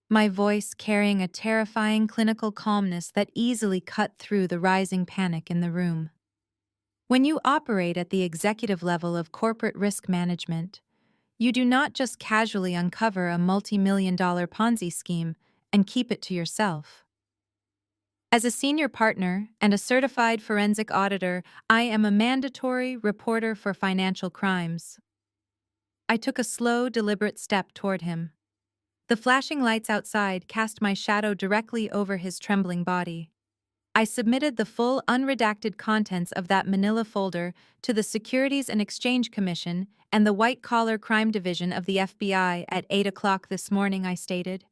my voice carrying a terrifying clinical calmness that easily cut through the rising panic in the room. When you operate at the executive level of corporate risk management, you do not just casually uncover a multi-million-dollar Ponzi scheme and keep it to yourself. As a senior partner and a certified forensic auditor, I am a mandatory reporter for financial crimes. I took a slow, deliberate step toward him. The flashing lights outside cast my shadow directly over his trembling body. I submitted the full, unredacted contents of that manila folder to the Securities and Exchange Commission and the White-Collar Crime Division of the FBI at 8 o'clock this morning, I stated.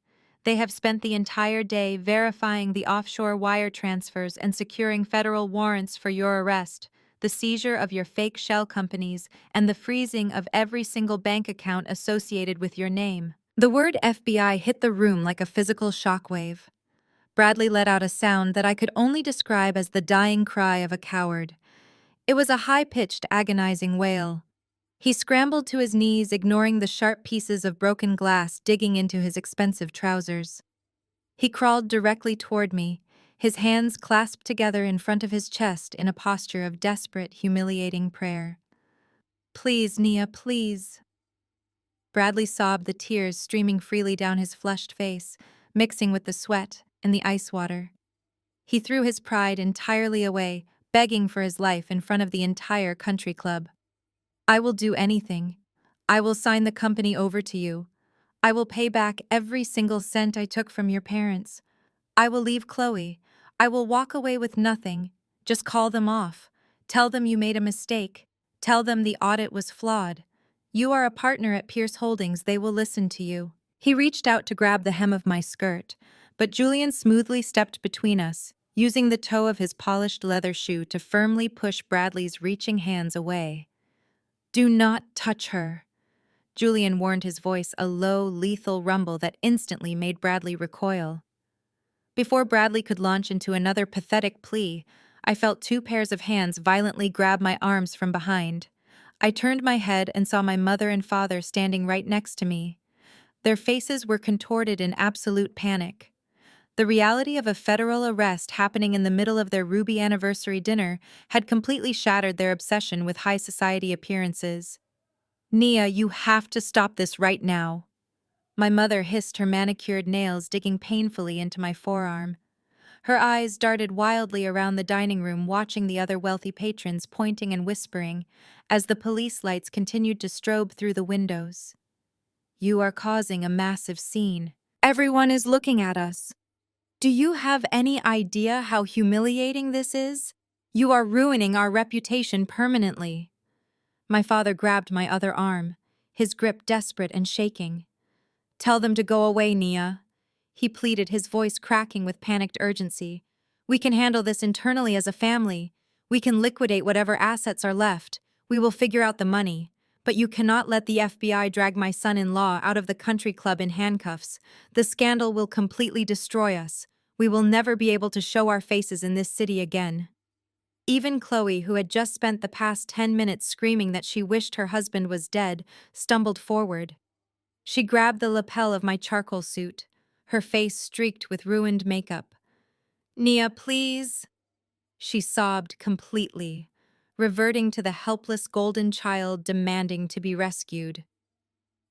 They have spent the entire day verifying the offshore wire transfers and securing federal warrants for your arrest, the seizure of your fake shell companies, and the freezing of every single bank account associated with your name. The word FBI hit the room like a physical shockwave. Bradley let out a sound that I could only describe as the dying cry of a coward. It was a high-pitched, agonizing wail. He scrambled to his knees, ignoring the sharp pieces of broken glass digging into his expensive trousers. He crawled directly toward me, his hands clasped together in front of his chest in a posture of desperate, humiliating prayer. "Please, Nia, please." Bradley sobbed, the tears streaming freely down his flushed face, mixing with the sweat and the ice water. He threw his pride entirely away, begging for his life in front of the entire country club. "I will do anything. I will sign the company over to you. I will pay back every single cent I took from your parents. I will leave Chloe. I will walk away with nothing. Just call them off. Tell them you made a mistake. Tell them the audit was flawed. You are a partner at Pierce Holdings. They will listen to you." He reached out to grab the hem of my skirt, but Julian smoothly stepped between us, using the toe of his polished leather shoe to firmly push Bradley's reaching hands away. "Do not touch her." Julian warned, his voice a low, lethal rumble that instantly made Bradley recoil. Before Bradley could launch into another pathetic plea, I felt two pairs of hands violently grab my arms from behind. I turned my head and saw my mother and father standing right next to me. Their faces were contorted in absolute panic. The reality of a federal arrest happening in the middle of their Ruby anniversary dinner had completely shattered their obsession with high society appearances. "Nia, you have to stop this right now." My mother hissed, her manicured nails digging painfully into my forearm. Her eyes darted wildly around the dining room, watching the other wealthy patrons, pointing and whispering, as the police lights continued to strobe through the windows. "You are causing a massive scene. Everyone is looking at us. Do you have any idea how humiliating this is? You are ruining our reputation permanently." My father grabbed my other arm, his grip desperate and shaking. "Tell them to go away, Nia," he pleaded, his voice cracking with panicked urgency. "We can handle this internally as a family. We can liquidate whatever assets are left. We will figure out the money. But you cannot let the FBI drag my son-in-law out of the country club in handcuffs. The scandal will completely destroy us. We will never be able to show our faces in this city again." Even Chloe, who had just spent the past 10 minutes screaming that she wished her husband was dead, stumbled forward. She grabbed the lapel of my charcoal suit, her face streaked with ruined makeup. "Nia, please." She sobbed completely, reverting to the helpless golden child demanding to be rescued.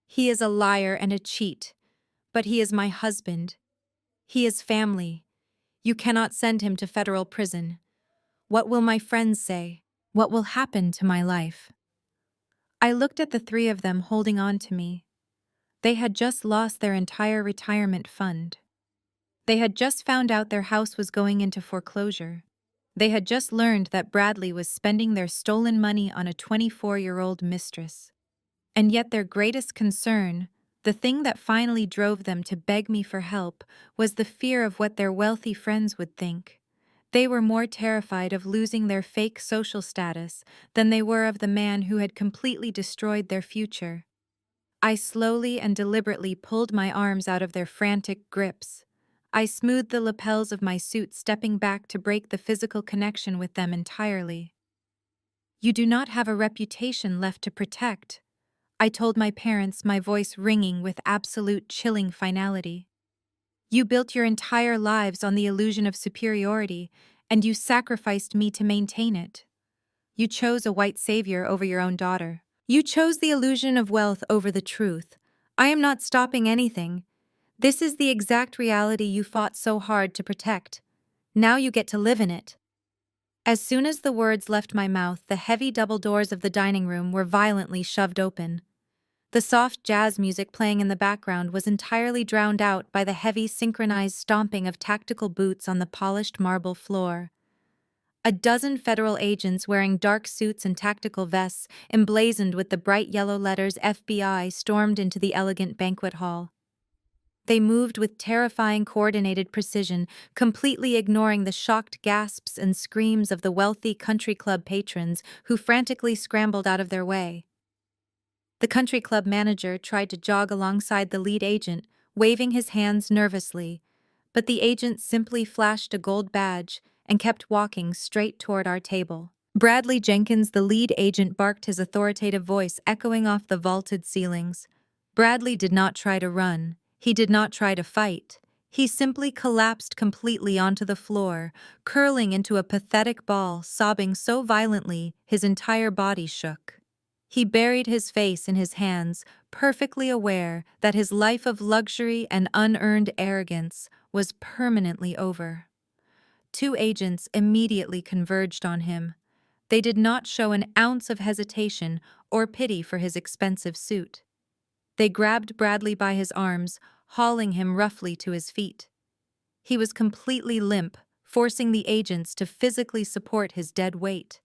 "He is a liar and a cheat, but he is my husband. He is family. You cannot send him to federal prison. What will my friends say? What will happen to my life? I looked at the three of them holding on to me. They had just lost their entire retirement fund. They had just found out their house was going into foreclosure. They had just learned that Bradley was spending their stolen money on a 24-year-old mistress. And yet their greatest concern, the thing that finally drove them to beg me for help, was the fear of what their wealthy friends would think. They were more terrified of losing their fake social status than they were of the man who had completely destroyed their future. I slowly and deliberately pulled my arms out of their frantic grips. I smoothed the lapels of my suit, stepping back to break the physical connection with them entirely. You do not have a reputation left to protect, I told my parents, my voice ringing with absolute chilling finality. You built your entire lives on the illusion of superiority, and you sacrificed me to maintain it. You chose a white savior over your own daughter. You chose the illusion of wealth over the truth. I am not stopping anything. This is the exact reality you fought so hard to protect. Now you get to live in it. As soon as the words left my mouth, the heavy double doors of the dining room were violently shoved open. The soft jazz music playing in the background was entirely drowned out by the heavy synchronized stomping of tactical boots on the polished marble floor. A dozen federal agents wearing dark suits and tactical vests, emblazoned with the bright yellow letters FBI, stormed into the elegant banquet hall. They moved with terrifying coordinated precision, completely ignoring the shocked gasps and screams of the wealthy country club patrons who frantically scrambled out of their way. The country club manager tried to jog alongside the lead agent, waving his hands nervously, but the agent simply flashed a gold badge and kept walking straight toward our table. Bradley Jenkins, the lead agent, barked, his authoritative voice echoing off the vaulted ceilings. Bradley did not try to run. He did not try to fight. He simply collapsed completely onto the floor, curling into a pathetic ball, sobbing so violently his entire body shook. He buried his face in his hands, perfectly aware that his life of luxury and unearned arrogance was permanently over. Two agents immediately converged on him. They did not show an ounce of hesitation or pity for his expensive suit. They grabbed Bradley by his arms, hauling him roughly to his feet. He was completely limp, forcing the agents to physically support his dead weight.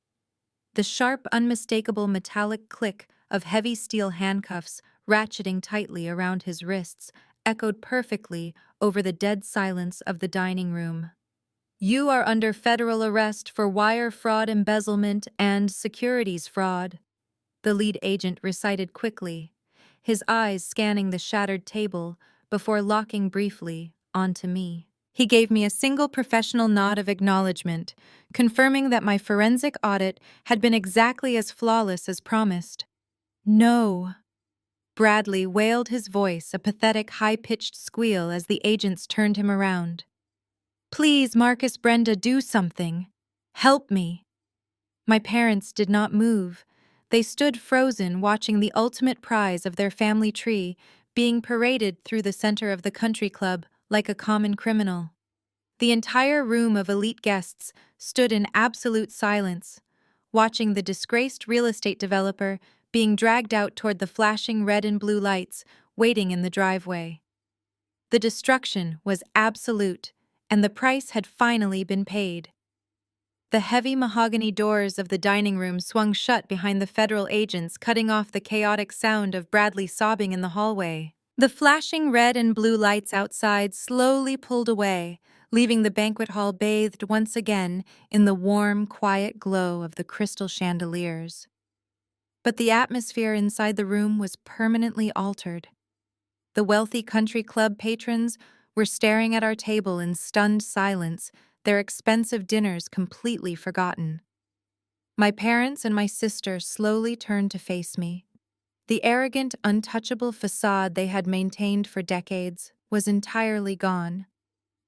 The sharp, unmistakable metallic click of heavy steel handcuffs ratcheting tightly around his wrists echoed perfectly over the dead silence of the dining room. "You are under federal arrest for wire fraud, embezzlement, and securities fraud," the lead agent recited quickly, his eyes scanning the shattered table before locking briefly onto me. He gave me a single professional nod of acknowledgement, confirming that my forensic audit had been exactly as flawless as promised. "No." Bradley wailed, his voice a pathetic, high-pitched squeal as the agents turned him around. "Please, Marcus, Brenda, do something. Help me." My parents did not move. They stood frozen, watching the ultimate prize of their family tree being paraded through the center of the country club like a common criminal. The entire room of elite guests stood in absolute silence, watching the disgraced real estate developer being dragged out toward the flashing red and blue lights waiting in the driveway. The destruction was absolute, and the price had finally been paid. The heavy mahogany doors of the dining room swung shut behind the federal agents, cutting off the chaotic sound of Bradley sobbing in the hallway. The flashing red and blue lights outside slowly pulled away, leaving the banquet hall bathed once again in the warm, quiet glow of the crystal chandeliers. But the atmosphere inside the room was permanently altered. The wealthy country club patrons were staring at our table in stunned silence, their expensive dinners completely forgotten. My parents and my sister slowly turned to face me. The arrogant, untouchable facade they had maintained for decades was entirely gone.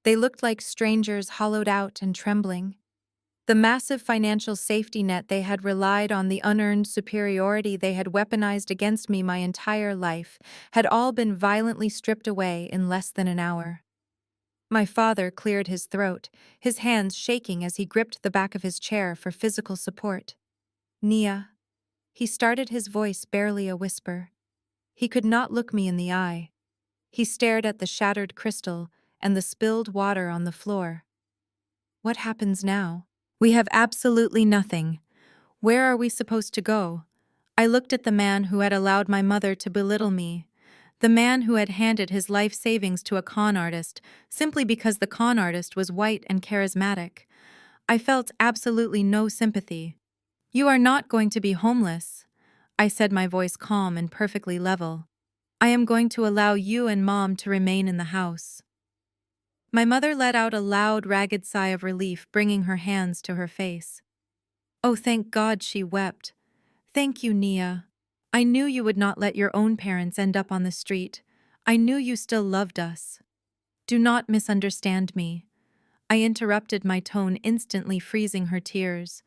They looked like strangers, hollowed out and trembling. The massive financial safety net they had relied on, the unearned superiority they had weaponized against me my entire life, had all been violently stripped away in less than an hour. My father cleared his throat, his hands shaking as he gripped the back of his chair for physical support. Nia. He started, his voice barely a whisper. He could not look me in the eye. He stared at the shattered crystal and the spilled water on the floor. What happens now? We have absolutely nothing. Where are we supposed to go? I looked at the man who had allowed my mother to belittle me. The man who had handed his life savings to a con artist simply because the con artist was white and charismatic. I felt absolutely no sympathy. You are not going to be homeless, I said, my voice calm and perfectly level. I am going to allow you and Mom to remain in the house. My mother let out a loud, ragged sigh of relief, bringing her hands to her face. Oh, thank God, she wept. Thank you, Nia. I knew you would not let your own parents end up on the street. I knew you still loved us. Do not misunderstand me. I interrupted, my tone instantly freezing her tears.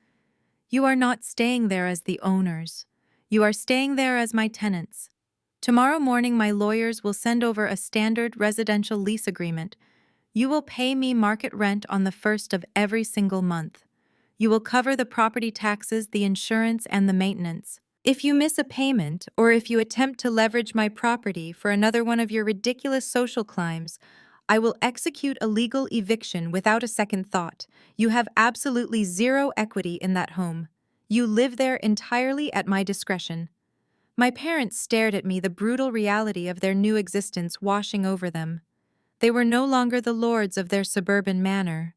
You are not staying there as the owners. You are staying there as my tenants. Tomorrow morning my lawyers will send over a standard residential lease agreement. You will pay me market rent on the first of every single month. You will cover the property taxes, the insurance, and the maintenance. If you miss a payment, or if you attempt to leverage my property for another one of your ridiculous social climbs, I will execute a legal eviction without a second thought. You have absolutely zero equity in that home. You live there entirely at my discretion. My parents stared at me, the brutal reality of their new existence washing over them. They were no longer the lords of their suburban manor.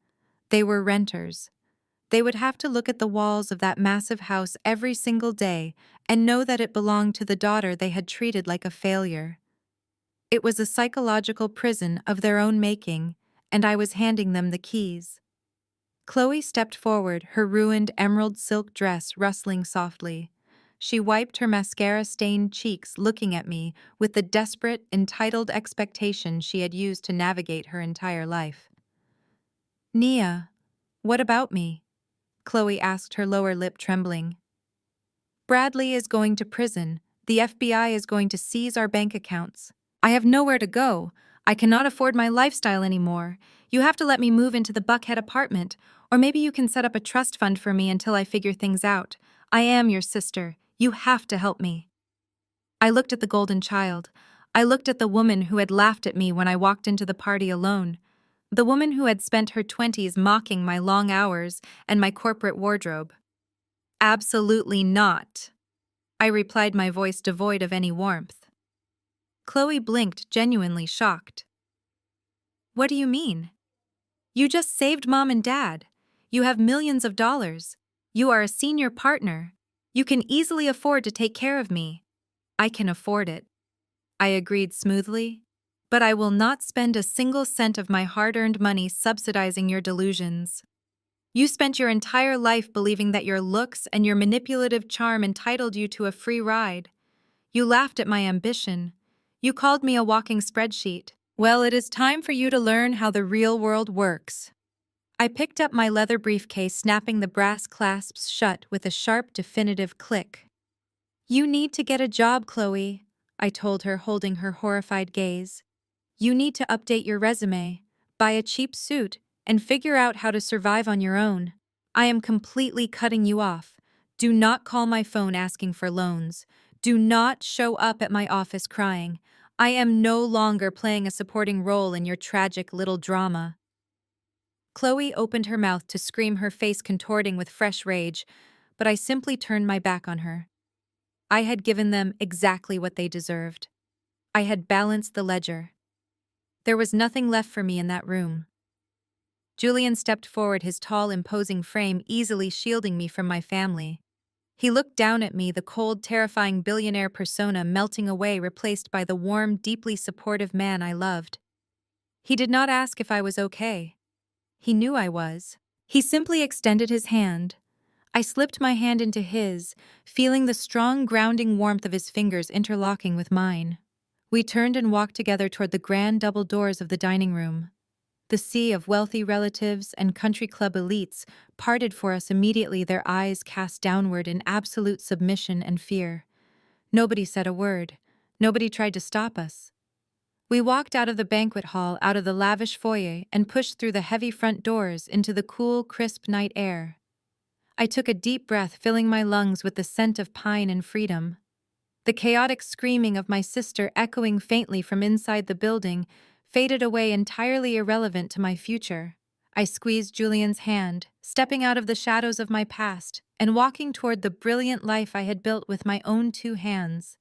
They were renters. They would have to look at the walls of that massive house every single day and know that it belonged to the daughter they had treated like a failure. It was a psychological prison of their own making, and I was handing them the keys. Chloe stepped forward, her ruined emerald silk dress rustling softly. She wiped her mascara-stained cheeks, looking at me with the desperate, entitled expectation she had used to navigate her entire life. Nia, what about me? Chloe asked, her lower lip trembling. Bradley is going to prison. The FBI is going to seize our bank accounts. I have nowhere to go. I cannot afford my lifestyle anymore. You have to let me move into the Buckhead apartment, or maybe you can set up a trust fund for me until I figure things out. I am your sister. You have to help me. I looked at the golden child. I looked at the woman who had laughed at me when I walked into the party alone. The woman who had spent her 20s mocking my long hours and my corporate wardrobe. Absolutely not, I replied, my voice devoid of any warmth. Chloe blinked, genuinely shocked. What do you mean? You just saved Mom and Dad. You have millions of dollars. You are a senior partner. You can easily afford to take care of me. I can afford it, I agreed smoothly. But I will not spend a single cent of my hard-earned money subsidizing your delusions. You spent your entire life believing that your looks and your manipulative charm entitled you to a free ride. You laughed at my ambition. You called me a walking spreadsheet. Well, it is time for you to learn how the real world works. I picked up my leather briefcase, snapping the brass clasps shut with a sharp, definitive click. You need to get a job, Chloe, I told her, holding her horrified gaze. You need to update your resume, buy a cheap suit, and figure out how to survive on your own. I am completely cutting you off. Do not call my phone asking for loans. Do not show up at my office crying. I am no longer playing a supporting role in your tragic little drama. Chloe opened her mouth to scream, her face contorting with fresh rage, but I simply turned my back on her. I had given them exactly what they deserved. I had balanced the ledger. There was nothing left for me in that room. Julian stepped forward, his tall, imposing frame easily shielding me from my family. He looked down at me, the cold, terrifying billionaire persona melting away, replaced by the warm, deeply supportive man I loved. He did not ask if I was okay. He knew I was. He simply extended his hand. I slipped my hand into his, feeling the strong, grounding warmth of his fingers interlocking with mine. We turned and walked together toward the grand double doors of the dining room. The sea of wealthy relatives and country club elites parted for us immediately, their eyes cast downward in absolute submission and fear. Nobody said a word. Nobody tried to stop us. We walked out of the banquet hall, out of the lavish foyer, and pushed through the heavy front doors into the cool, crisp night air. I took a deep breath, filling my lungs with the scent of pine and freedom. The chaotic screaming of my sister, echoing faintly from inside the building, faded away, entirely irrelevant to my future. I squeezed Julian's hand, stepping out of the shadows of my past and walking toward the brilliant life I had built with my own 2 hands.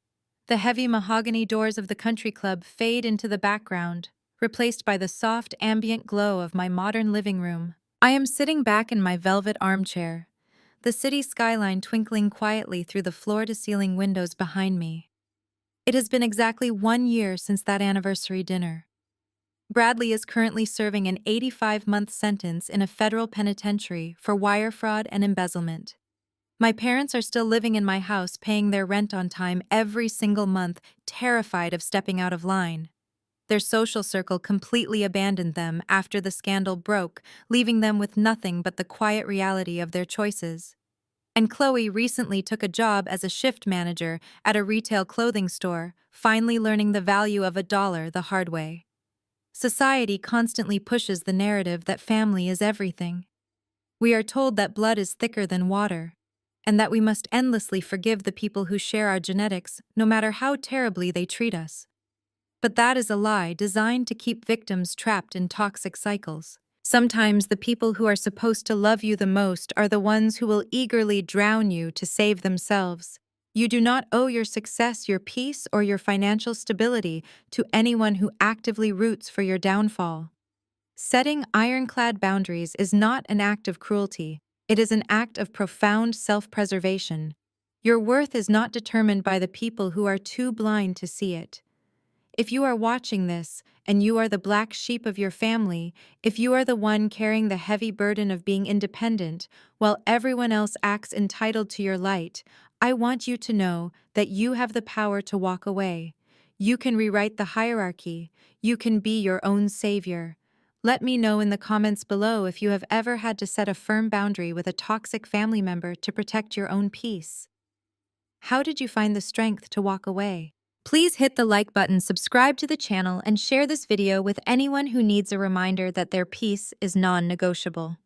The heavy mahogany doors of the country club fade into the background, replaced by the soft ambient glow of my modern living room. I am sitting back in my velvet armchair, the city skyline twinkling quietly through the floor-to-ceiling windows behind me. It has been exactly 1 year since that anniversary dinner. Bradley is currently serving an 85-month sentence in a federal penitentiary for wire fraud and embezzlement. My parents are still living in my house, paying their rent on time every single month, terrified of stepping out of line. Their social circle completely abandoned them after the scandal broke, leaving them with nothing but the quiet reality of their choices. And Chloe recently took a job as a shift manager at a retail clothing store, finally learning the value of $1 the hard way. Society constantly pushes the narrative that family is everything. We are told that blood is thicker than water, and that we must endlessly forgive the people who share our genetics, no matter how terribly they treat us. But that is a lie designed to keep victims trapped in toxic cycles. Sometimes the people who are supposed to love you the most are the ones who will eagerly drown you to save themselves. You do not owe your success, your peace, or your financial stability to anyone who actively roots for your downfall. Setting ironclad boundaries is not an act of cruelty, it is an act of profound self-preservation. Your worth is not determined by the people who are too blind to see it. If you are watching this, and you are the black sheep of your family, if you are the one carrying the heavy burden of being independent, while everyone else acts entitled to your light, I want you to know that you have the power to walk away. You can rewrite the hierarchy. You can be your own savior. Let me know in the comments below if you have ever had to set a firm boundary with a toxic family member to protect your own peace. How did you find the strength to walk away? Please hit the like button, subscribe to the channel, and share this video with anyone who needs a reminder that their peace is non-negotiable.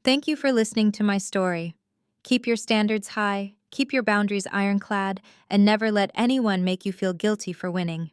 Thank you for listening to my story. Keep your standards high, keep your boundaries ironclad, and never let anyone make you feel guilty for winning.